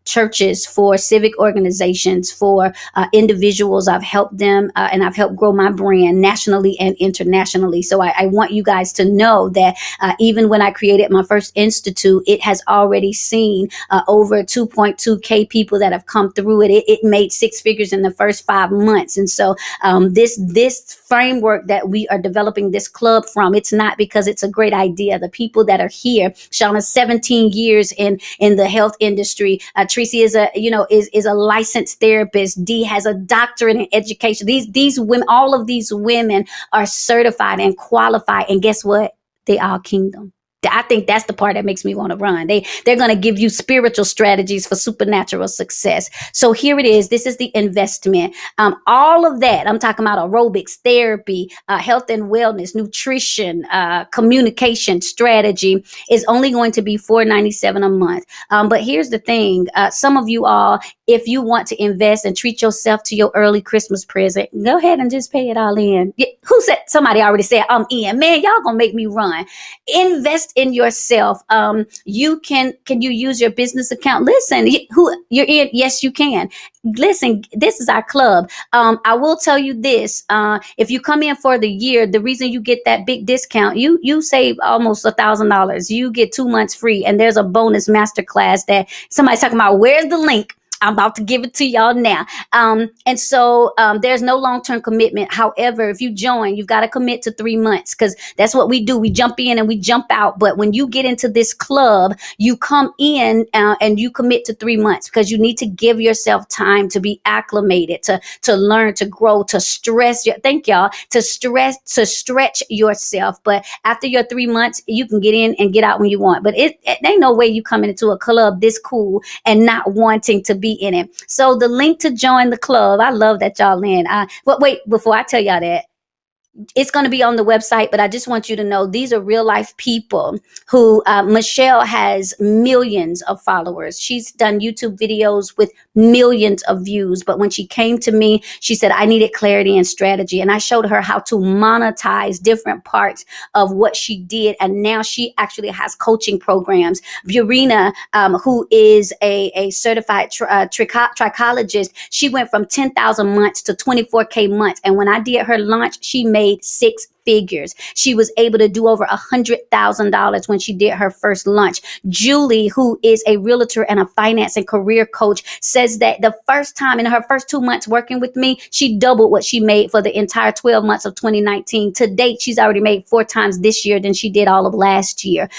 churches, for civic organizations, for individuals. I've helped them, and I've helped grow my brand nationally and internationally. So I want you guys to know that even when I created my first institute, it has already seen over 2.2K people that have come through it. It made 6 figures in the first 5 months. And so this framework that we are developing this club from, it's not because it's a great idea. The people that are here, Shauna, 17 years in the health industry. Tracy is a licensed therapist. Dee has a doctorate in education. These women, all of these women are certified and qualified. And guess what? They all kingdom. I think that's the part that makes me want to run. They're going to give you spiritual strategies for supernatural success. So here it is. This is the investment. All of that, I'm talking about aerobics, therapy, health and wellness, nutrition, communication strategy, is only going to be $497 a month. But here's the thing. Some of you all, if you want to invest and treat yourself to your early Christmas present, go ahead and just pay it all in. Who said? Somebody already said I'm in. Man, y'all gonna make me run. Invest in yourself. You can you use your business account? Listen, who you're in? Yes, you can. Listen, this is our club. I will tell you this. If you come in for the year, the reason you get that big discount, you save almost $1,000. You get 2 months free, and there's a bonus masterclass that somebody's talking about. Where's the link? I'm about to give it to y'all now. And so there's no long-term commitment. However, if you join, you've got to commit to 3 months, because that's what we do. We jump in and we jump out. But when you get into this club, you come in and you commit to 3 months, because you need to give yourself time to be acclimated, to learn, to grow, to stress. To stretch yourself. But after your 3 months, you can get in and get out when you want. But it ain't no way you coming into a club this cool and not wanting to be in it. So the link to join the club, I love that y'all in. But wait, before I tell y'all that, it's going to be on the website, but I just want you to know these are real life people who Michelle has millions of followers. She's done YouTube videos with millions of views. But when she came to me, she said, I needed clarity and strategy. And I showed her how to monetize different parts of what she did. And now she actually has coaching programs. Burina, who is a certified trichologist, she went from 10,000 months to 24K months. And when I did her launch, she made 6 figures. She was able to do over $100,000 when she did her first launch. Julie, who is a realtor and a finance and career coach, says that the first time in her first 2 months working with me, she doubled what she made for the entire 12 months of 2019. To date, she's already made 4 times this year than she did all of last year.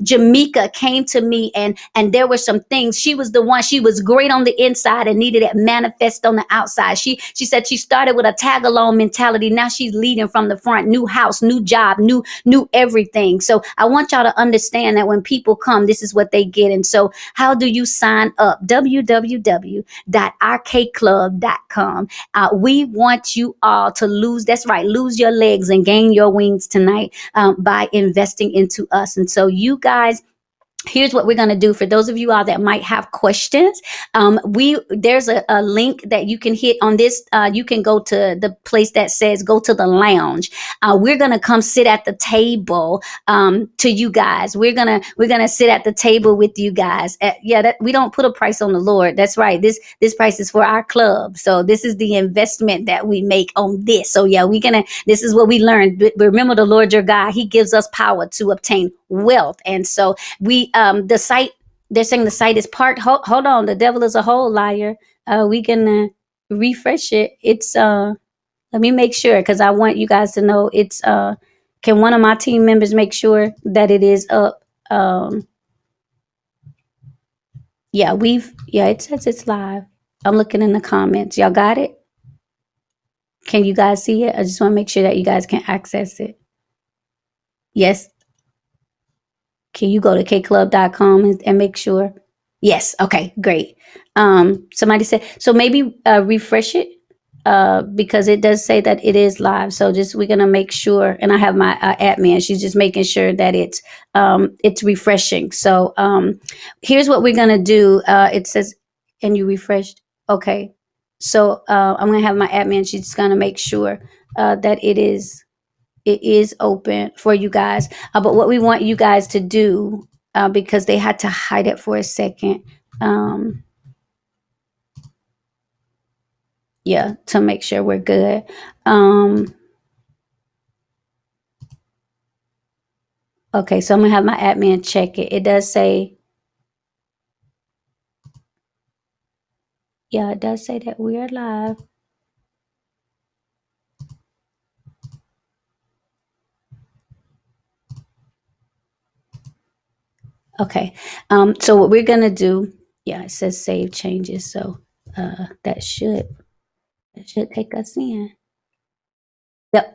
Jamaica came to me and there were some things. She was the one, she was great on the inside and needed it manifest on the outside. She said she started with a tag along mentality. Now she's leading from the front, new house, new job, new everything. So I want y'all to understand that when people come, this is what they get. And so how do you sign up? www.rkclub.com. We want you all to lose your legs and gain your wings tonight by investing into us. And so you guys, here's what we're going to do for those of you all that might have questions. There's a link that you can hit on this. You can go to the place that says go to the lounge. We're going to come sit at the table to you guys. We're going to sit at the table with you guys. We don't put a price on the Lord. That's right. This price is for our club. So this is the investment that we make on this. So yeah, this is what we learned. Remember the Lord your God, he gives us power to obtain wealth. And so the site, they're saying the site is part. Hold on, the devil is a whole liar. We can refresh it. It's let me make sure, because I want you guys to know it's can one of my team members make sure that it is up? It says it's live. I'm looking in the comments. Y'all got it? Can you guys see it? I just want to make sure that you guys can access it. Yes. Can you go to kclub.com and make sure? Yes. Okay, great. Somebody said, so maybe refresh it because it does say that it is live. So we're going to make sure, and I have my admin, she's just making sure that it's refreshing. So here's what we're going to do. It says, and you refreshed. Okay. So I'm going to have my admin, she's going to make sure that it is open for you guys. But what we want you guys to do, because they had to hide it for a second, to make sure we're good. Okay, so I'm gonna have my admin check it. It does say, it does say that we are live. Okay, so what we're gonna do, it says save changes, so that should take us in. Yep.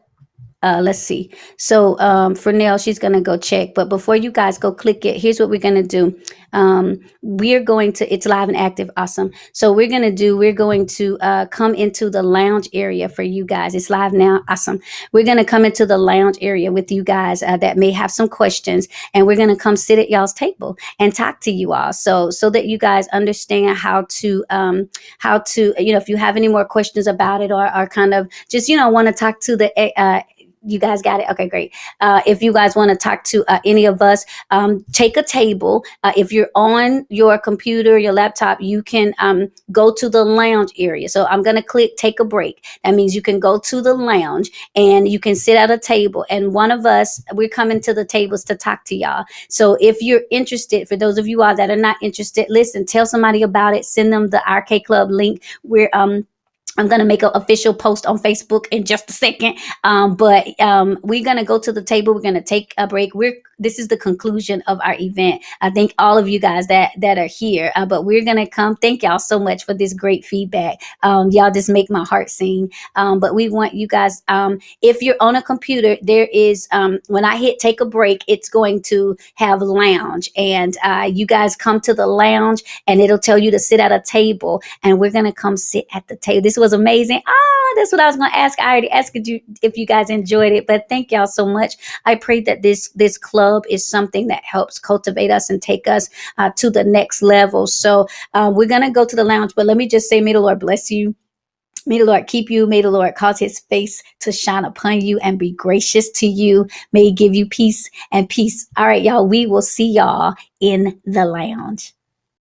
Let's see. So for Nell, she's going to go check. But before you guys go click it, here's what we're going to do. It's live and active. Awesome. So we're going to come into the lounge area for you guys. It's live now. Awesome. We're going to come into the lounge area with you guys that may have some questions. And we're going to come sit at y'all's table and talk to you all. So that you guys understand how to, if you have any more questions about it or kind of just, want to talk to the, you guys got it? Okay, great. If you guys want to talk to any of us, take a table. If you're on your computer, your laptop, you can go to the lounge area. So I'm going to click take a break. That means you can go to the lounge and you can sit at a table. And one of us, we're coming to the tables to talk to y'all. So if you're interested, for those of you all that are not interested, listen, tell somebody about it. Send them the RK Club link. I'm going to make an official post on Facebook in just a second. But we're going to go to the table. We're going to take a break. This is the conclusion of our event. I thank all of you guys that are here. But we're going to come. Thank y'all so much for this great feedback. Y'all just make my heart sing. But we want you guys, if you're on a computer, there is, when I hit take a break, it's going to have lounge. And you guys come to the lounge and it'll tell you to sit at a table. And we're going to come sit at the table. This was amazing. That's what I was going to ask. I already asked you if you guys enjoyed it, but thank y'all so much. I pray that this club is something that helps cultivate us and take us to the next level. So we're going to go to the lounge, but let me just say, may the Lord bless you. May the Lord keep you. May the Lord cause his face to shine upon you and be gracious to you. May he give you peace and peace. All right, y'all, we will see y'all in the lounge.